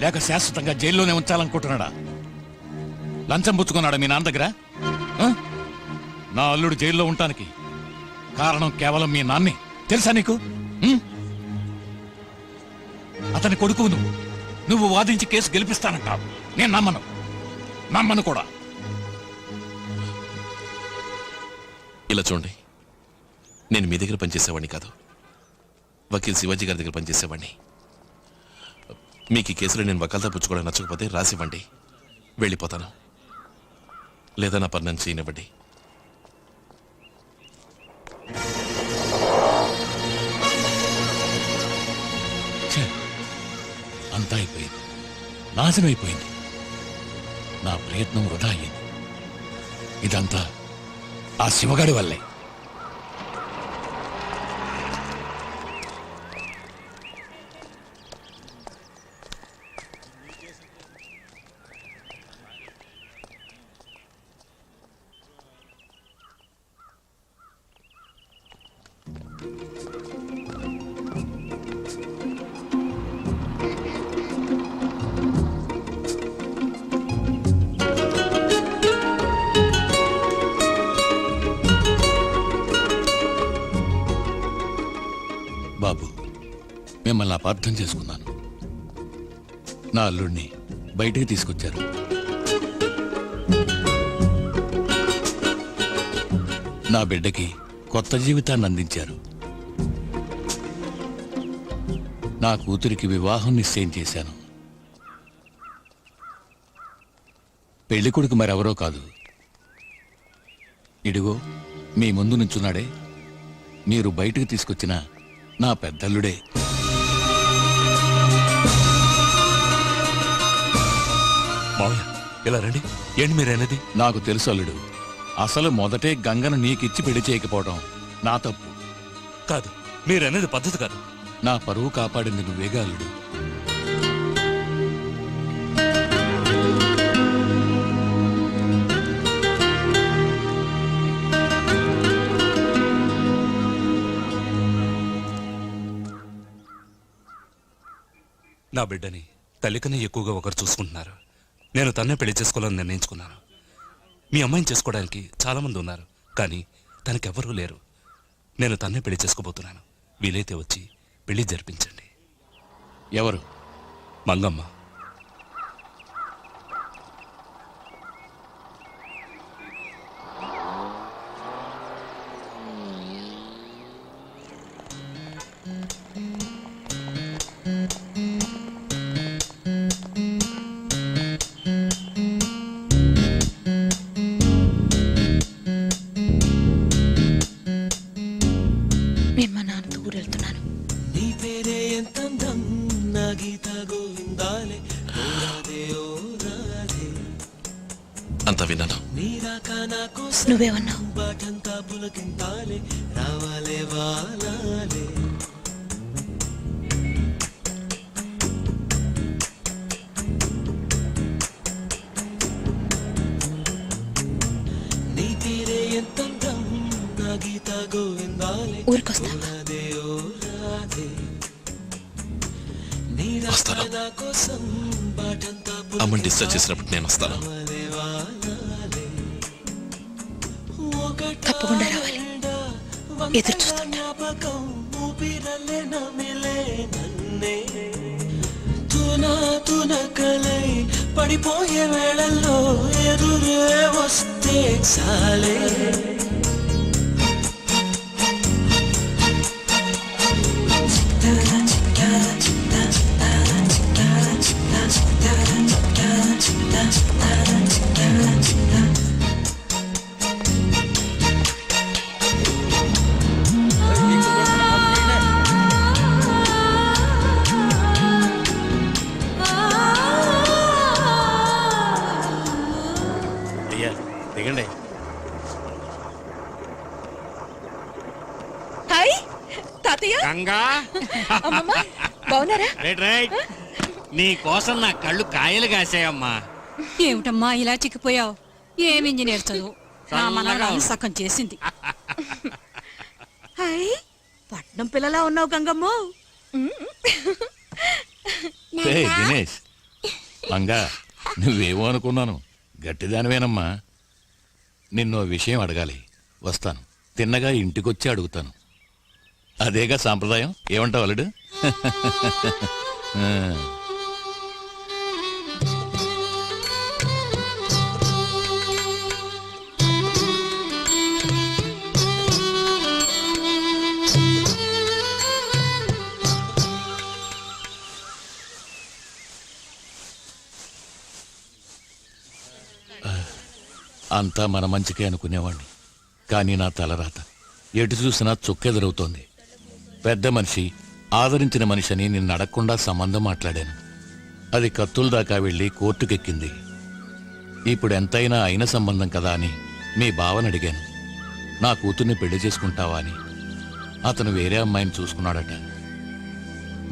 Speaker 9: లేక శాశ్వతంగా జైల్లోనే ఉంచాలనుకుంటున్నాడా? లంచం పుచ్చుకున్నాడా మీ నాన్న దగ్గర? నా అల్లుడు జైల్లో ఉండటానికి కారణం కేవలం మీ నాన్నే. తెలుసా నీకు? అతని కొడుకు నువ్వు వాదించి కేసు గెలిపిస్తానంటావు. నేను నమ్మను కూడా.
Speaker 6: ఇలా చూడండి, నేను మీ దగ్గర పనిచేసేవాడిని కాదు, వకీల్ శివాజీ గారి దగ్గర పనిచేసేవాడిని. మీకు ఈ కేసులో నేను వకాల్తా పుచ్చుకోవడం నచ్చకపోతే రాసివ్వండి, వెళ్ళిపోతాను. లేదా నా పని నన్ను చేయనివ్వండి.
Speaker 9: అంతా అయిపోయింది, నాశనం అయిపోయింది. నా ప్రయత్నం వృధా అయ్యింది. ఇదంతా ఆ శివగాడి వల్లే. బాబు, మిమ్మల్ని అపార్థం చేసుకున్నాను. నా అల్లుడిని బయటికి తీసుకొచ్చారు. నా బిడ్డకి కొత్త జీవితాన్ని అందించారు. నా కూతురికి వివాహం నిశ్చయం చేశాను. పెళ్లి కొడుకు మరెవరో కాదు, ఇడిగో మీ ముందు నుంచున్నాడే, మీరు బయటకు తీసుకొచ్చిన నా పెద్దల్లుడే.
Speaker 15: మావయ్య ఇలా రండి. ఏంటి మీరనేది?
Speaker 9: నాకు తెలుసు అల్లుడు, అసలు మొదటే గంగను నీకిచ్చి పెళ్లి చేయకపోవడం నా తప్పు
Speaker 15: కాదు. మీరనేది పద్ధతి కాదు.
Speaker 9: నా పరువు కాపాడింది నువ్వేగా అల్లుడు.
Speaker 15: నా బిడ్డని తల్లి కన్నా ఎక్కువగా ఒకరు చూసుకుంటున్నారు. నేను తన్నే పెళ్లి చేసుకోవాలని నిర్ణయించుకున్నాను. మీ అమ్మాయిని చేసుకోవడానికి చాలా మంది ఉన్నారు, కానీ తనకెవ్వరూ లేరు. నేను తన్నే పెళ్లి చేసుకోబోతున్నాను. వీలైతే వచ్చి పెళ్లి జరిపించండి.
Speaker 9: ఎవరు?
Speaker 15: మంగమ్మ.
Speaker 4: నేను మా నాన్నతో ఊరు వెళ్తున్నాను.
Speaker 20: నీ పేరే ఎంత అందం నా గీత గోవిందాలే ఓరాదే ఓరాదే.
Speaker 6: అంత విన్నాను.
Speaker 20: నీరాక నా కోసం
Speaker 4: నువ్వేమన్నావు?
Speaker 20: బాటంతా పులకింతాలే రావాలే వాలాలే. నీ పేరే ఎంత అందం నా గీత గోవిందాలే
Speaker 4: ఊరికొస్తావా?
Speaker 6: అమ్మని డిస్టర్బ్ చేసినప్పుడు నేను వస్తాను.
Speaker 4: తప్పకుండా రావాలి. ఎదురు చూస్తుంటా.
Speaker 20: తునకలై పడిపోయే వేళల్లో ఎదురే వస్తే సాలే.
Speaker 2: అయ్యా దిగండి.
Speaker 4: హాయ్ తాతయ్య.
Speaker 7: గంగా
Speaker 4: అమ్మమ్మ బాగున్నారా?
Speaker 7: Right right. నీ కోసం నా కళ్ళు కాయలు కాసాయమ్మా.
Speaker 12: ఏమిటమ్మా ఇలా చిక్కిపోయావు? ఏం ఇంజనీర్ చదువు నా మనవరాలు సగం చేసింది.
Speaker 16: హాయ్ పట్నం పిల్లలా ఉన్నావు గంగమ్మ.
Speaker 9: ఏయ్ దినేష్, మంగా నువ్వేమో అనుకున్నాను, గట్టిదానివేనమ్మా. నిన్నో విషయం అడగాలి, వస్తాను. తిన్నగా ఇంటికొచ్చి అడుగుతాను. అదేగా సాంప్రదాయం. ఏమంటావు అల్లుడు? అంతా మన మంచికే అనుకునేవాణ్ణి, కానీ నా తలరాత ఎటు చూసినా చుక్కెదురవుతోంది. పెద్ద మనిషి, ఆదరించిన మనిషి అని నిన్ను అడగకుండా సంబంధం మాట్లాడాను. అది కత్తుల దాకా వెళ్ళి కోర్టుకెక్కింది. ఇప్పుడు ఎంతైనా అయిన సంబంధం కదా అని మీ బావని అడిగాను, నా కూతుర్ని పెళ్లి చేసుకుంటావా అని. అతను వేరే అమ్మాయిని చూసుకున్నాడట.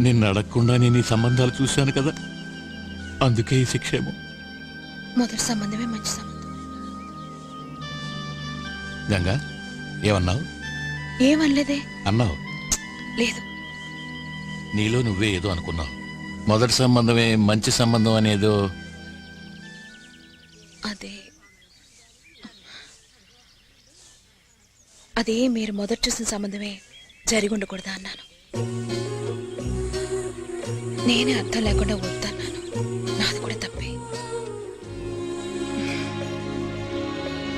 Speaker 9: నిన్ను అడగకుండా నేను ఈ సంబంధాలు చూశాను కదా, అందుకే ఈ శిక్షేమో.
Speaker 4: మొదటి సంబంధమే మంచి సంబంధం.
Speaker 9: గంగా ఏమన్నావు?
Speaker 4: ఏమనలేదే.
Speaker 9: అన్నావు
Speaker 4: లేదు.
Speaker 9: నీలో నువ్వే ఏదో అనుకున్నావు. మొదటి సంబంధమే మంచి సంబంధం అనేదో.
Speaker 4: అదే మీరు మొదట చూసిన సంబంధమే జరిగి ఉండకూడదా అన్నాను. నేనే అర్థం లేకుండా వద్దన్నాను. నాది కూడా తప్పే.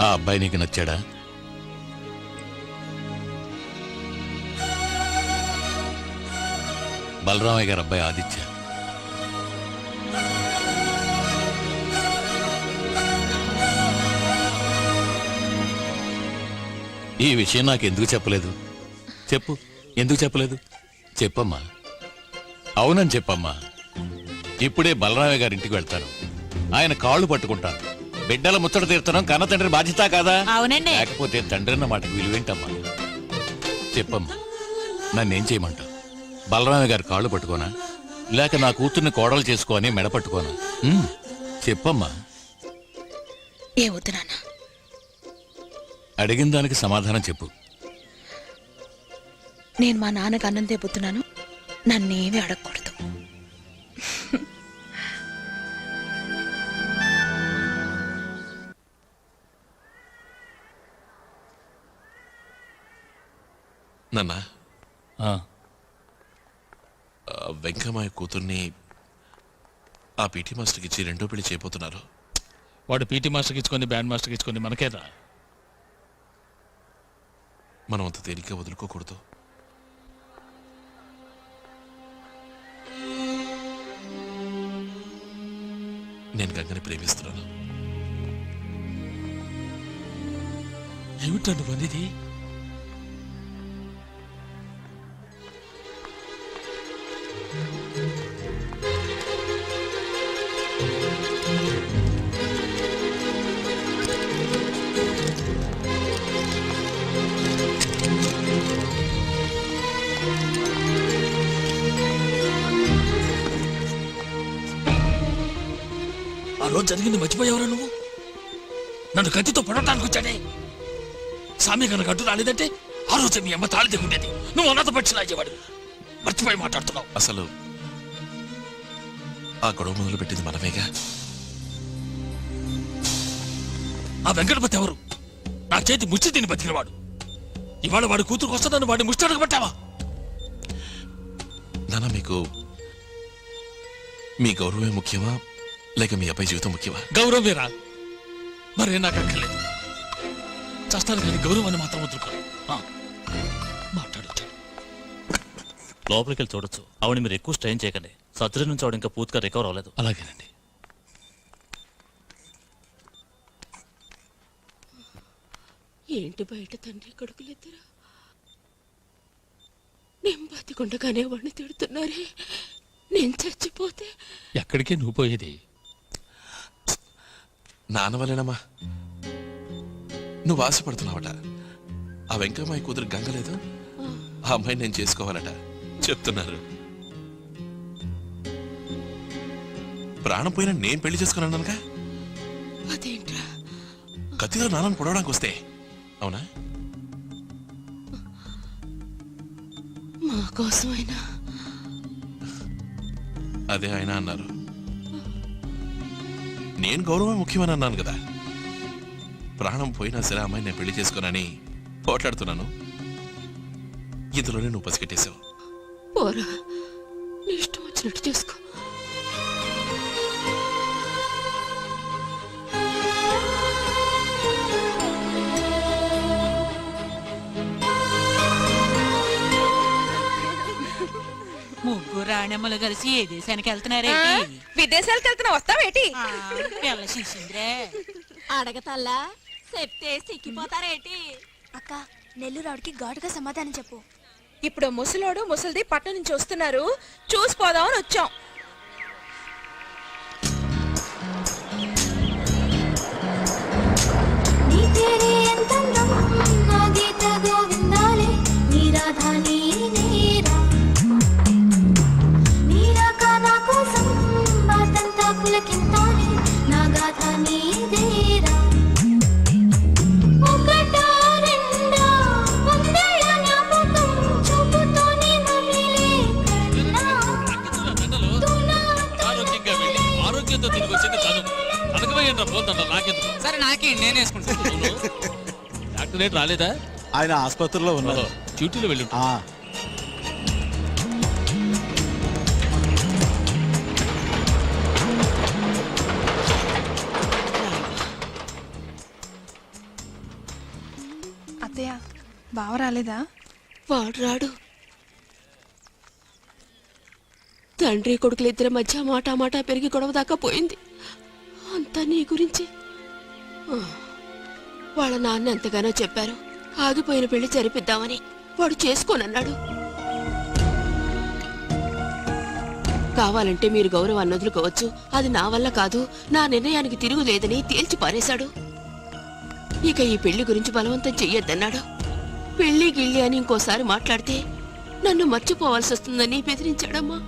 Speaker 9: ఆ అబ్బాయి నీకు నచ్చాడా? బలరామయ్య గారి అబ్బాయి ఆదిత్య. ఈ విషయం నాకు ఎందుకు చెప్పలేదు? చెప్పు, ఎందుకు చెప్పలేదు? చెప్పమ్మా. అవునని చెప్పమ్మా. ఇప్పుడే బలరామయ్య గారి ఇంటికి వెళ్తాను. ఆయన కాళ్ళు పట్టుకుంటాను. బిడ్డల ముచ్చట తీర్చడం కన్న తండ్రి బాధ్యత కాదా?
Speaker 16: అవునండి.
Speaker 9: లేకపోతే తండ్రి అన్న మాటకు విలువేంటమ్మా? చెప్పమ్మా, నన్నేం చేయమంటావు? బలరామయ్య గారి కాళ్ళు పట్టుకోనా, లేక నా కూతుర్ని కోడలు చేసుకోని మెడ పట్టుకోనా? చెప్పమ్మా.
Speaker 4: ఏమవుతు నాన్న?
Speaker 9: అడిగిన దానికి సమాధానం చెప్పు.
Speaker 4: నేను మా నాన్నకు అన్నం తెప్పుతున్నాను, నన్నేమీ అడగకూడదు.
Speaker 6: నాన్న, వెంకమ్మాయి కూతుర్ని ఆ పీటీ మాస్టర్కి ఇచ్చి రెండో పెళ్లి చేయబోతున్నారు.
Speaker 3: వాడు పీటీ మాస్టర్కి ఇచ్చుకొని బ్యాండ్ మాస్టర్కి ఇచ్చుకొని మనకేదా?
Speaker 6: మనం అంత తేలిగ్గా వదులుకోకూడదు. నేను గంగని ప్రేమిస్తున్నాను.
Speaker 3: ఏమిటండి వందిది? ఆ రోజు జరిగింది మర్చిపోయావురా నువ్వు? నన్ను కత్తితో పొడవటానికి వచ్చాడే సామి కనుక అడ్డు రాలేదంటే ఆ రోజు మీ అమ్మ తాళి దిగుండేది. నువ్వు అన్నత పక్షిలా అయ్యేవాడు. మర్చిపోయి మాట్లాడుతున్నావు.
Speaker 6: అసలు ఆ గొడవ మొదలు పెట్టింది మనమేగా.
Speaker 3: ఆ వెంకటపతి ఎవరు? నా చేతి ముచ్చి తిని బతికినవాడు. ఇవాళ వాడి కూతురుకు వస్తుందని వాడిని ముష్టి అడగబట్టావా?
Speaker 6: నాన్న, మీకు మీ గౌరవమే ముఖ్యమా లేక మీ అబ్బాయి జీవితం ముఖ్యమా?
Speaker 3: గౌరవేరా, మరే నాకు అక్కర్లేదు. చస్తాను కానీ గౌరవాన్ని మాత్రం వదులుకోను. మాట్లాడొచ్చు.
Speaker 21: లోపలికి వెళ్ళి చూడొచ్చు. ఆవిడ మీరు ఎక్కువ స్ట్రెయిన్ చేయకండి. సర్జరీ నుంచి ఆవిడ ఇంకా పూర్తిగా రికవర్ అవ్వలేదు.
Speaker 3: అలాగేనండి.
Speaker 5: ఏంటి బయట తండ్రి కొడుకులిద్దరు నేను బతికుండగానే వాడిని తిడుతున్నారే. నేను చచ్చిపోతే
Speaker 3: ఎక్కడికే నువ్వు పోయేది?
Speaker 6: నాన్న వల్లేనమ్మా. నువ్వు ఆశపడుతున్నావట. ఆ వెంకమ్మాయి కూతురు గంగలేదు, ఆ అమ్మాయిని నేను చేసుకోవాలట చెప్తున్నారు. ప్రాణం పోయినా నేను పెళ్లి చేసుకున్నానుగా.
Speaker 5: అదేంట్రా?
Speaker 6: కత్తితో నాన్నను పొడవడానికి వస్తే అవునా?
Speaker 5: మా కోసమైనా?
Speaker 6: అదే ఆయన అన్నారు. నేను గౌరవం ముఖ్యమని అన్నాను కదా. ప్రాణం పోయినా సరే అమ్మాయి నేను పెళ్లి చేసుకోనని పోట్లాడుతున్నాను. ఇందులోనే నువ్వు పసిగట్టేశావు.
Speaker 5: పోరా, నీ ఇష్టం వచ్చినట్టు చేసుకో.
Speaker 16: ముగ్గురు రాణమ్మలు కలిసి ఏ దేశానికి వెళ్తున్నారేంటి?
Speaker 4: విదేశాలకు వెళ్తున్నా, వస్తావేటి?
Speaker 16: పిల్ల శిశింద్రే
Speaker 8: అడగతల్లా చెప్తే సిక్కిపోతారేటి?
Speaker 14: అక్క, నెల్లూరాడికి ఘాటుగా సమాధానం చెప్పు.
Speaker 4: ఇప్పుడు ముసలోడు ముసలిది పట్నం నుంచి వస్తున్నారు, చూసిపోదామని వచ్చాం.
Speaker 3: ఆరోగ్యంతో తిరిగి వచ్చింది తను. తనకమయ్యండి పోతుంట నాకెందుకు?
Speaker 17: సరే నాకే, నేను వేసుకుంటాను.
Speaker 3: డాక్టర్ రేటు రాలేదా?
Speaker 10: ఆయన ఆసుపత్రిలో ఉన్నారు.
Speaker 3: డ్యూటీలో వెళ్ళి
Speaker 11: అత్తయ్య, బావ రాలేదా?
Speaker 5: వాడు రాడు. తండ్రి కొడుకులిద్దరి మధ్య మాటా పెరిగి గొడవ దాకా పోయింది. అంతా నీ గురించి. వాళ్ళ నాన్న ఎంతగానో చెప్పారు, ఆగిపోయిన పెళ్లి జరిపిద్దామని. వాడు చేసుకోనన్నాడు. కావాలంటే మీరు గౌరవాన్ని వదులుకోవచ్చు, అది నా వల్ల కాదు, నా నిర్ణయానికి తిరుగులేదని తేల్చి పారేశాడు. ఇక ఈ పెళ్లి గురించి బలవంతం చెయ్యొద్దన్నాడు. పెళ్లి గిళ్ళి అని ఇంకోసారి మాట్లాడితే నన్ను మర్చిపోవాల్సి వస్తుందని బెదిరించాడమ్మా.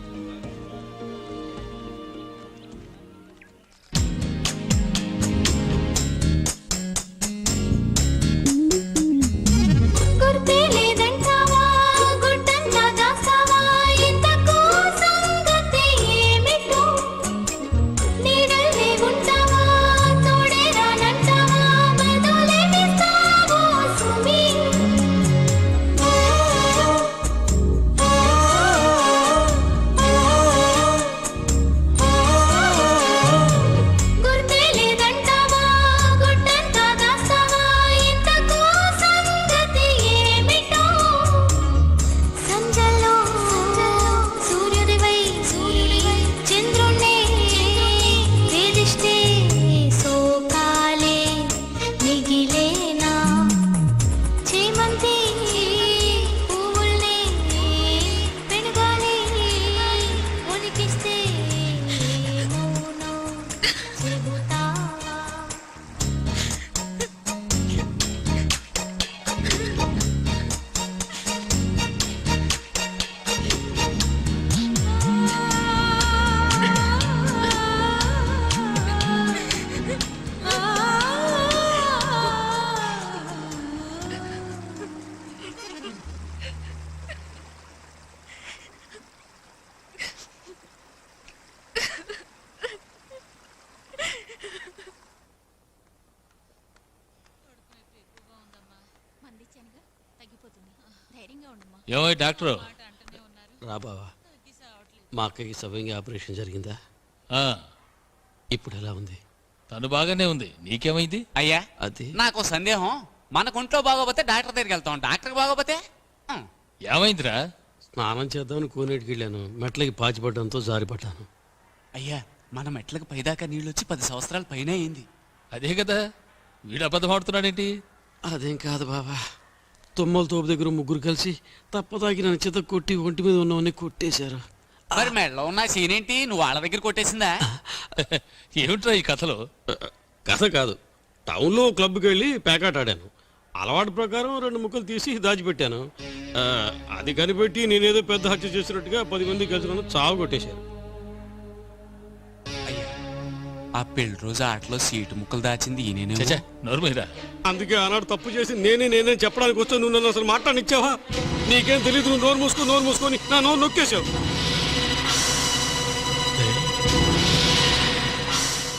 Speaker 9: ఏమో డాక్టర్
Speaker 2: రా బావా, మా అక్కకి సవ్యంగా ఆపరేషన్ జరిగిందా? ఇప్పుడు ఎలా ఉంది?
Speaker 9: తను బాగానే ఉంది. నీకేమైంది?
Speaker 17: అయ్యా
Speaker 2: అది
Speaker 17: నాకు సందేహం. మనకు ఒంట్లో బాగోపోతే డాక్టర్ దగ్గరికి వెళ్తాం, డాక్టర్ బాగోపోతే
Speaker 9: ఏమైందిరా?
Speaker 2: స్నానం చేద్దామని కోనేటికి వెళ్ళాను, మెట్లకి పాచిపడ్డంతో జారిపడ్డాను.
Speaker 17: అయ్యా మన మెట్లకు పైదాకా నీళ్ళు వచ్చి 10 సంవత్సరాల పైన అయింది.
Speaker 9: అదే కదా, వీడు అబద్ధం ఆడుతున్నాడేంటి?
Speaker 2: అదేం కాదు బాబా, తుమ్మల తోపు దగ్గర ముగ్గురు కలిసి తప్పదాకి నన్ను చేత కొట్టి ఒంటి మీద ఉన్నవన్నీ కొట్టేశారు.
Speaker 17: మరి మెడలో ఉన్న సీనేంటి, నువ్వు వాళ్ళ దగ్గర కొట్టేసిందా?
Speaker 9: ఏమిట్రా ఈ కథలో?
Speaker 2: కథ కాదు, టౌన్లో క్లబ్కి వెళ్ళి ప్యాకాట్ ఆడాను. అలవాటు ప్రకారం 2 ముక్కలు తీసి దాచిపెట్టాను. అది కనిపెట్టి నేనేదో పెద్ద హత్య చేసినట్టుగా 10 మంది కలిసి నన్ను చావు కొట్టేశారు.
Speaker 17: ఆ పెళ్లి రోజు ఆటలో సీటు ముక్కలు దాచింది ఈయనే.
Speaker 9: నోరుమీరా.
Speaker 2: అందుకే ఆనాడు తప్పు చేసి నేనే చెప్పడానికి వస్తే నువ్వు నన్ను అసలు మాట్లాడిచ్చావా? నీకేం తెలియదు, నువ్వు నోరు మూసుకొని నా నోరు నొక్కేశావు.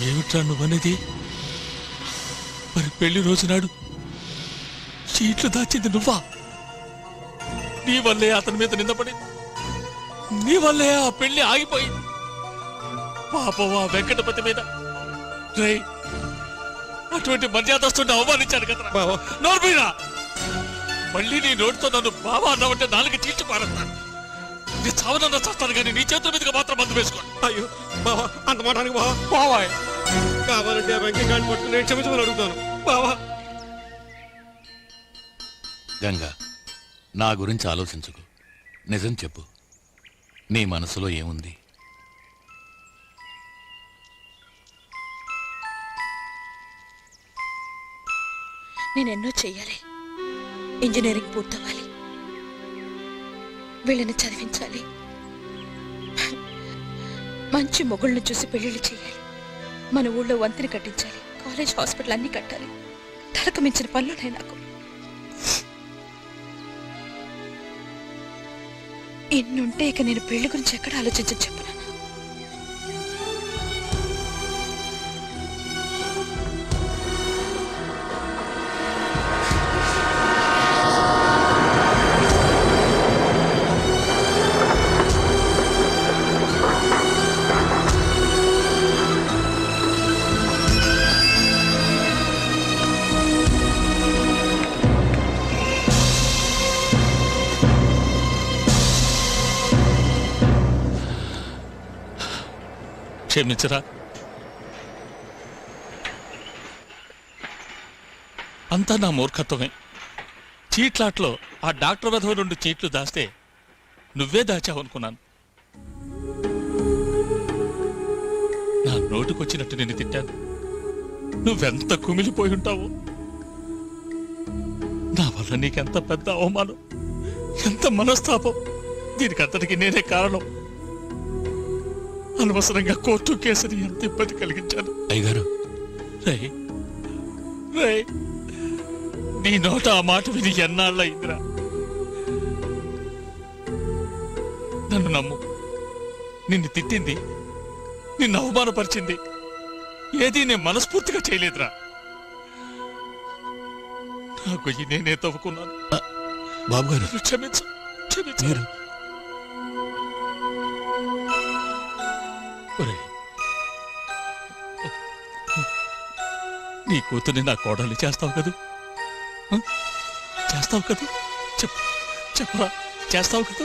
Speaker 9: ఏమిట్రా నువ్వనేది? మరి పెళ్లి రోజు నాడు సీట్లు దాచింది నువ్వా? నీ వల్లే అతని మీద నిందపడింది, నీ వల్లే ఆ పెళ్లి ఆగిపోయింది. పాపం ఆ వెంకటపతి మీద అటువంటి మర్యాదస్తుని అవమానించాను కదా. నోర్మీరా, మళ్ళీ నీ నోటితో నన్ను బావా అన్నావంటే 4 చీల్చి పారేస్తాను. నీ చావనన్నా చేస్తాను కానీ నీ చేతుల మీదుగా మాత్రం మందు వేసుకో.
Speaker 2: అయ్యో బావా, అంత మాటానికి బావా కావాలంటే ఆ వెంకయ్య గాడిని పట్టుకుని నేను క్షమించమని అడుగుతాను. బావా
Speaker 9: గంగా, నా గురించి ఆలోచించుకు. నిజం చెప్పు, నీ మనసులో ఏముంది?
Speaker 4: నేనెన్నో చెయ్యాలి. ఇంజనీరింగ్ పూర్తవ్వాలి, వీళ్ళని చదివించాలి, మంచి మొగుళ్ళని చూసి పెళ్లిళ్ళు చేయాలి, మన ఊళ్ళో వంతిని కట్టించాలి, కాలేజ్ హాస్పిటల్ అన్ని కట్టాలి. తలకు మించిన పనులున్నాయి నాకు. ఇన్నుంటే ఇక నేను పెళ్లి గురించి ఎక్కడ ఆలోచించని చెప్పను.
Speaker 3: క్షమించరా. అంతా నా మూర్ఖత్వమే. చీట్లాట్లో ఆ డాక్టర్ వధవ 2 చీట్లు దాస్తే నువ్వే దాచావనుకున్నాను. నా నోటుకొచ్చినట్టు నిన్ను తిట్టాను. నువ్వెంత కుమిలిపోయి ఉంటావో. నా వల్ల నీకెంత పెద్ద అవమానం, ఎంత మనస్తాపం. దీనికంతటికి నేనే కారణం. అనవసరంగా కోర్టు కేసుని ఎంత ఇబ్బంది కలిగించాను.
Speaker 9: అయ్యగారు,
Speaker 3: రే నీ నోట ఆ మాట విని ఎన్నాళ్ళయిందిరా. నన్ను నమ్ము. నిన్ను తిట్టింది, నిన్ను అవమానపరిచింది ఏదీ నేను మనస్ఫూర్తిగా చేయలేదురా. నా గొయ్యి నేనే తవ్వుకున్నాను.
Speaker 9: బాబు గారు,
Speaker 3: క్షమించు, క్షమించు. నీ కూతుర్ని నా కోడల్ని చేస్తావు కదూ? చేస్తావు కదూ? చెప్పరా, చేస్తావు కదూ?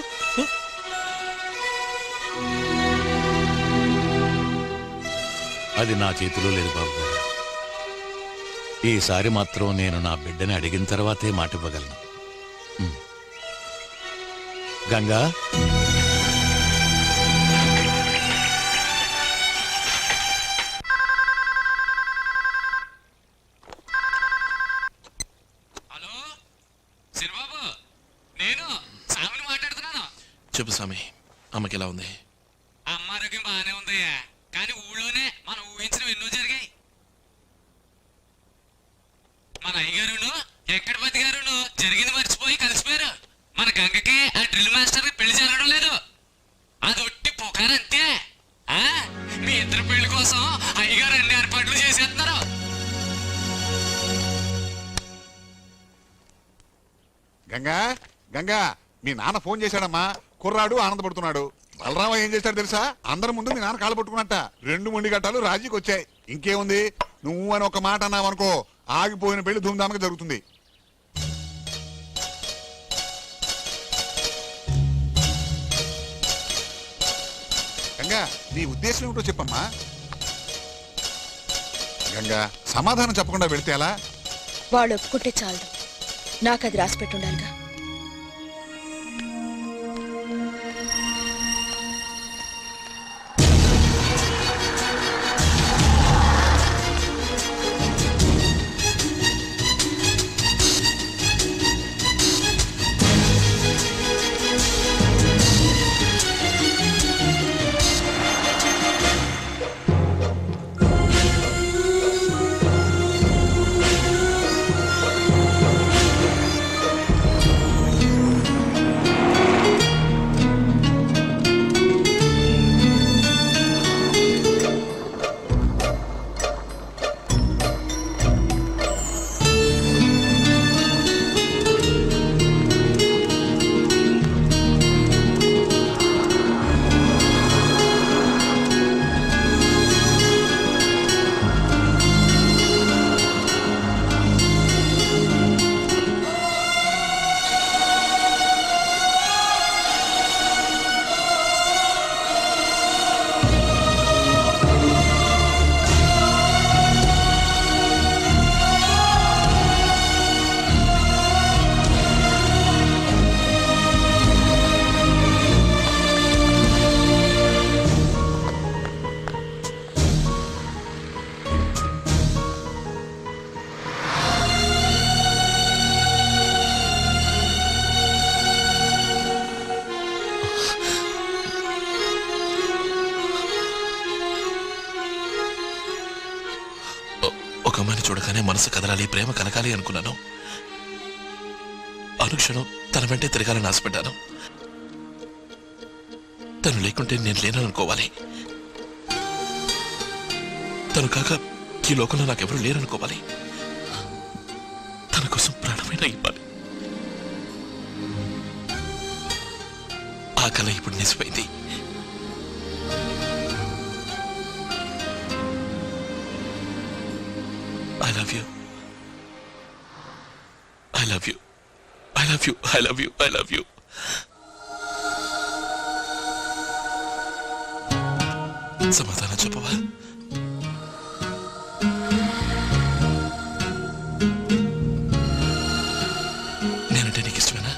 Speaker 9: అది నా చేతిలో లేదు బాబు గారు. ఈసారి మాత్రం నేను నా బిడ్డని అడిగిన తర్వాతే మాట ఇవ్వగలను. గంగా,
Speaker 6: చెప్పు స్వామి, అమ్మకి ఎలా ఉంది?
Speaker 7: అమ్మ ఆరోగ్యం బాగానే ఉందయ్యా, కానీ ఊళ్ళోనే మనం ఊహించడం ఎన్నో జరిగాయి. మన అయ్యగారును ఎక్కడ బతిగారును జరిగింది మర్చిపోయి కలిసిపోయారు. మన గంగకి ఆ డ్రిల్ మాస్టర్ పెళ్లి జరగడం లేదు. అది ఒట్టి పుకారంతే. మీ ఇద్దరు పెళ్లి కోసం అయ్యగారు అన్ని ఏర్పాట్లు చేసేస్తున్నారు.
Speaker 18: గంగా, గంగా, మీ నాన్న ఫోన్ చేశాడమ్మా. కుర్రాడు ఆనందపడుతున్నాడు. బలరామ ఏం చేశాడు తెలుసా? అందరి ముందు మీ నాన్న కాళ్ళు పట్టుకున్నట్ట 2 మొండి గట్టాలు రాజీకి వచ్చాయి. ఇంకేముంది, నువ్వు అని ఒక మాట అన్నావనుకో, ఆగిపోయిన పెళ్లి ధూమ్ధామ్గా జరుగుతుంది. గంగా, నీ ఉద్దేశం ఏమిటో చెప్పమ్మా. గంగా, సమాధానం చెప్పకుండా వెళితే ఎలా?
Speaker 4: వాళ్ళు ఒప్పుకుంటే చాలు. నాకు అది రాసి పెట్టుండాలిగా.
Speaker 6: ఒక అమ్మాయిని చూడగానే మనసు కదలాలి, ప్రేమ కలగాలి అనుకున్నాను. అనుక్షణం తన వెంటే తిరగాలని ఆశపడ్డాను. తను లేకుంటే నేను లేననుకోవాలి. తను కాక ఈ లోకంలో నాకెవరూ లేరనుకోవాలి. తన కోసం ప్రాణమైనా ఇవ్వాలి. ఆ కళ ఇప్పుడు నిజమైంది. I love you. I love you. I love you. I love you. I love you. సమాధానం చెప్పవా? నేనంటే నీకు ఇష్టమేనా?